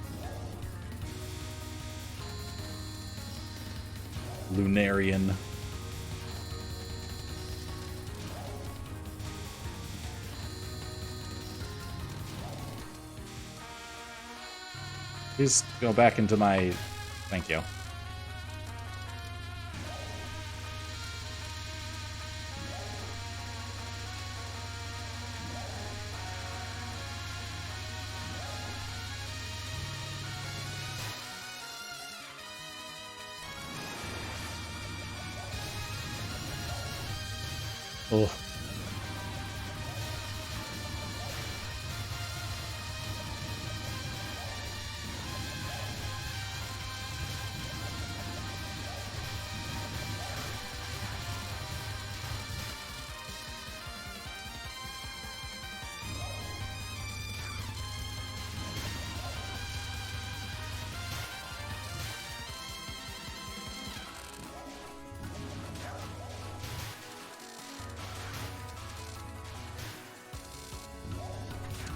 Lunarian. Please go back into my... Thank you. Oh.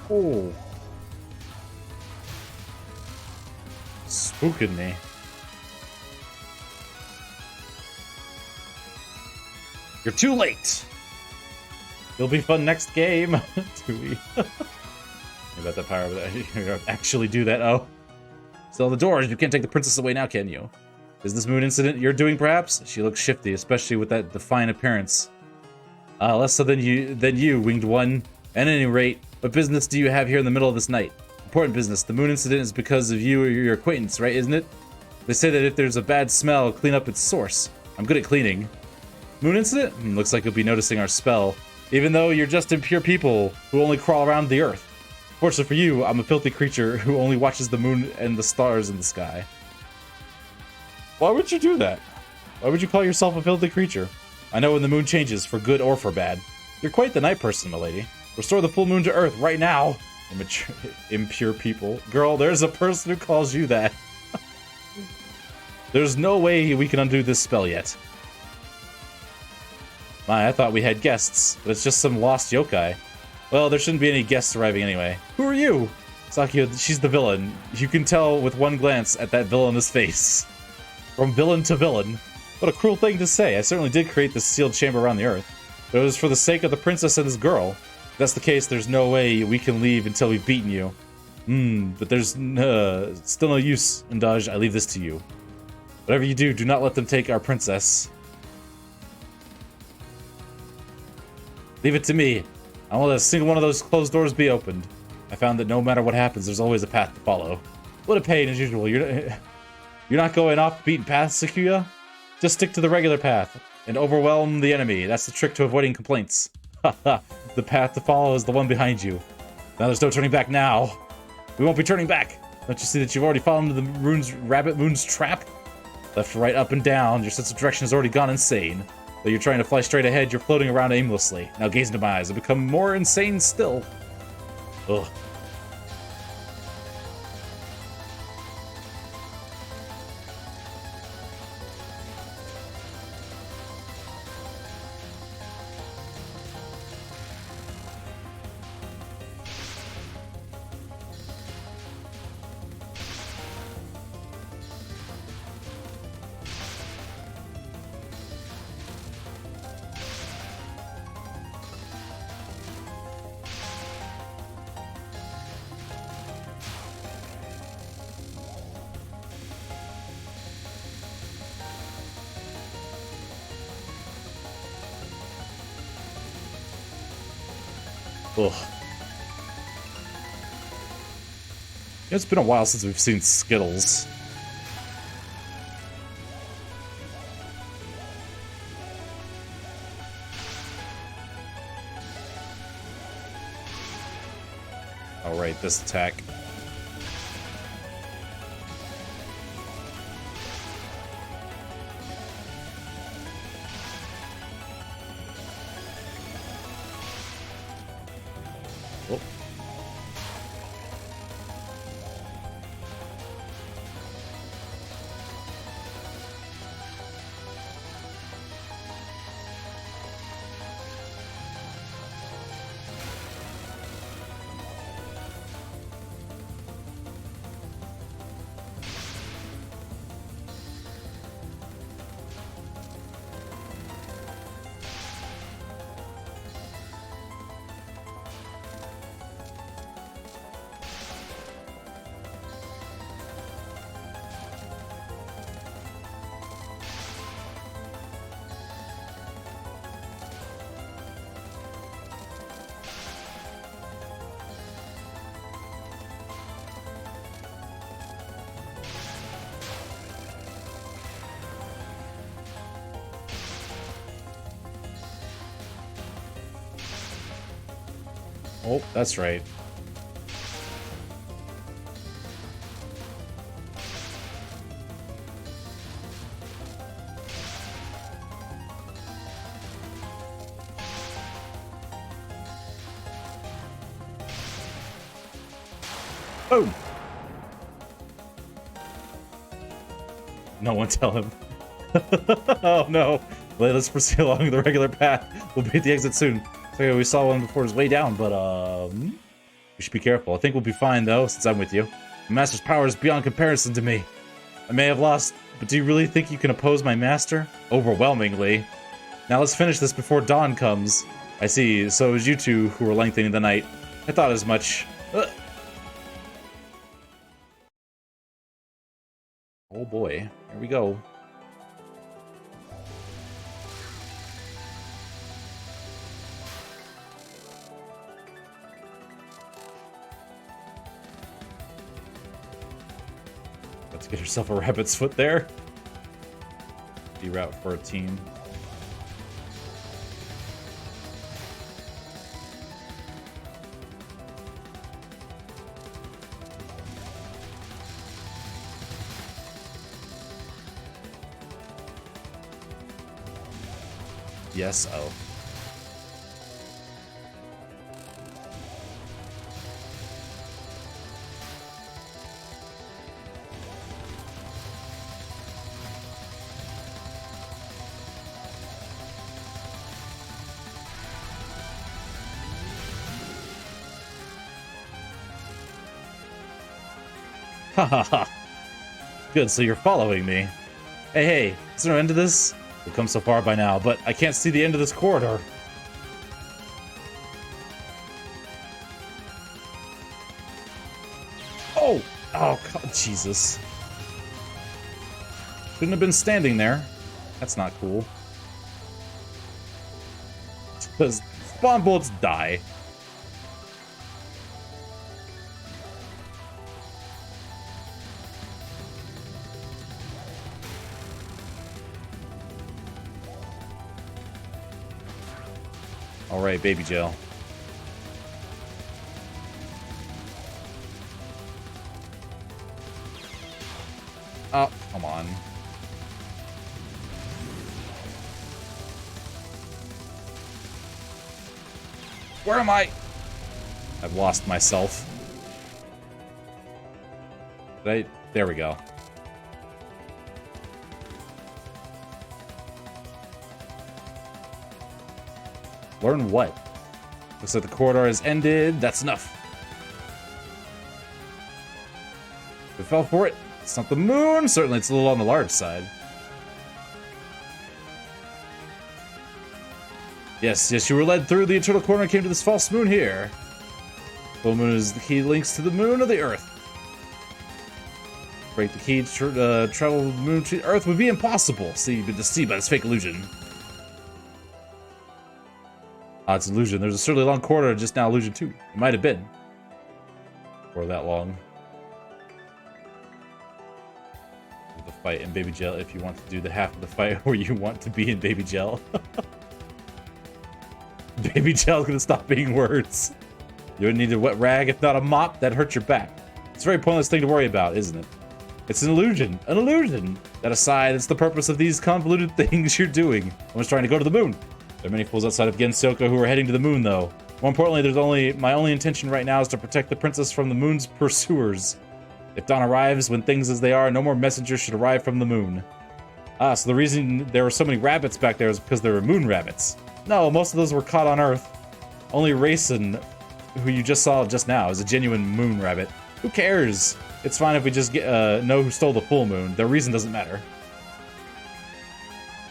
Oh. Spooking me. You're too late! It'll be fun next game. Touhou. About that power, but actually do that. Oh. Still the doors. You can't take the princess away now, can you? Is this moon incident you're doing, perhaps? She looks shifty, especially with that defiant appearance. Less so than you, winged one. At any rate, what business do you have here in the middle of this night? Important business. The moon incident is because of you or your acquaintance, right, isn't it? They say that if there's a bad smell, clean up its source. I'm good at cleaning. Moon incident? Looks like you'll be noticing our spell. Even though you're just impure people who only crawl around the earth. Fortunately for you, I'm a filthy creature who only watches the moon and the stars in the sky. Why would you do that? Why would you call yourself a filthy creature? I know when the moon changes, for good or for bad. You're quite the night person, milady. Restore the full moon to Earth right now! Impure people. Girl, there's a person who calls you that. There's no way we can undo this spell yet. My, I thought we had guests, but it's just some lost yokai. Well, there shouldn't be any guests arriving anyway. Who are you? Sakia, she's the villain. You can tell with one glance at that villainous face. From villain to villain. What a cruel thing to say. I certainly did create this sealed chamber around the Earth. But it was for the sake of the princess and this girl. If that's the case, there's no way we can leave until we've beaten you. But there's still no use, Indaj. I leave this to you. Whatever you do, do not let them take our princess. Leave it to me. I won't let a single one of those closed doors be opened. I found that no matter what happens, there's always a path to follow. What a pain, as usual. You're not going off the beaten path, Sakuya? Just stick to the regular path and overwhelm the enemy. That's the trick to avoiding complaints. Haha. The path to follow is the one behind you. Now there's no turning back now. We won't be turning back. Don't you see that you've already fallen into the rabbit moon's trap? Left, right, up, and down. Your sense of direction has already gone insane. Though you're trying to fly straight ahead, you're floating around aimlessly. Now gaze into my eyes and become more insane still. Ugh. Ugh. It's been a while since we've seen Skittles. Alright, this attack. Oh. Oh, that's right. Boom! No one tell him. Oh no. Let's proceed along the regular path. We'll be at the exit soon. Okay, we saw one before his way down, but we should be careful. I think we'll be fine though, since I'm with you. The master's power is beyond comparison to me. I may have lost, but do you really think you can oppose my master? Overwhelmingly. Now let's finish this before dawn comes. I see, so it was you two who were lengthening the night. I thought as much. Oh boy, here we go. Let's get yourself a rabbit's foot there. Reroute for a team. Yes, oh. Ha ha ha. Good, so you're following me. Hey, is there an end to this? We've come so far by now, but I can't see the end of this corridor. Oh! Oh, God, Jesus. Shouldn't have been standing there. That's not cool. Because spawn bullets die. Alright, baby jail. Oh, come on. Where am I? I've lost myself. There we go. Learn what? Looks like the corridor has ended. That's enough. We fell for it. It's not the moon. Certainly, it's a little on the large side. Yes, you were led through the eternal corner and came to this false moon here. Full moon is the key links to the moon of the earth. Break the key to travel the moon to earth would be impossible. See, but deceived by this fake illusion. It's illusion. There's a certainly long corridor just now. Illusion 2. It might have been. For that long. The fight in baby jail if you want to do the half of the fight where you want to be in baby jail. Baby jail's gonna stop being words. You would need a wet rag, if not a mop, that hurt your back. It's a very pointless thing to worry about, isn't it? It's an illusion. An illusion! That aside, it's the purpose of these convoluted things you're doing. I was trying to go to the moon. There are many fools outside of Gensoko who are heading to the moon, though. More importantly, my only intention right now is to protect the princess from the moon's pursuers. If dawn arrives, when things as they are, no more messengers should arrive from the moon. So the reason there were so many rabbits back there is because there were moon rabbits. No, most of those were caught on Earth. Only Raisin, who you just saw just now, is a genuine moon rabbit. Who cares? It's fine if we just know who stole the full moon. Their reason doesn't matter.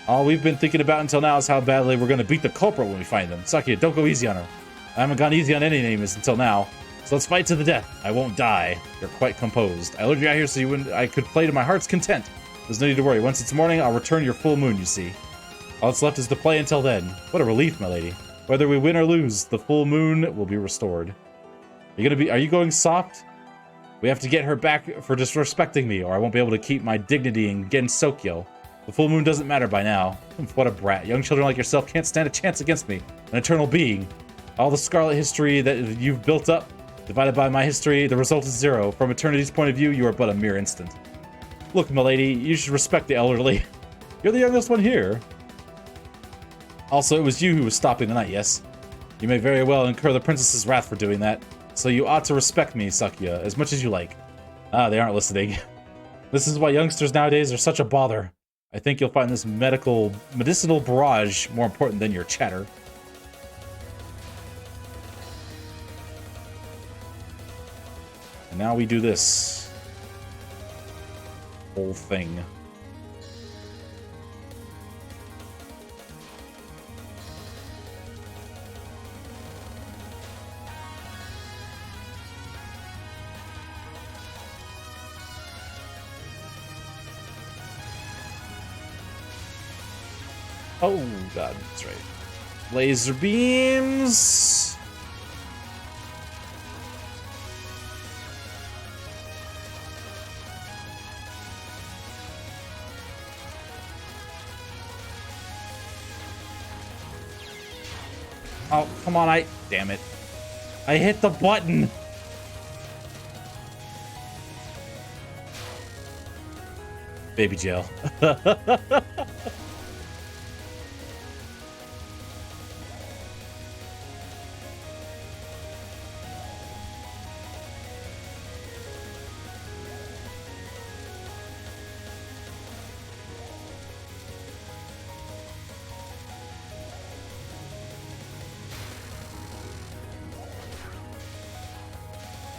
All we've been thinking about until now is how badly we're going to beat the culprit when we find them. Sakia, don't go easy on her. I haven't gone easy on any names until now. So let's fight to the death. I won't die. You're quite composed. I lured you out here so I could play to my heart's content. There's no need to worry. Once it's morning, I'll return your full moon, you see. All that's left is to play until then. What a relief, my lady. Whether we win or lose, the full moon will be restored. Are you going soft? We have to get her back for disrespecting me, or I won't be able to keep my dignity in Gensokyo. The full moon doesn't matter by now. What a brat. Young children like yourself can't stand a chance against me, an eternal being. All the scarlet history that you've built up, divided by my history, the result is 0. From eternity's point of view, you are but a mere instant. Look, my lady, you should respect the elderly. You're the youngest one here. Also, it was you who was stopping the night, yes? You may very well incur the princess's wrath for doing that, so you ought to respect me, Sakia, as much as you like. They aren't listening. This is why youngsters nowadays are such a bother. I think you'll find this medicinal barrage more important than your chatter. And now we do this whole thing. Oh god, that's right. Laser beams. Oh, come on, damn it. I hit the button. Baby jail.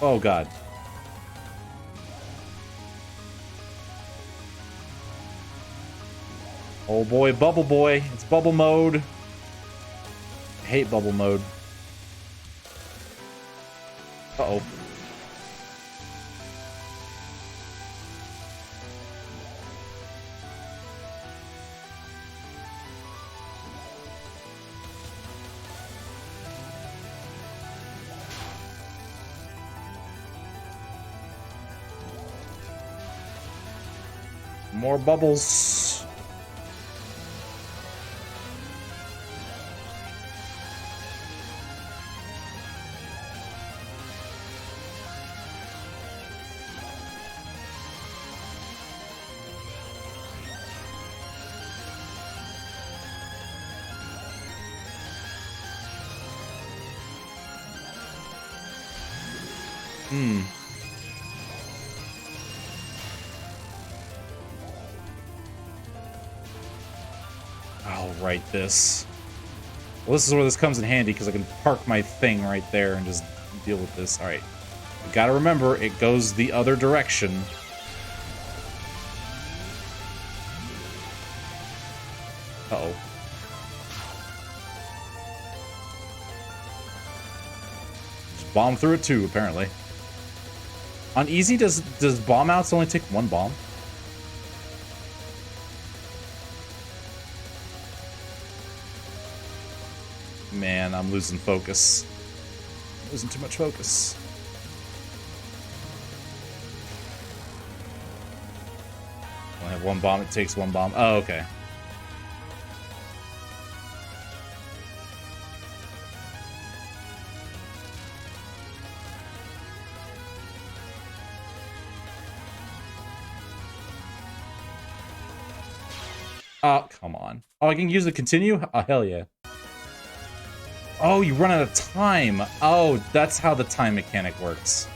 Oh god. Oh boy, bubble boy. It's bubble mode. I hate bubble mode. Uh-oh. More bubbles. Hmm. I'll write this. Well, this is where this comes in handy, because I can park my thing right there and just deal with this. Alright. You gotta remember, it goes the other direction. Uh-oh. Just bomb through it too, apparently. On easy, does bomb outs only take one bomb? Man, I'm losing focus. I'm losing too much focus. I have one bomb, it takes one bomb. Oh, okay. Oh, come on. Oh, I can use the continue? Oh, hell yeah. Oh, you run out of time. Oh, that's how the time mechanic works.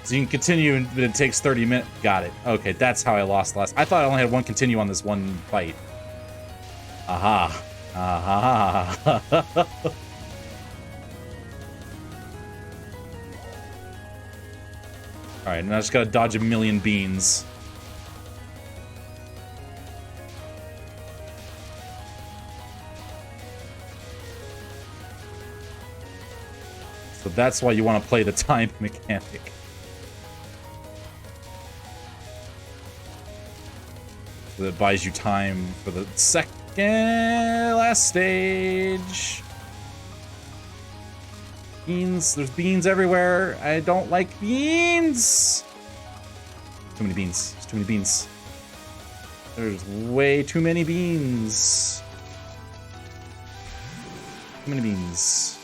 So you can continue, but it takes 30 minutes. Got it. Okay, that's how I lost last. I thought I only had one continue on this one fight. Aha. Aha. Alright, now I just gotta dodge a million beans. So that's why you want to play the time mechanic. So that buys you time for the second last stage. Beans. There's beans everywhere. I don't like beans. Too many beans. There's too many beans. There's way too many beans. Too many beans.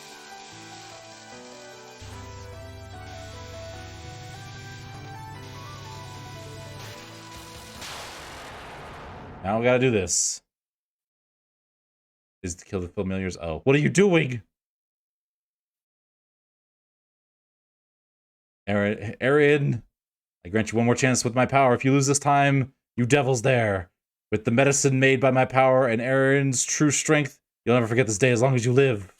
Now we gotta do this. Is to kill the familiars. Oh, what are you doing? Arian, I grant you one more chance with my power. If you lose this time, you devil's there. With the medicine made by my power and Arian's true strength, you'll never forget this day as long as you live.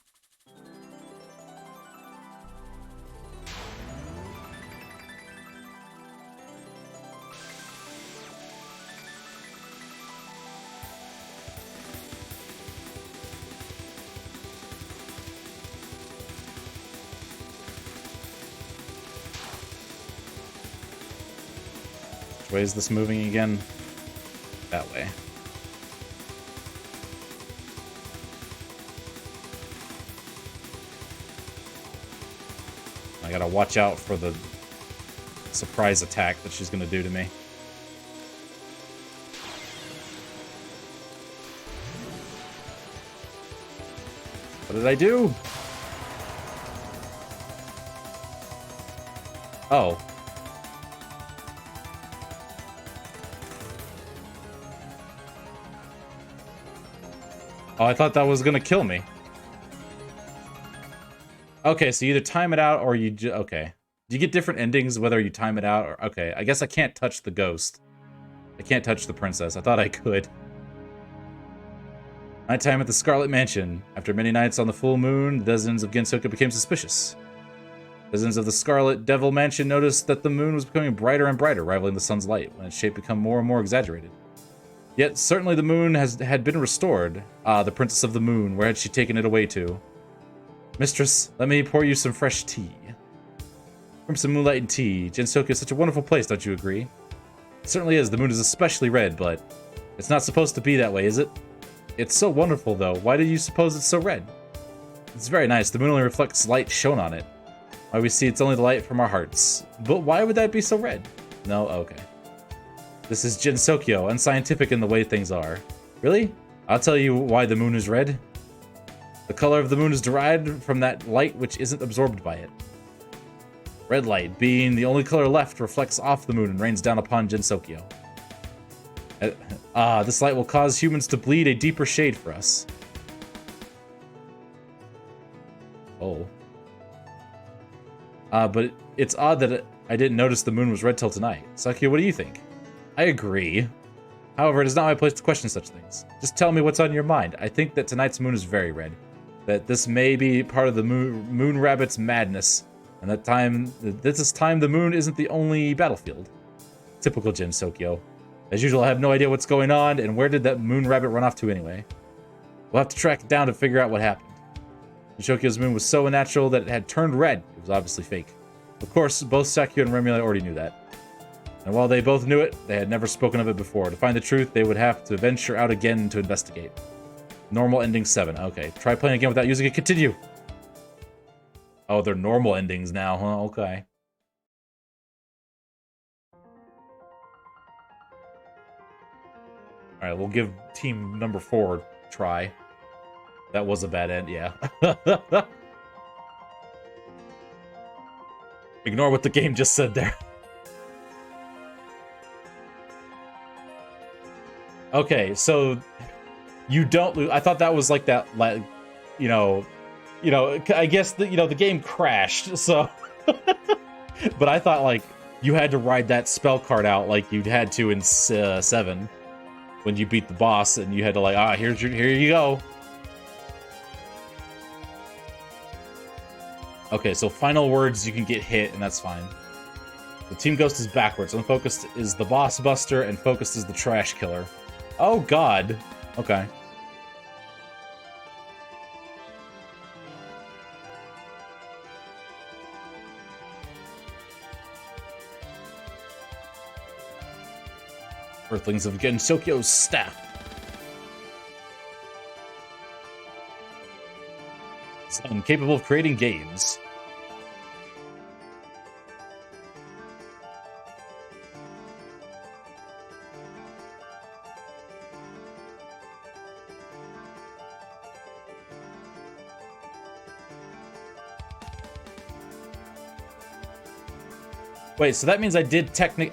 Which way is this moving again? That way. I gotta watch out for the surprise attack that she's gonna do to me. What did I do? Oh. Oh, I thought that was gonna kill me. Okay, so you either time it out or you okay. Do you get different endings whether you time it out or... Okay, I guess I can't touch the ghost. I can't touch the princess. I thought I could. Nighttime at the Scarlet Mansion. After many nights on the full moon, the denizens of Gensoka became suspicious. Denizens of the Scarlet Devil Mansion noticed that the moon was becoming brighter and brighter, rivaling the sun's light, when its shape became more and more exaggerated. Yet, certainly the moon had been restored. Ah, the Princess of the Moon, where had she taken it away to? Mistress, let me pour you some fresh tea. Crimson moonlight and tea. Gensoka is such a wonderful place, don't you agree? It certainly is. The moon is especially red, but it's not supposed to be that way, is it? It's so wonderful, though. Why do you suppose it's so red? It's very nice. The moon only reflects light shown on it. Why we see it's only the light from our hearts. But why would that be so red? No? Okay. This is Gensokyo, unscientific in the way things are. Really? I'll tell you why the moon is red. The color of the moon is derived from that light which isn't absorbed by it. Red light, being the only color left, reflects off the moon and rains down upon Gensokyo. This light will cause humans to bleed a deeper shade for us. Oh. But it's odd that I didn't notice the moon was red till tonight. Sakio, what do you think? I agree. However, it is not my place to question such things. Just tell me what's on your mind. I think that tonight's moon is very red. That this may be part of the moon rabbit's madness. And that this time the moon isn't the only battlefield. Typical Jin Sokyo. As usual, I have no idea what's going on, and where did that moon rabbit run off to anyway? We'll have to track it down to figure out what happened. Shokyo's moon was so unnatural that it had turned red. It was obviously fake. Of course, both Sakio and Remula already knew that. And while they both knew it, they had never spoken of it before. To find the truth, they would have to venture out again to investigate. Normal ending 7. Okay, try playing again without using it. Continue. Oh, they're normal endings now, huh? Okay. Alright, we'll give team number 4 a try. That was a bad end, yeah. Ignore what the game just said there. Okay, so you don't lose. I thought that was like that, like, you know, I guess the game crashed, so. But I thought like you had to ride that spell card out like you'd had to in 7 when you beat the boss, and you had to like, here you go. Okay, so final words, you can get hit, and that's fine. The team ghost is backwards. Unfocused is the boss buster, and focused is the trash killer. Oh god. Okay. Earthlings of Gensokyo's staff. Son, capable of creating games. Wait, so that means I did technically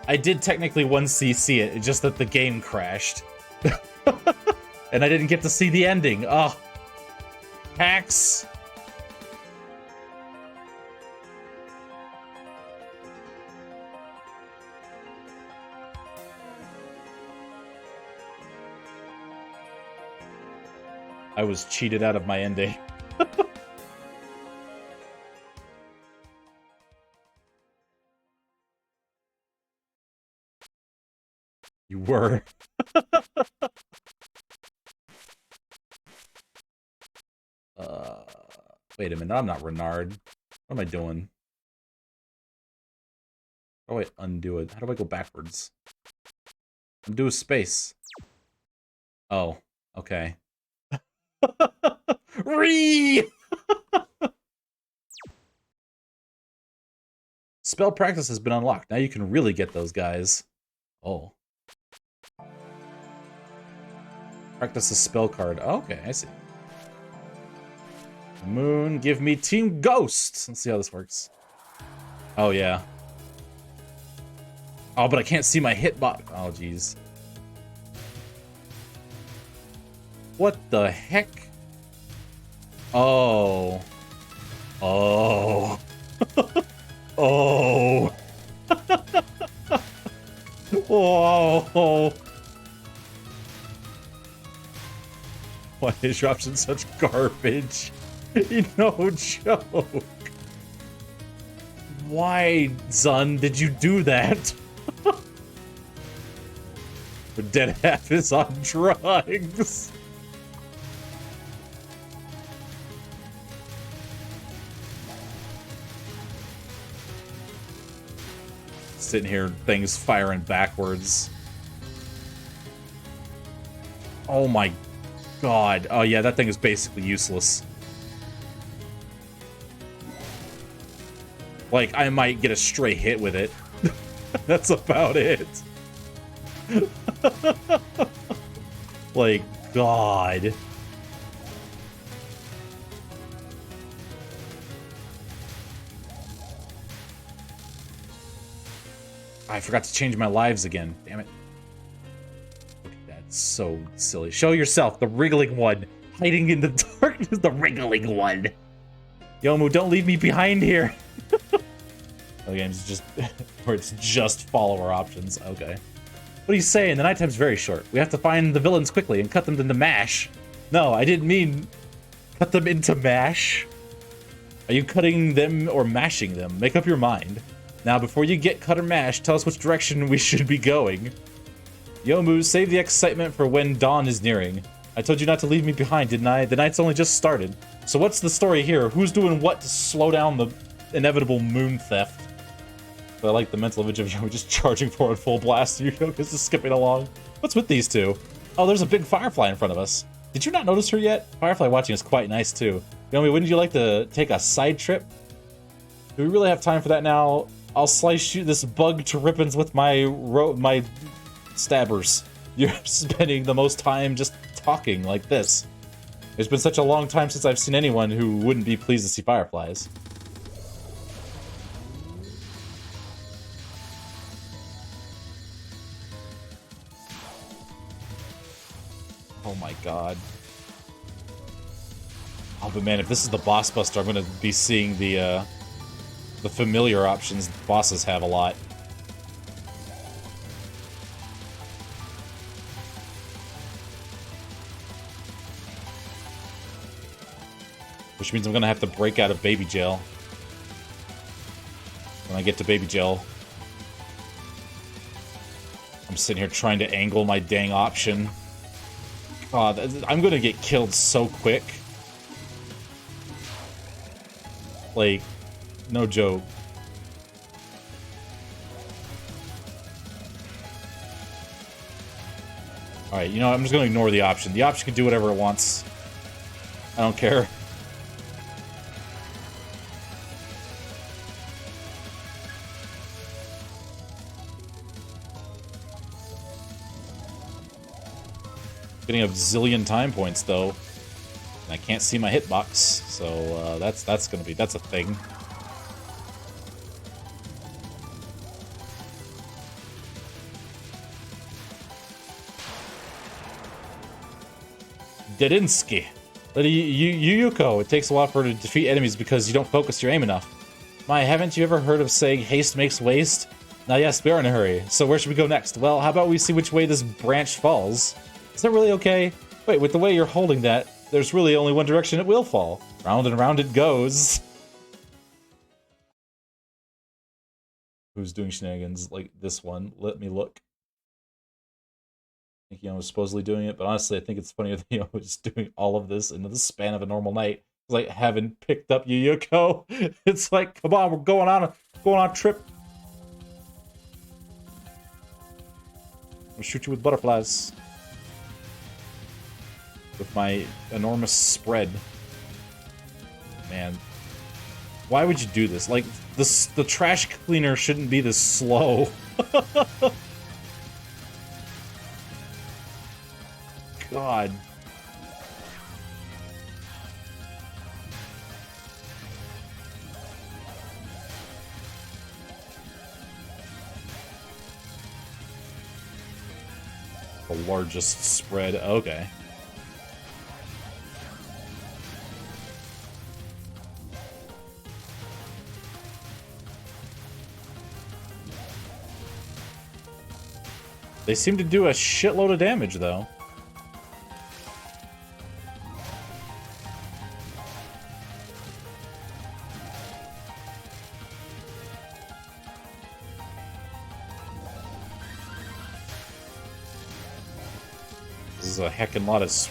1cc it, it's just that the game crashed. And I didn't get to see the ending. Oh. Hacks. I was cheated out of my ending. You were. Wait a minute, I'm not Renard. What am I doing? How do I undo it? How do I go backwards? Undo a space. Oh, okay. Ree! Spell practice has been unlocked. Now you can really get those guys. Oh. Practice a spell card. Oh, okay, I see. Moon, give me Team Ghost. Let's see how this works. Oh, yeah. Oh, but I can't see my hitbox. Oh, jeez. What the heck? Oh. Oh. Oh. Whoa. Why is your option such garbage? No joke. Why, Zun, did you do that? The dead half is on drugs. Sitting here, things firing backwards. Oh my god. Oh yeah, that thing is basically useless. Like, I might get a stray hit with it. That's about it. Like, god. I forgot to change my lives again. Damn it. Look at that. So silly. Show yourself, the wriggling one. Hiding in the darkness, the wriggling one. Yomu, don't leave me behind here. The game's just, where it's just follower options. Okay. What are you saying? The night time's very short. We have to find the villains quickly and cut them into mash. No, I didn't mean cut them into mash. Are you cutting them or mashing them? Make up your mind. Now, before you get cut or mashed, tell us which direction we should be going. Yomu, save the excitement for when dawn is nearing. I told you not to leave me behind, didn't I? The night's only just started. So what's the story here? Who's doing what to slow down the inevitable moon theft? But I like the mental image of Yomu just charging forward full blast. Yuko's just skipping along. What's with these two? Oh, there's a big firefly in front of us. Did you not notice her yet? Firefly watching is quite nice too. Yomi, wouldn't you like to take a side trip? Do we really have time for that now? I'll slice you this bug to ribbons with my stabbers. You're spending the most time just talking like this. It's been such a long time since I've seen anyone who wouldn't be pleased to see fireflies. Oh my god. Oh, but man, if this is the boss buster, I'm gonna be seeing the familiar options bosses have a lot. Which means I'm gonna have to break out of baby jail. When I get to baby jail. I'm sitting here trying to angle my dang option. God, I'm gonna get killed so quick. Like, no joke. Alright, you know what? I'm just gonna ignore the option. The option can do whatever it wants. I don't care. Getting a zillion time points though. And I can't see my hitbox, so that's a thing. Dedinsky. Yuyuko, it takes a while for her to defeat enemies because you don't focus your aim enough. My, haven't you ever heard of saying haste makes waste? Now yes, we are in a hurry. So where should we go next? Well, how about we see which way this branch falls? Is that really okay? Wait, with the way you're holding that, there's really only one direction it will fall. Round and round it goes. Who's doing shenanigans like this one? Let me look. I think Yomo was supposedly doing it, but honestly, I think it's funnier that Yomo was doing all of this in the span of a normal night. It's like having picked up Yuyuko. It's like, come on, we're going on a trip. I'll shoot you with butterflies. With my enormous spread. Man. Why would you do this? Like, the trash cleaner shouldn't be this slow. God. The largest spread. Okay. They seem to do a shitload of damage, though.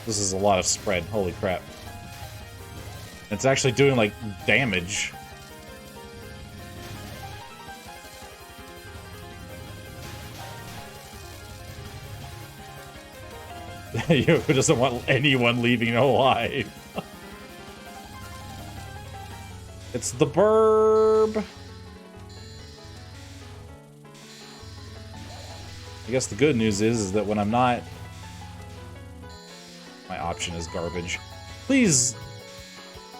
This is a lot of spread. Holy crap. It's actually doing, like, damage. Who doesn't want anyone leaving alive? It's the burb. I guess the good news is that when I'm not... My option is garbage. Please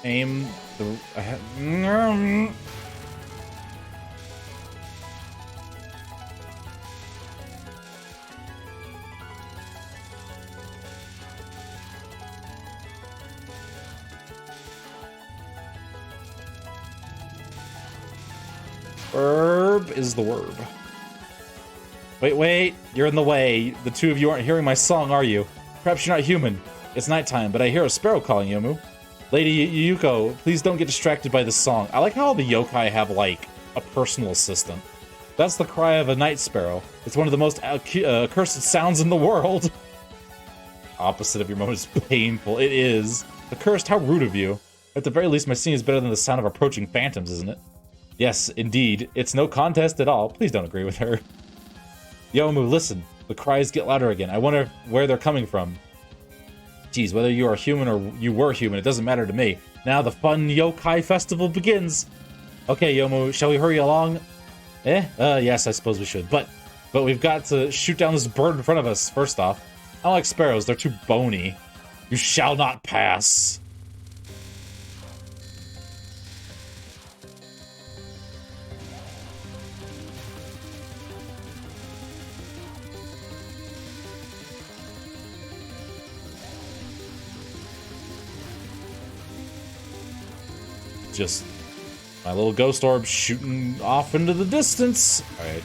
aim the... Herb is the word. Wait, you're in the way. The two of you aren't hearing my song, are you? Perhaps you're not human. It's nighttime, but I hear a sparrow calling, Yomu. Lady Yuko, please don't get distracted by this song. I like how all the yokai have, like, a personal assistant. That's the cry of a night sparrow. It's one of the most accursed sounds in the world. Opposite of your moment is painful. It is. Accursed, how rude of you. At the very least, my singing is better than the sound of approaching phantoms, isn't it? Yes, indeed. It's no contest at all. Please don't agree with her. Yomu, listen. The cries get louder again. I wonder where they're coming from. Geez, whether you are human or you were human, it doesn't matter to me. Now the fun yokai festival begins. Okay, Yomu, shall we hurry along? Yes, I suppose we should. But we've got to shoot down this bird in front of us, first off. I don't like sparrows, they're too bony. You shall not pass. Just my little ghost orb shooting off into the distance. Alright.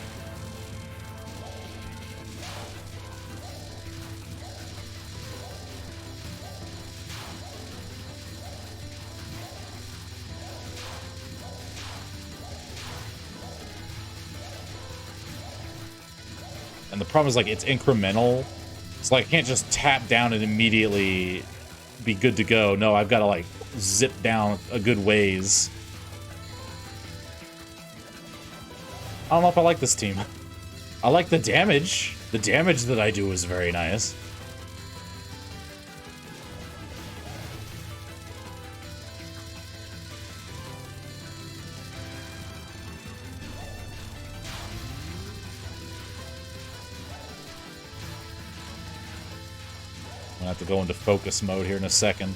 And the problem is, like, it's incremental. So, like, I can't just tap down and immediately be good to go. No, I've got to, like, zip down a good ways. I don't know if I like this team. I like the damage. The damage that I do is very nice. I'm gonna have to go into focus mode here in a second.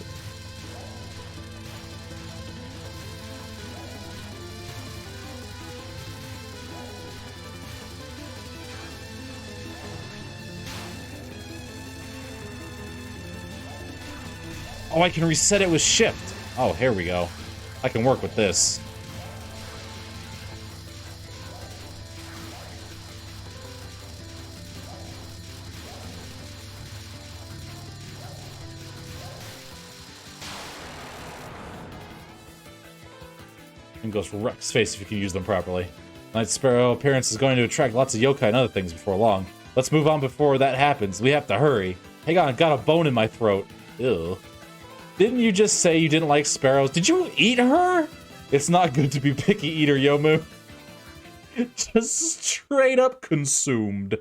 Oh, I can reset it with shift. Oh, here we go. I can work with this. And goes for Rex face if you can use them properly. Night Sparrow appearance is going to attract lots of yokai and other things before long. Let's move on before that happens. We have to hurry. Hang on, got a bone in my throat. Ew. Didn't you just say you didn't like sparrows? Did you eat her? It's not good to be picky eater, Yomu. Just straight up consumed.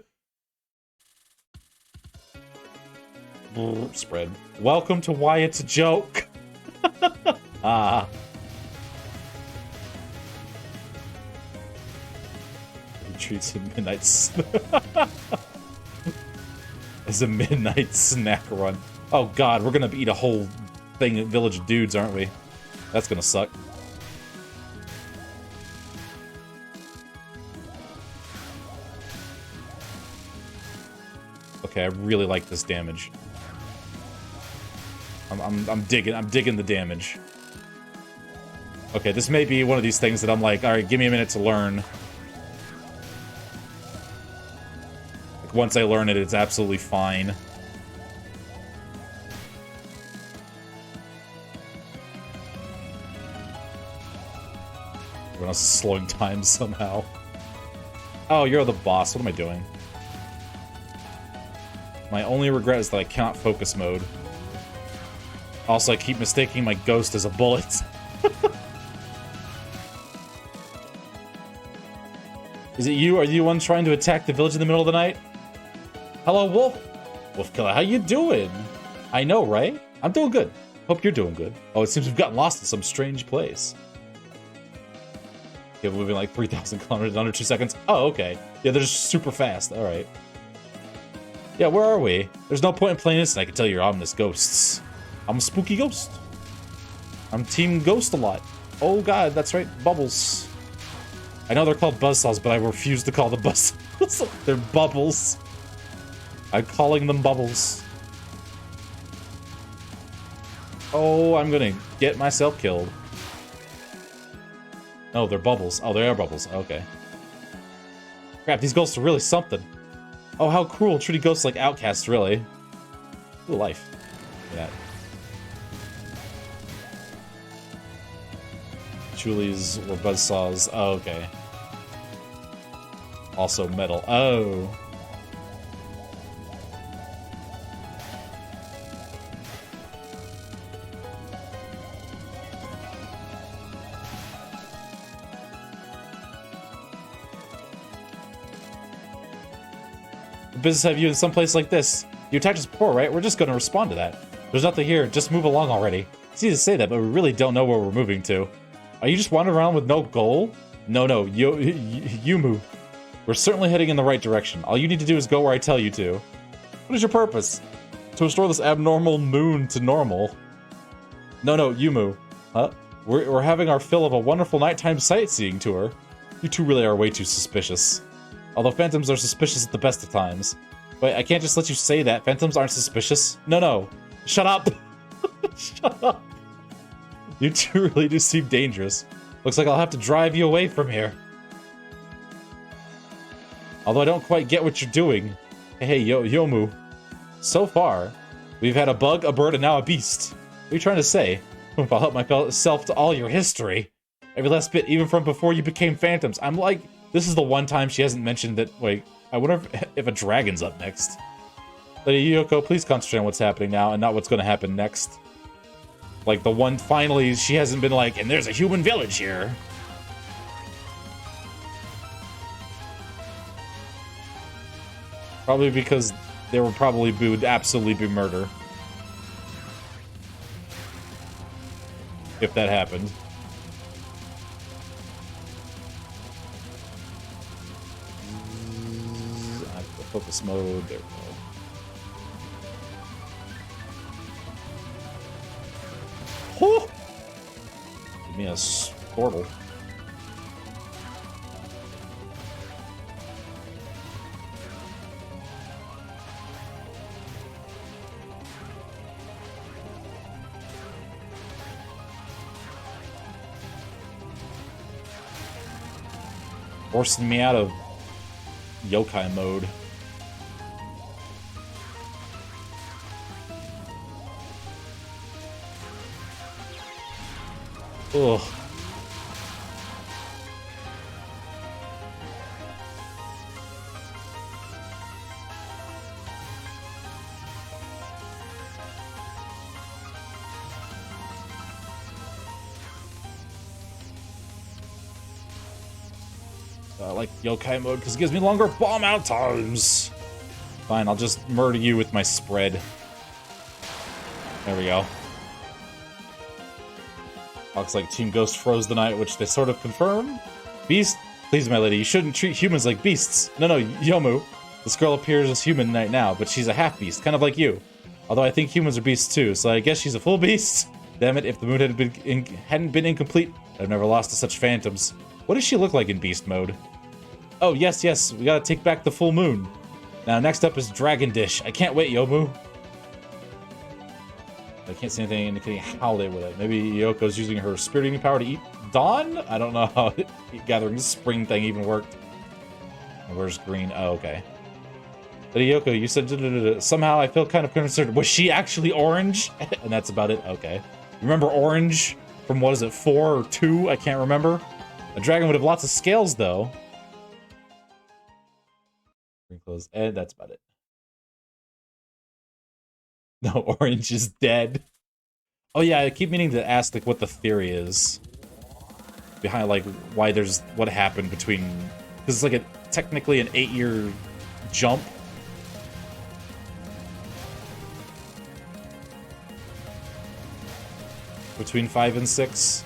Spread. Welcome to Why It's a Joke. Ah. He treats a midnight as a midnight snack run. Oh god, we're gonna eat a whole thing at Village of Dudes, aren't we? That's gonna suck. Okay, I really like this damage. I'm digging the damage. Okay, this may be one of these things that I'm like, alright, give me a minute to learn. Like, once I learn it, it's absolutely fine. Everyone else is slowing time somehow. Oh, you're the boss. What am I doing? My only regret is that I cannot focus mode. Also, I keep mistaking my ghost as a bullet. Is it you? Are you the one trying to attack the village in the middle of the night? Hello, Wolf. Wolf Killer, how you doing? I know, right? I'm doing good. Hope you're doing good. Oh, it seems we've gotten lost in some strange place. Yeah, we're moving like 3,000 kilometers in under 2 seconds. Oh, okay. Yeah, they're just super fast. All right. Yeah, where are we? There's no point in playing this, and I can tell you're ominous ghosts. I'm a spooky ghost. I'm Team Ghost a lot. Oh god, that's right, Bubbles. I know they're called buzzsaws, but I refuse to call them buzzsaws. They're bubbles. I'm calling them bubbles. Oh, I'm gonna get myself killed. Oh, they're bubbles. Oh, they are bubbles. Okay. Crap, these ghosts are really something. Oh, how cruel. Treating ghosts like outcasts, really. Ooh, life. Look at that. Julies or buzzsaws. Oh, okay. Also metal. Oh. The business have you in some place like this. You attacked us before, right? We're just gonna respond to that. There's nothing here. Just move along already. It's easy to say that, but we really don't know where we're moving to. Are you just wandering around with no goal? No, Yumu. We're certainly heading in the right direction. All you need to do is go where I tell you to. What is your purpose? To restore this abnormal moon to normal. No, Yumu. Huh? We're having our fill of a wonderful nighttime sightseeing tour. You two really are way too suspicious. Although phantoms are suspicious at the best of times. Wait, I can't just let you say that. Phantoms aren't suspicious. No. Shut up. Shut up. You two really do seem dangerous. Looks like I'll have to drive you away from here. Although I don't quite get what you're doing. Hey, Yomu. So far, we've had a bug, a bird, and now a beast. What are you trying to say? If I'll help myself to all your history. Every last bit, even from before you became phantoms. I'm like, this is the one time she hasn't mentioned that, wait, I wonder if a dragon's up next. Lady Yoko, please concentrate on what's happening now and not what's going to happen next. Like, the one, finally, she hasn't been like, and there's a human village here. Probably because there would absolutely be murder. If that happened. Focus mode, there we go. Oh! Give me a Squirtle. Forcing me out of yokai mode. Ugh. I like yokai mode because it gives me longer bomb out times. Fine, I'll just murder you with my spread. There we go. Looks like Team Ghost froze the night, which they sort of confirm. Beast? Please, my lady, you shouldn't treat humans like beasts. No, Yomu. This girl appears as human right now, but she's a half-beast, kind of like you. Although I think humans are beasts too, so I guess she's a full beast? Damn it, if the moon hadn't been incomplete, I'd never lost to such phantoms. What does she look like in beast mode? Oh, yes, we gotta take back the full moon. Now, next up is Dragon Dish. I can't wait, Yomu. I can't see anything indicating how they would have. Maybe Yoko's using her spirit eating power to eat Dawn? I don't know how gathering spring thing even worked. Where's green? Oh, okay. But Yoko, you said somehow I feel kind of concerned. Was she actually orange? And that's about it? Okay. Remember orange from, what is it, 4 or 2? I can't remember. A dragon would have lots of scales, though. Green clothes. And that's about it. No, orange is dead. Oh yeah, I keep meaning to ask like what the theory is behind like why there's what happened between, because it's like technically an 8-year jump. Between 5 and 6.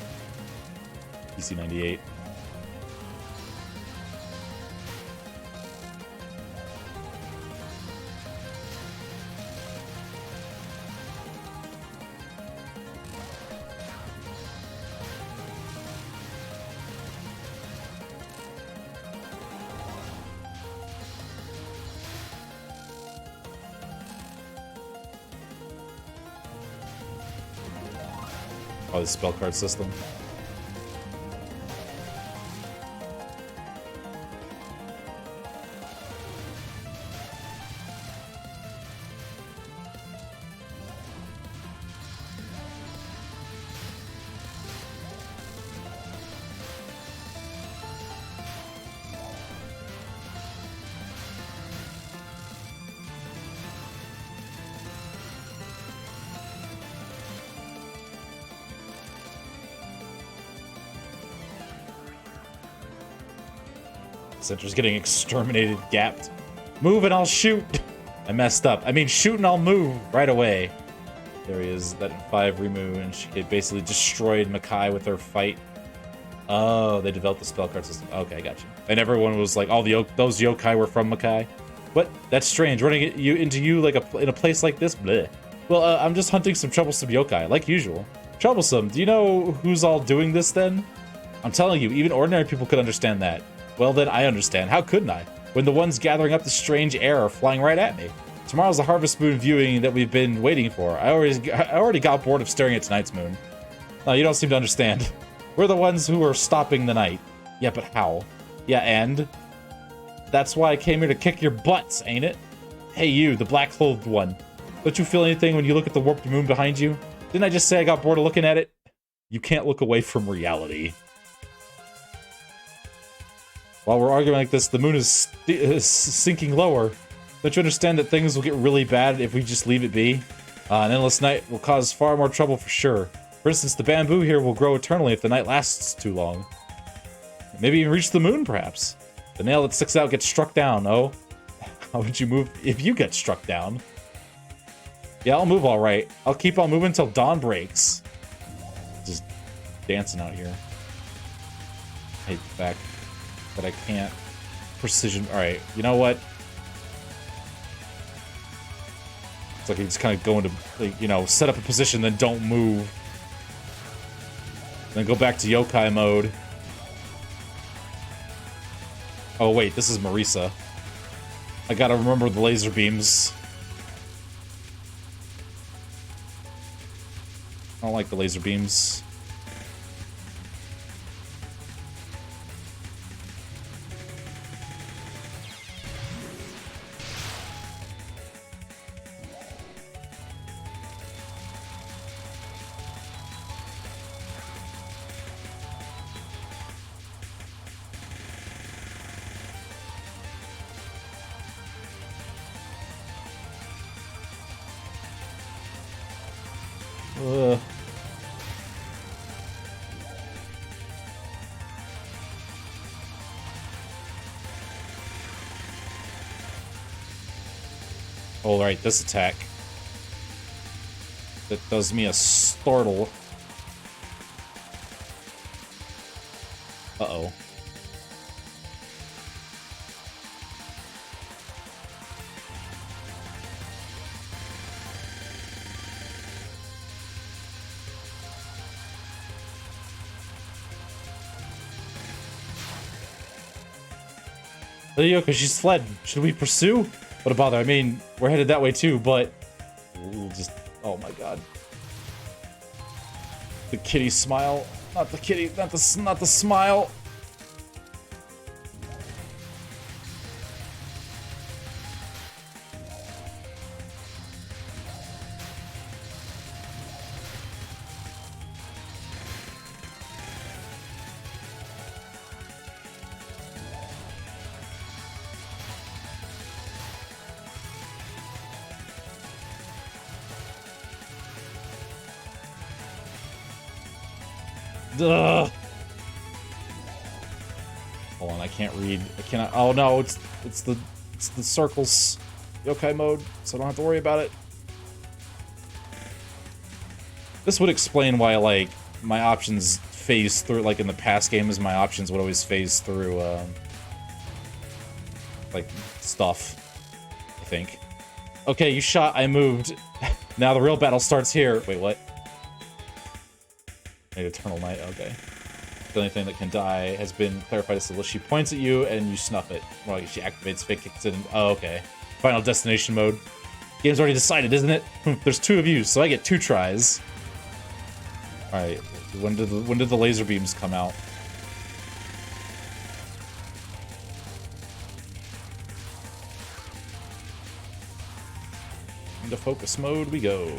PC 98. Oh, the spell card system. Center's getting exterminated, gapped. Move and I'll shoot! I messed up. I mean, shoot and I'll move right away. There he is, that 5 Rimu, and she basically destroyed Makai with her fight. Oh, they developed the spell card system. Okay, gotcha. And everyone was like, all those yokai were from Makai. What? That's strange. Running into you like in a place like this? Bleh. Well, I'm just hunting some troublesome yokai, like usual. Troublesome? Do you know who's all doing this then? I'm telling you, even ordinary people could understand that. Well then, I understand. How couldn't I? When the ones gathering up the strange air are flying right at me. Tomorrow's the Harvest Moon viewing that we've been waiting for. I already got bored of staring at tonight's moon. No, you don't seem to understand. We're the ones who are stopping the night. Yeah, but how? Yeah, and? That's why I came here to kick your butts, ain't it? Hey you, the black-clothed one. Don't you feel anything when you look at the warped moon behind you? Didn't I just say I got bored of looking at it? You can't look away from reality. While we're arguing like this, the moon is sinking lower. Don't you understand that things will get really bad if we just leave it be? An endless night will cause far more trouble for sure. For instance, the bamboo here will grow eternally if the night lasts too long. Maybe even reach the moon, perhaps. The nail that sticks out gets struck down, oh? How would you move if you get struck down? Yeah, I'll move alright. I'll keep on moving until dawn breaks. Just dancing out here. I hate the fact that I can't precision. Alright, you know what? It's like you just kind of go into, like, you know, set up a position, then don't move. Then go back to yokai mode. Oh wait, this is Marisa. I gotta remember the laser beams. I don't like the laser beams. Oh, right, this attack. That does me a startle. Uh-oh. There you go, because she's fled. Should we pursue? What a bother. I mean, we're headed that way too, but... We'll just... Oh my god. The kitty smile. Not the kitty, not the smile. Ugh. Hold on, I can't read. I cannot. Oh no, it's the circles, yokai mode, so I don't have to worry about it. This would explain why, like, my options phase through. Like in the past games, my options would always phase through, like stuff. I think. Okay, you shot. I moved. Now the real battle starts here. Wait, what? Eternal Night, okay. The only thing that can die has been clarified as to she points at you and you snuff it. Well, she activates fake kicks it in. Oh, okay. Final destination mode. Game's already decided, isn't it? There's 2 of you, so I get 2 tries. Alright, when did the laser beams come out? Into focus mode we go.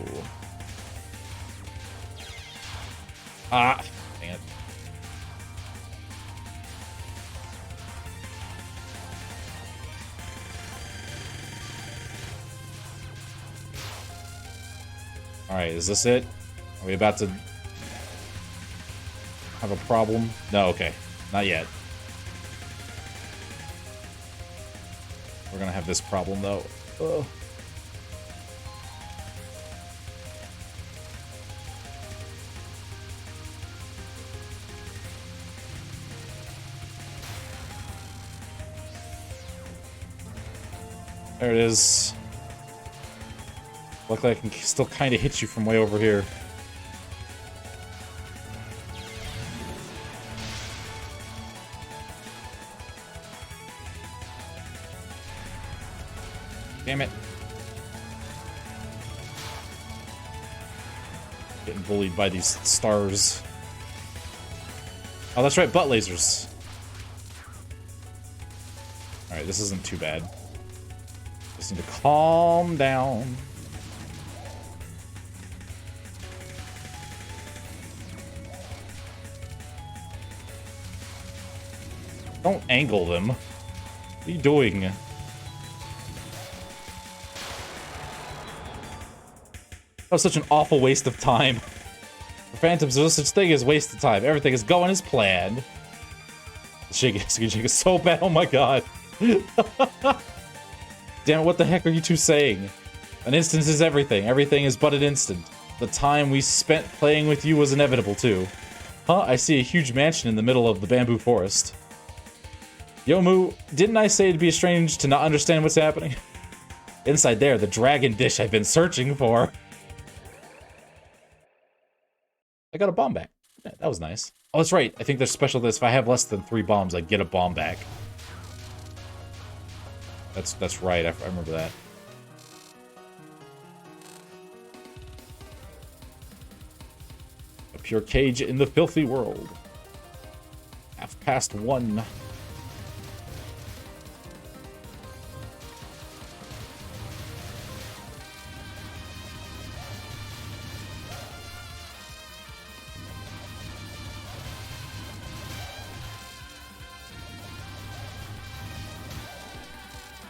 Ah, dang it. Alright, is this it? Are we about to have a problem? No, okay. Not yet. We're gonna have this problem, though. Ugh. There it is. Luckily, I can still kind of hit you from way over here. Damn it. Getting bullied by these stars. Oh, that's right, butt lasers. Alright, this isn't too bad. Just need to calm down. Don't angle them. What are you doing? That was such an awful waste of time. For Phantoms, there's no such thing as waste of time. Everything is going as planned. Shake it so bad. Oh my god. Damn it, what the heck are you two saying? An instant is everything. Everything is but an instant. The time we spent playing with you was inevitable, too. Huh? I see a huge mansion in the middle of the bamboo forest. Yomu, didn't I say it'd be strange to not understand what's happening? Inside there, the dragon dish I've been searching for. I got a bomb back. Yeah, that was nice. Oh, that's right. I think there's special this. If I have less than 3 bombs, I get a bomb back. That's right. I remember that. A pure cage in the filthy world. 1:30.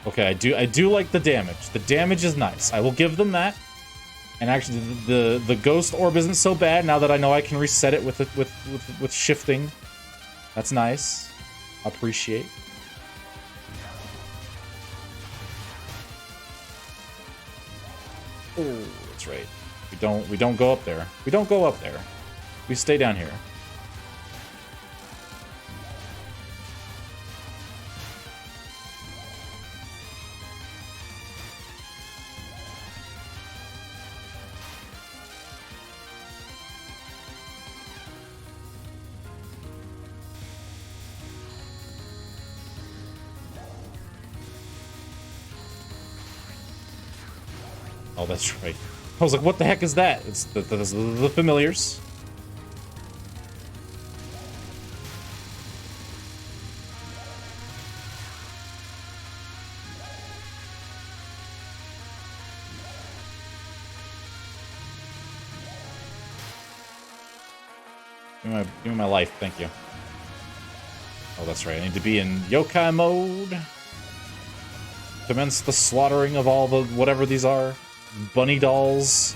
Okay, I do like the damage. The damage is nice. I will give them that. And actually, the ghost orb isn't so bad now that I know I can reset it with shifting. That's nice. Appreciate. Oh, that's right. We don't go up there. We don't go up there. We stay down here. Oh, that's right. I was like, what the heck is that? It's the familiars. Give me my life, thank you. Oh, that's right. I need to be in yokai mode. Commence the slaughtering of all the whatever these are. Bunny dolls.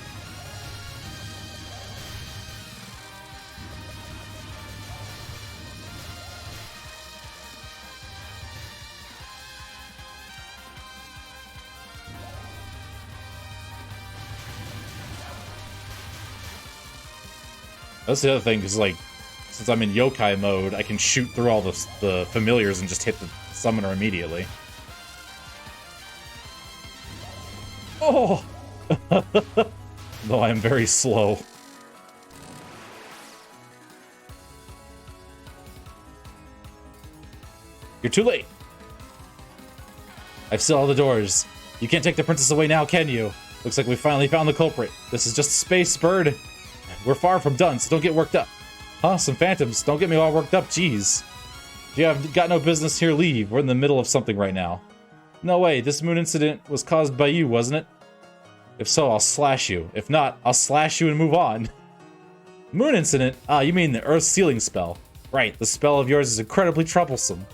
That's the other thing, because, like, since I'm in yokai mode, I can shoot through all the familiars and just hit the summoner immediately. Oh! Though I am very slow. You're too late. I've sealed all the doors. You can't take the princess away now, can you? Looks like we finally found the culprit. This is just a space bird. We're far from done, so don't get worked up. Huh? Some phantoms. Don't get me all worked up, jeez. If you have got no business here, leave. We're in the middle of something right now. No way, this moon incident was caused by you, wasn't it? If so, I'll slash you. If not, I'll slash you and move on. Moon incident? Ah, you mean the earth sealing spell. Right, the spell of yours is incredibly troublesome.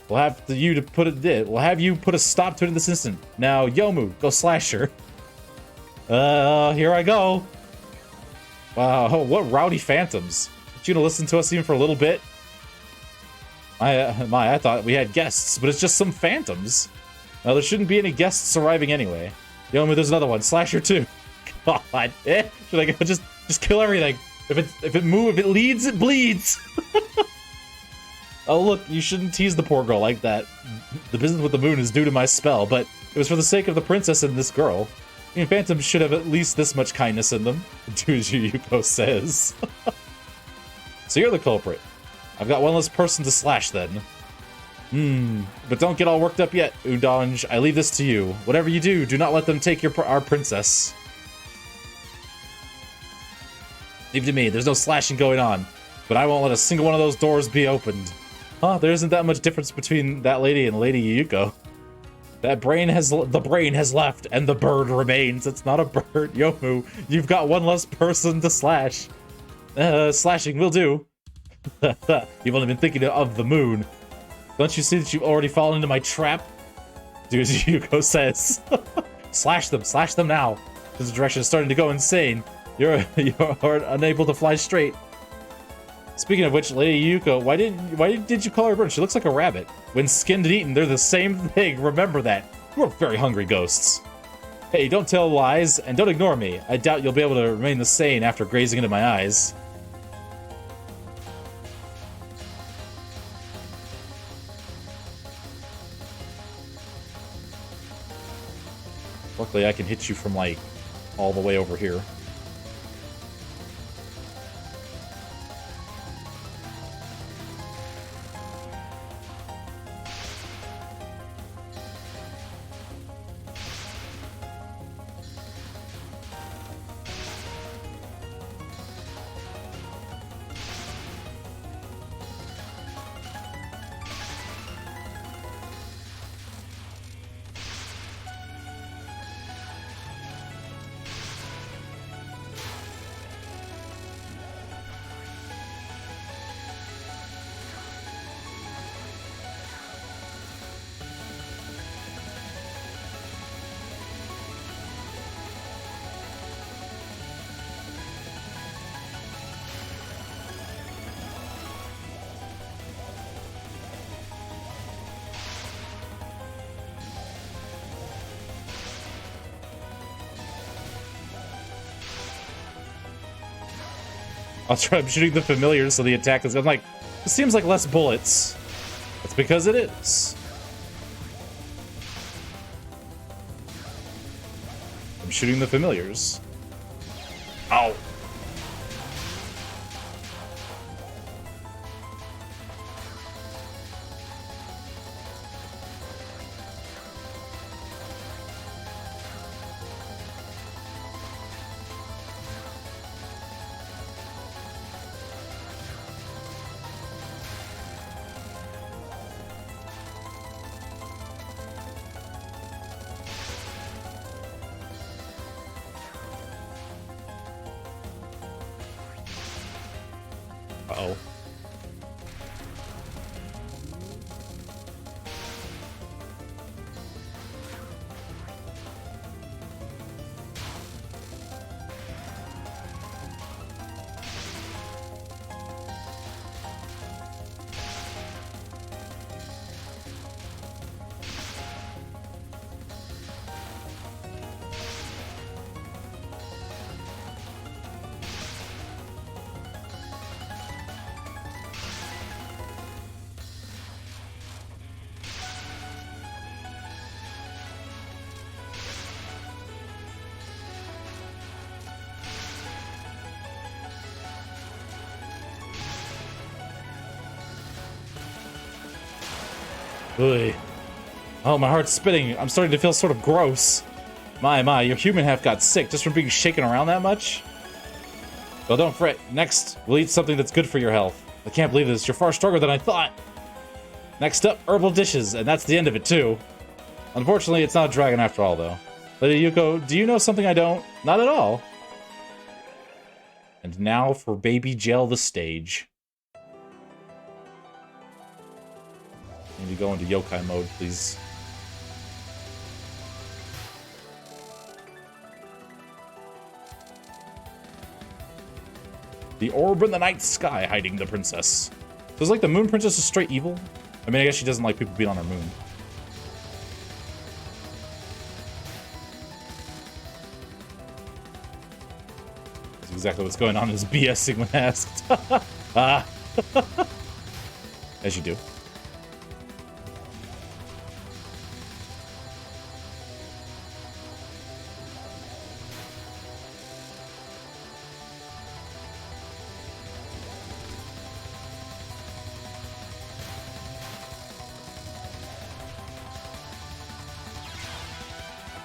We'll have you put a stop to it in this instant. Now, Yomu, go slash her. Here I go. Wow, what rowdy phantoms. Aren't you gonna listen to us even for a little bit? I thought we had guests, but it's just some phantoms. Now, there shouldn't be any guests arriving anyway. Yomu, there's another one. Slasher 2. God. Should I go just kill everything? If it leads, it bleeds. Oh, look, you shouldn't tease the poor girl like that. The business with the moon is due to my spell, but it was for the sake of the princess and this girl. I mean, phantoms should have at least this much kindness in them, do as Yuko says. So you're the culprit. I've got one less person to slash then. But don't get all worked up yet, Udonge. I leave this to you. Whatever you do, do not let them take our princess. Leave it to me. There's no slashing going on, but I won't let a single one of those doors be opened. Huh, there isn't that much difference between that lady and Lady Yuko. The brain has left, and the bird remains. It's not a bird, Yomu. You've got one less person to slash. Slashing will do. You've only been thinking of the moon. Don't you see that you've already fallen into my trap? Do as Yuko says. Slash them now. This direction is starting to go insane. You're unable to fly straight. Speaking of which, Lady Yuko, why did you call her a bird? She looks like a rabbit. When skinned and eaten, they're the same thing. Remember that. We're very hungry ghosts. Hey, don't tell lies, and don't ignore me. I doubt you'll be able to remain the sane after grazing into my eyes. Luckily, I can hit you from, like, all the way over here. I'll try shooting the familiars so the attack is... I'm like, this seems like less bullets. That's because it is. I'm shooting the familiars. Ow. Uh-oh. Ugh. Oh, my heart's spinning. I'm starting to feel sort of gross. My, your human half got sick just from being shaken around that much? Well, don't fret. Next, we'll eat something that's good for your health. I can't believe this. You're far stronger than I thought. Next up, herbal dishes, and that's the end of it, too. Unfortunately, it's not a dragon after all, though. Lady Yuko, do you know something I don't? Not at all. And now for Baby Gel the stage. Need to go into yokai mode, please. The orb in the night sky hiding the princess. So is like the moon princess is straight evil? I mean, I guess she doesn't like people being on her moon. exactly what's going on is BSing when asked. Ah. As you do.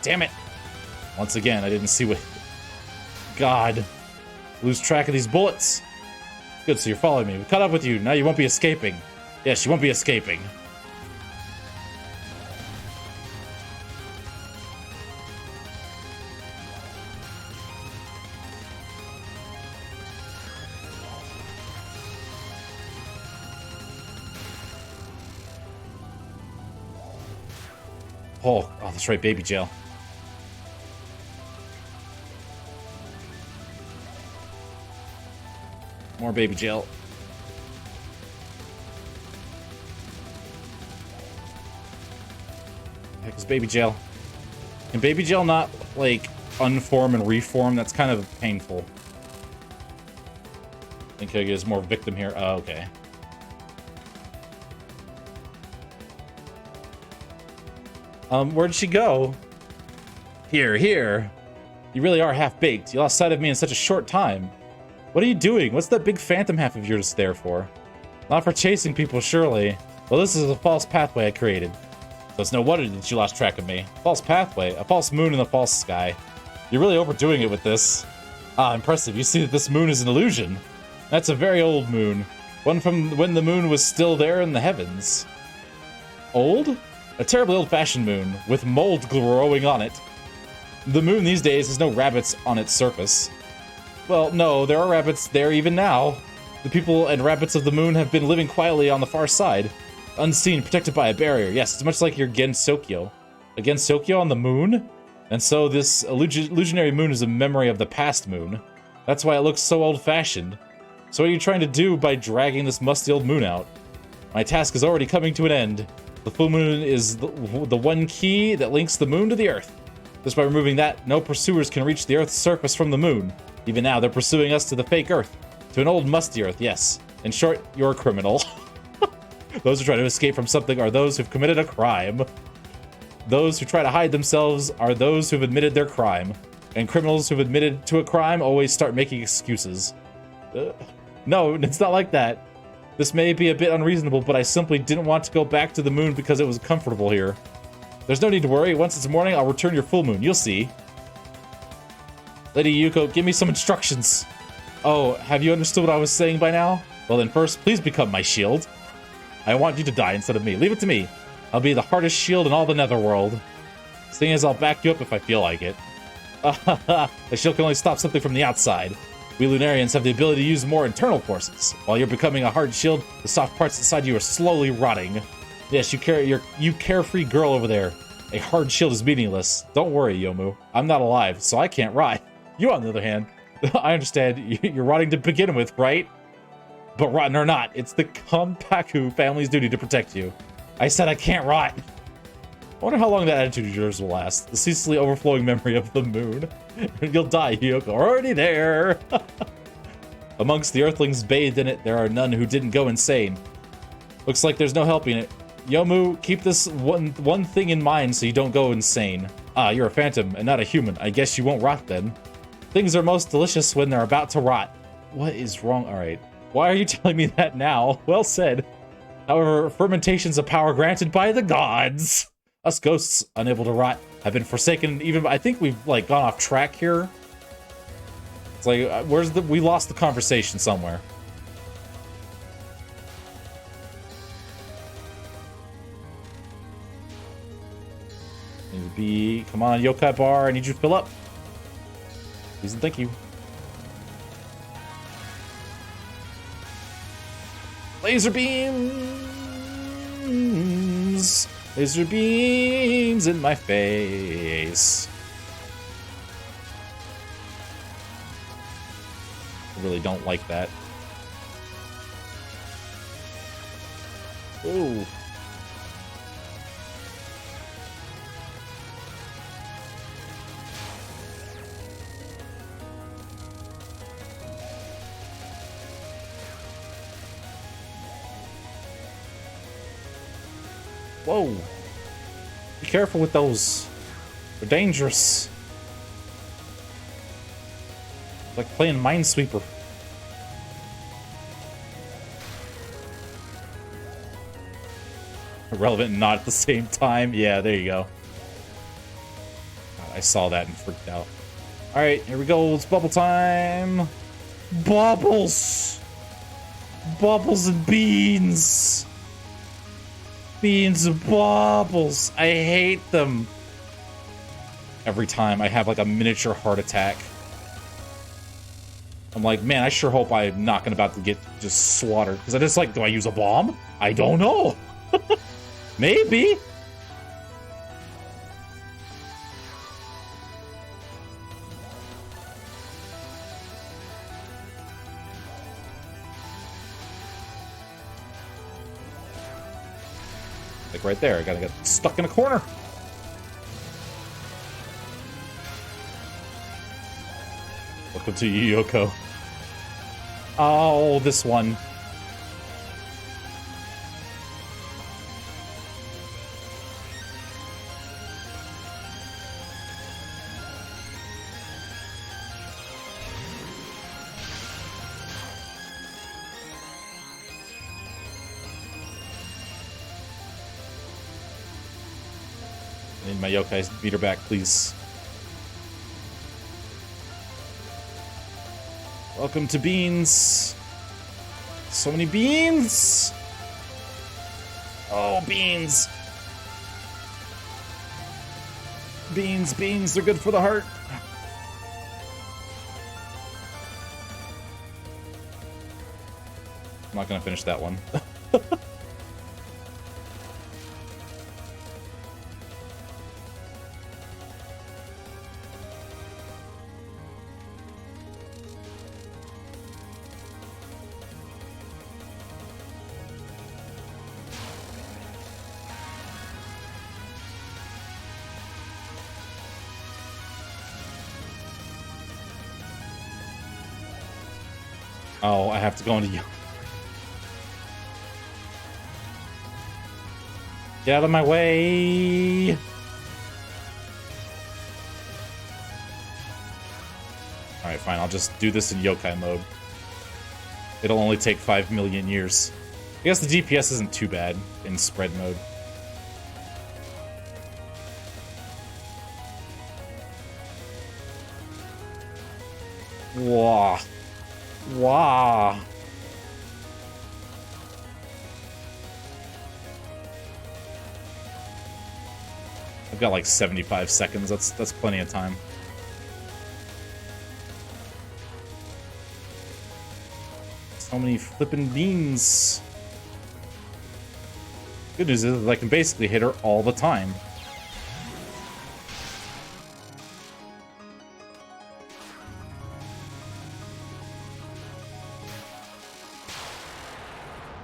Damn it! Once again, I didn't see what... God. Lose track of these bullets. Good, so you're following me. We caught up with you. Now you won't be escaping. Yes, you won't be escaping. Oh, that's right, baby jail. More baby jail. Heck is baby jail? Can baby jail not, like, unform and reform? That's kind of painful. I think there's more victim here. Oh, okay. Where did she go? Here. You really are half-baked. You lost sight of me in such a short time. What are you doing? What's that big phantom half of yours there for? Not for chasing people, surely. Well, this is a false pathway I created. So it's no wonder that you lost track of me. False pathway? A false moon in a false sky. You're really overdoing it with this. Ah, impressive. You see that this moon is an illusion. That's a very old moon. One from when the moon was still there in the heavens. Old? A terribly old-fashioned moon, with mold growing on it. The moon these days has no rabbits on its surface. Well, no, there are rabbits there even now. The people and rabbits of the moon have been living quietly on the far side. Unseen, protected by a barrier. Yes, it's much like your Gensokyo. A Gensokyo on the moon? And so this illusionary moon is a memory of the past moon. That's why it looks so old-fashioned. So what are you trying to do by dragging this musty old moon out? My task is already coming to an end. The full moon is the one key that links the moon to the Earth. Just by removing that, no pursuers can reach the Earth's surface from the moon. Even now, they're pursuing us to the fake Earth. To an old musty Earth, yes. In short, you're a criminal. Those who try to escape from something are those who've committed a crime. Those who try to hide themselves are those who've admitted their crime. And criminals who've admitted to a crime always start making excuses. No, it's not like that. This may be a bit unreasonable, but I simply didn't want to go back to the moon because it was comfortable here. There's no need to worry. Once it's morning, I'll return your full moon. You'll see. Lady Yuko, give me some instructions. Oh, have you understood what I was saying by now? Well then first, please become my shield. I want you to die instead of me. Leave it to me. I'll be the hardest shield in all the netherworld. Seeing as I'll back you up if I feel like it. The shield can only stop something from the outside. We Lunarians have the ability to use more internal forces. While you're becoming a hard shield, the soft parts inside you are slowly rotting. Yes, you carefree girl over there. A hard shield is meaningless. Don't worry, Yomu. I'm not alive, so I can't rot. You, on the other hand, I understand you're rotting to begin with, right? But rotten or not, it's the Konpaku family's duty to protect you. I said I can't rot. I wonder how long that attitude of yours will last. The ceaselessly overflowing memory of the moon. You'll die, Yoko. Already there. Amongst the Earthlings bathed in it, there are none who didn't go insane. Looks like there's no helping it. Yomu, keep this one thing in mind so you don't go insane. Ah, you're a phantom and not a human. I guess you won't rot then. Things are most delicious when they're about to rot. What is wrong? Alright. Why are you telling me that now? Well said. However, fermentation's a power granted by the gods. Us ghosts, unable to rot, have been forsaken even... I think we've, like, gone off track here. It's like, we lost the conversation somewhere. Come on, Yokai Bar, I need you to fill up. Please and thank you. Laser beams! Laser beams in my face. I really don't like that. Ooh. Whoa. Be careful with those. They're dangerous. Like playing Minesweeper. Irrelevant and not at the same time. Yeah, there you go. God, I saw that and freaked out. Alright, here we go. It's bubble time. Bubbles! Bubbles and beans! Beans and bubbles! I hate them. Every time I have like a miniature heart attack. I'm like, man, I sure hope I'm not about to get just slaughtered. Because I just like, do I use a bomb? I don't know. Maybe. Like right there, I gotta get stuck in a corner. Welcome to Yoko. Oh, this one. I need my yokai beat her back, please. Welcome to beans. So many beans. Oh, beans. Beans, beans, they're good for the heart. I'm not gonna finish that one. Oh, I have to go into you. Get out of my way! Alright, fine. I'll just do this in yokai mode. It'll only take 5 million years. I guess the DPS isn't too bad in spread mode. Wah. Wah. I've got like 75 seconds. That's plenty of time. So many flippin' beans. Good news is I can basically hit her all the time.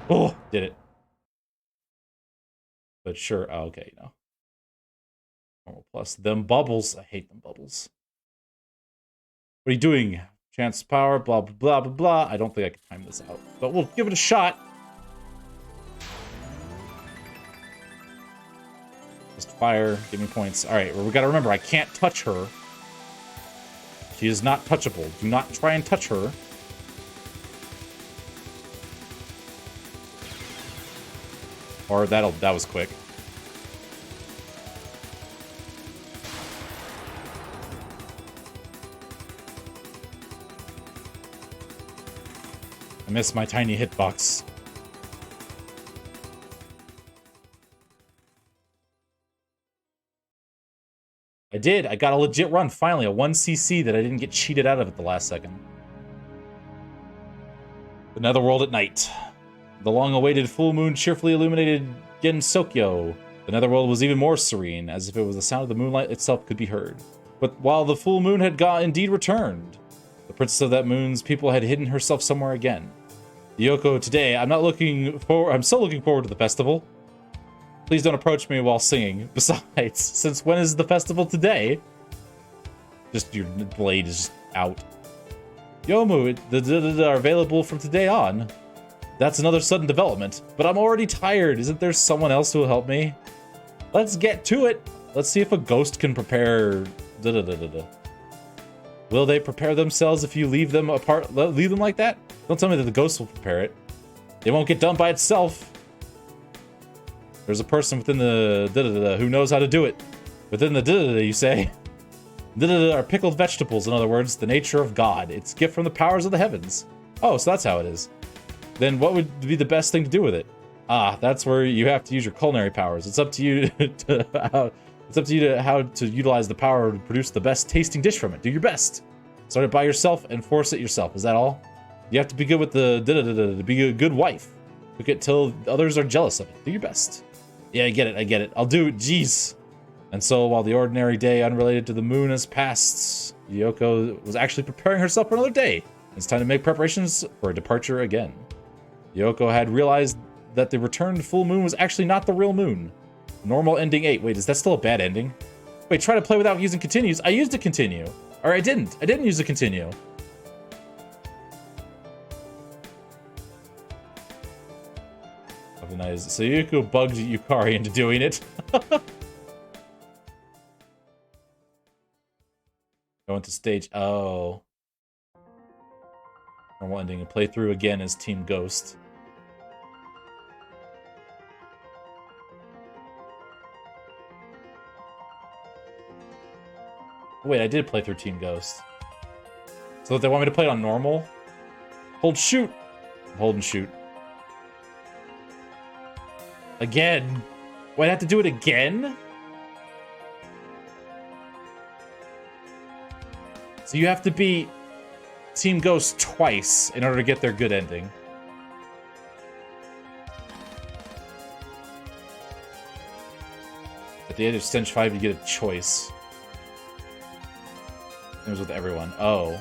Oh, did it. But sure, oh, okay, no. Normal plus. Them bubbles. I hate them bubbles. What are you doing? Chance power, blah, blah, blah, blah, blah. I don't think I can time this out. But we'll give it a shot. Just fire. Give me points. Alright, well, we gotta remember, I can't touch her. She is not touchable. Do not try and touch her. Or that was quick. I missed my tiny hitbox. I did. I got a legit run, finally. A 1cc that I didn't get cheated out of at the last second. The Netherworld at night. The long-awaited full moon cheerfully illuminated Gensokyo. The Netherworld was even more serene, as if it was the sound of the moonlight itself could be heard. But while the full moon had indeed returned, the princess of that moon's people had hidden herself somewhere again. Yoko, today, I'm still looking forward to the festival. Please don't approach me while singing. Besides, since when is the festival today? Just your blade is just out. Yomu are available from today on. That's another sudden development. But I'm already tired. Isn't there someone else who will help me? Let's get to it. Let's see if a ghost can prepare... Will they prepare themselves if you leave them apart? Leave them like that? Don't tell me that the ghost will prepare it. It won't get done by itself. There's a person within the who knows how to do it. Within the you say? Are pickled vegetables, in other words, the nature of God. It's gift from the powers of the heavens. Oh, so that's how it is. Then what would be the best thing to do with it? Ah, that's where you have to use your culinary powers. It's up to you how to utilize the power to produce the best tasting dish from it. Do your best. Start it by yourself and force it yourself. Is that all? You have to be good with to be a good wife. Cook it till others are jealous of it. Do your best. Yeah, I get it. I'll do it. Jeez. And so, while the ordinary day unrelated to the moon has passed, Yoko was actually preparing herself for another day. It's time to make preparations for a departure again. Yoko had realized that the returned full moon was actually not the real moon. Normal ending 8. Wait, is that still a bad ending? Wait, try to play without using continues. I used a continue. Or I didn't. I didn't use a continue. Nice. So Yoko bugged Yukari into doing it. Going to stage... Oh. Normal ending and play through again as Team Ghost. Wait, I did play through Team Ghost. So they want me to play it on normal? Hold shoot! Hold and shoot. Again? Wait, I have to do it again? So you have to beat Team Ghost twice in order to get their good ending. At the end of stage 5, you get a choice. It was with everyone. Oh.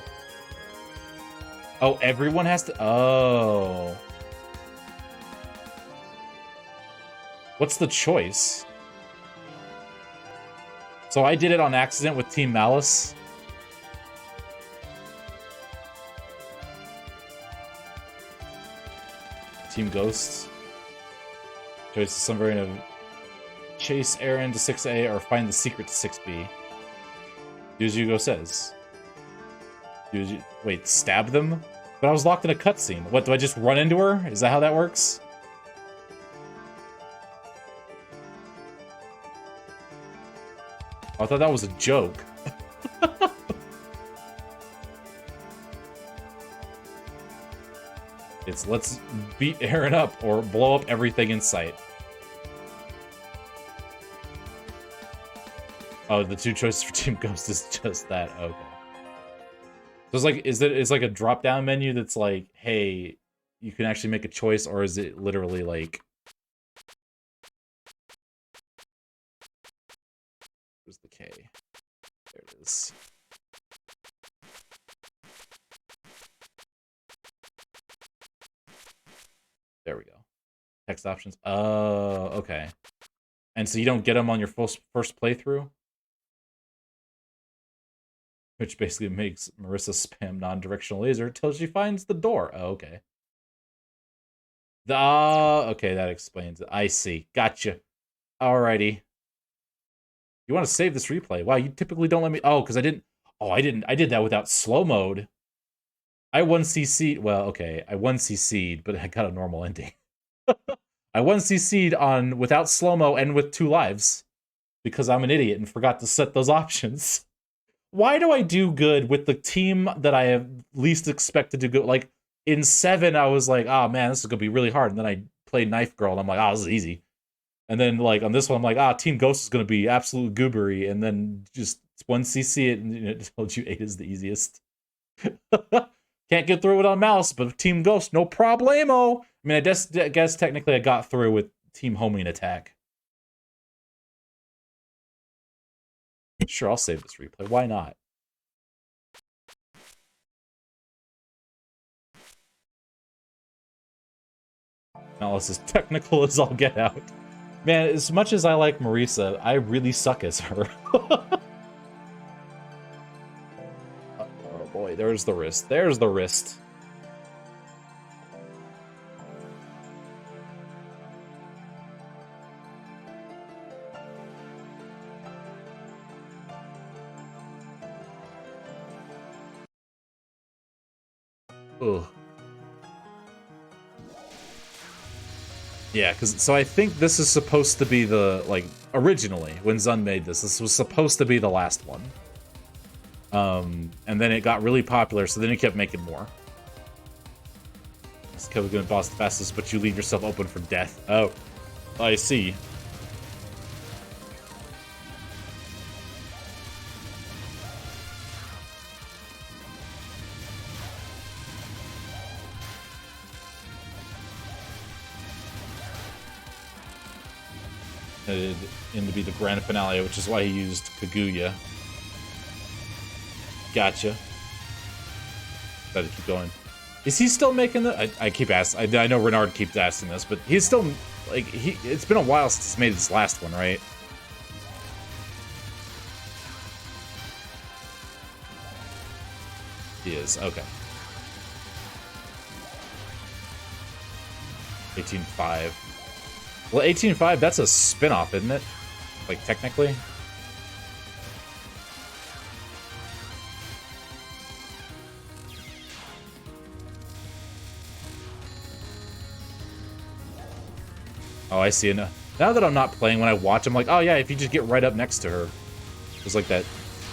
Oh, everyone has to... Oh. What's the choice? So I did it on accident with Team Malice. Team Ghosts. Choice some variant of chase Aaron to 6A or find the secret to 6B. Do as Hugo says. Wait, stab them? But I was locked in a cutscene. What, do I just run into her? Is that how that works? I thought that was a joke. It's let's beat Aaron up or blow up everything in sight. Oh, the two choices for Team Ghost is just that. Okay. So it's like, it's like a drop-down menu that's like, hey, you can actually make a choice, or is it literally like... Where's the K? There it is. There we go. Text options. Oh, okay. And so you don't get them on your first playthrough? Which basically makes Marissa spam non-directional laser until she finds the door. Oh, okay. Okay, that explains it. I see. Gotcha. Alrighty. You want to save this replay? Wow, you typically don't let me... Oh, because I didn't... Oh, I didn't. I did that without slow mode. I 1cc'd... Well, okay. I 1cc'd, but I got a normal ending. I 1cc'd on without slow-mo and with 2 lives. Because I'm an idiot and forgot to set those options. Why do I do good with the team that I have least expected to go? Like, in 7, I was like, oh man, this is going to be really hard. And then I played Knife Girl, and I'm like, oh, this is easy. And then, like, on this one, I'm like, Team Ghost is going to be absolute goobery. And then just 1cc it, and it told you 8 is the easiest. Can't get through it on mouse, but Team Ghost, no problemo. I mean, I guess technically I got through with Team Homing Attack. Sure, I'll save this replay. Why not? Alice is technical as all get out. Man, as much as I like Marisa, I really suck as her. Oh boy, there's the wrist. There's the wrist. Ugh. Yeah, so I think this is supposed to be the, like, originally, when Zun made this was supposed to be the last one. And then it got really popular, so then he kept making more. This kill is gonna boss the fastest, but you leave yourself open for death. Oh, I see. In to be the grand finale, which is why he used Kaguya. Gotcha. Gotta keep going. Is he still making the? I keep asking. I know Renard keeps asking this, but he's still like It's been a while since he's made his last one, right? He is okay. 18.5. Well, 18.5, that's a spin-off, isn't it? Like, technically? Oh, I see. Now that I'm not playing, when I watch, I'm like, oh yeah, if you just get right up next to her. There's like that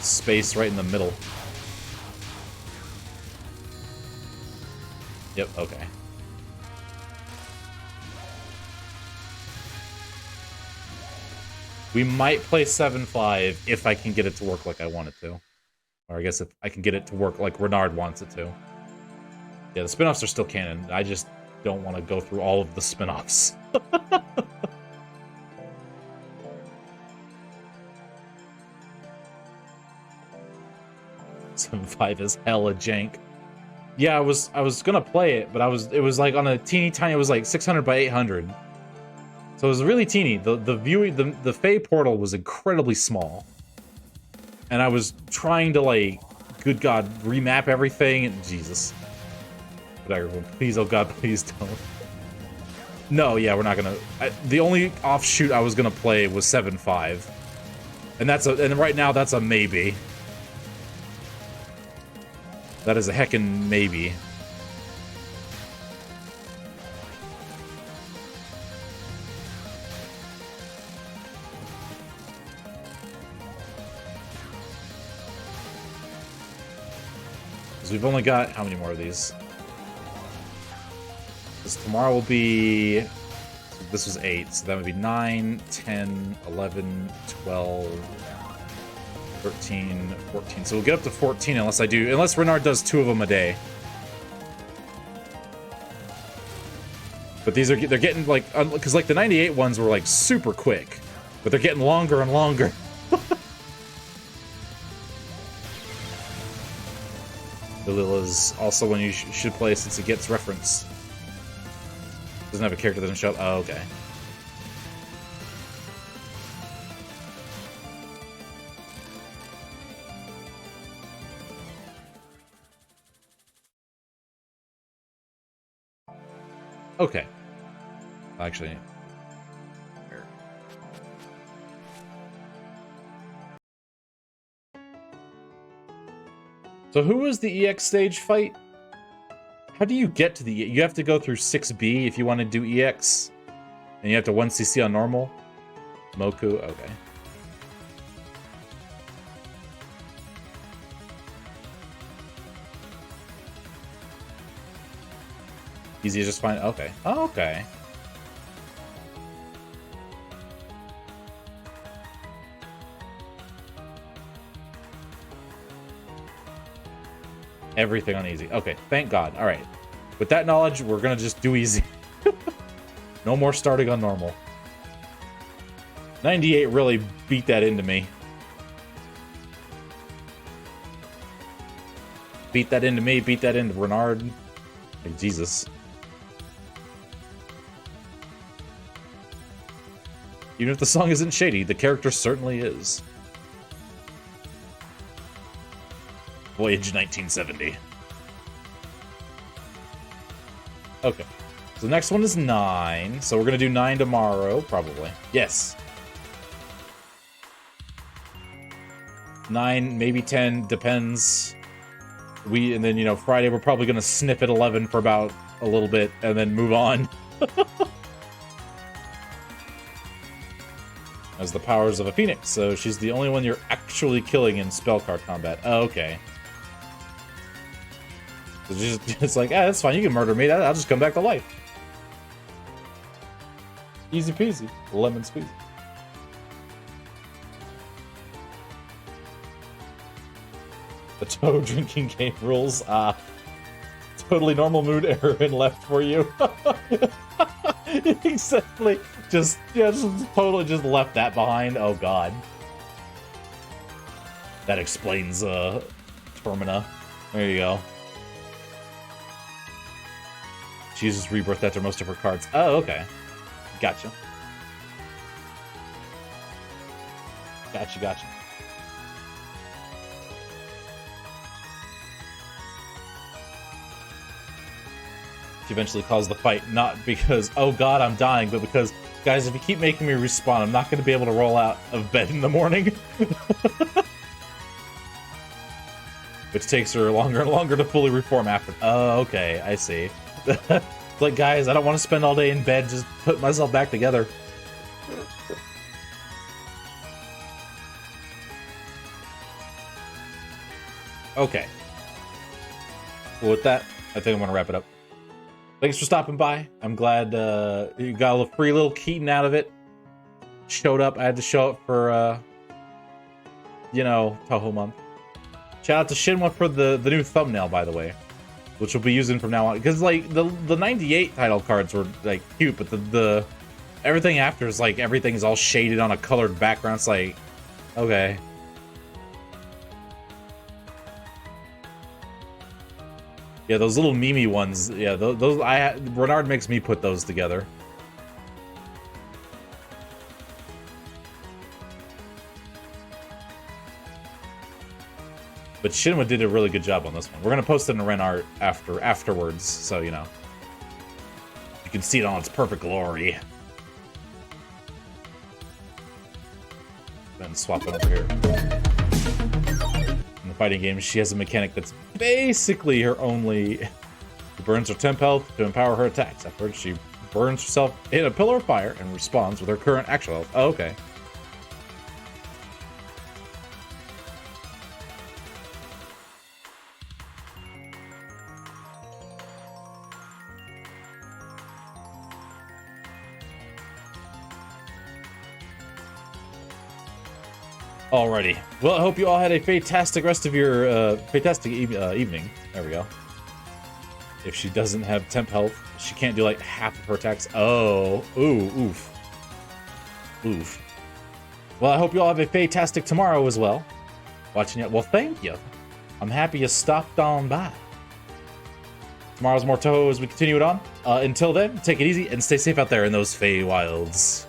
space right in the middle. Yep, okay. We might play 7.5 if I can get it to work like I want it to. Or I guess if I can get it to work like Renard wants it to. Yeah, the spin-offs are still canon. I just don't want to go through all of the spin-offs. 7.5 is hella jank. Yeah, I was gonna play it, but it was like on a teeny tiny, it was like 600 by 800. So it was really teeny. The Fey portal was incredibly small. And I was trying to, like, good God, remap everything, and Jesus. But everyone, please, oh God, please don't. No, yeah, we're not gonna. The only offshoot I was gonna play was 7.5. And right now that's a maybe. That is a heckin' maybe. Because we've only got, how many more of these? Because tomorrow will be, so this was 8, so that would be 9, 10, 11, 12, 13, 14. So we'll get up to 14 unless Renard does 2 of them a day. But they're getting, like, because like the 98 ones were like super quick, but they're getting longer and longer. Delila's also one you should play since it gets reference. Doesn't have a character that doesn't show up. Oh, okay. Okay. Actually. So who was the EX stage fight? How do you get to the... You have to go through 6B if you want to do EX. And you have to 1cc on normal? Moku? Okay. Easy to just find... Okay. Oh, okay. Everything on easy. Okay, thank God. All right. With that knowledge, we're gonna just do easy. No more starting on normal. 98 really beat that into me. Beat that into me, beat that into Renard. Like, Jesus. Even if the song isn't shady, the character certainly is. Voyage 1970. Okay. So the next one is 9. So we're going to do 9 tomorrow, probably. Yes. 9, maybe 10, depends. And then, you know, Friday we're probably gonna sniff at 11 for about a little bit and then move on. As the powers of a phoenix, so she's the only one you're actually killing in spell card combat. Oh, okay. So it's like, that's fine, you can murder me, I'll just come back to life. Easy peasy, lemon squeezy. The Touhou drinking game rules, totally normal mood Aaron left for you. Exactly. Just totally just left that behind. Oh god. That explains Termina. There you go. She uses rebirth after most of her cards. Oh, okay. Gotcha. Gotcha. She eventually calls the fight, not because, oh god, I'm dying, but because, guys, if you keep making me respawn, I'm not going to be able to roll out of bed in the morning. Which takes her longer and longer to fully reform after. Oh, okay, I see. It's like, guys, I don't want to spend all day in bed, just put myself back together. Okay. Well, with that, I think I'm going to wrap it up. Thanks for stopping by. I'm glad you got a free little Keaton out of it. Showed up. I had to show up for, you know, Touhou month. Shout out to Shinwa for the new thumbnail, by the way, which we'll be using from now on. Because, like, the 98 title cards were, like, cute, but the everything after is, like, everything's all shaded on a colored background. It's like, okay. Yeah, those little Mimi ones. Yeah, those Bernard makes me put those together. But Shinwa did a really good job on this one. We're gonna post it in Ren art afterwards, so you know you can see it on its perfect glory. Then swap it over here. In the fighting game, she has a mechanic that's basically her only. She burns her temp health to empower her attacks. Afterwards, she burns herself in a pillar of fire and responds with her current actual health. Oh, okay. Alrighty. Well, I hope you all had a fantastic rest of your evening. There we go. If she doesn't have temp health, she can't do like half of her attacks. Oh, ooh, oof. Oof. Well, I hope you all have a fantastic tomorrow as well. Watching it. Well, thank you. I'm happy you stopped on by. Tomorrow's more Touhou as we continue it on. Until then, take it easy and stay safe out there in those Fey wilds.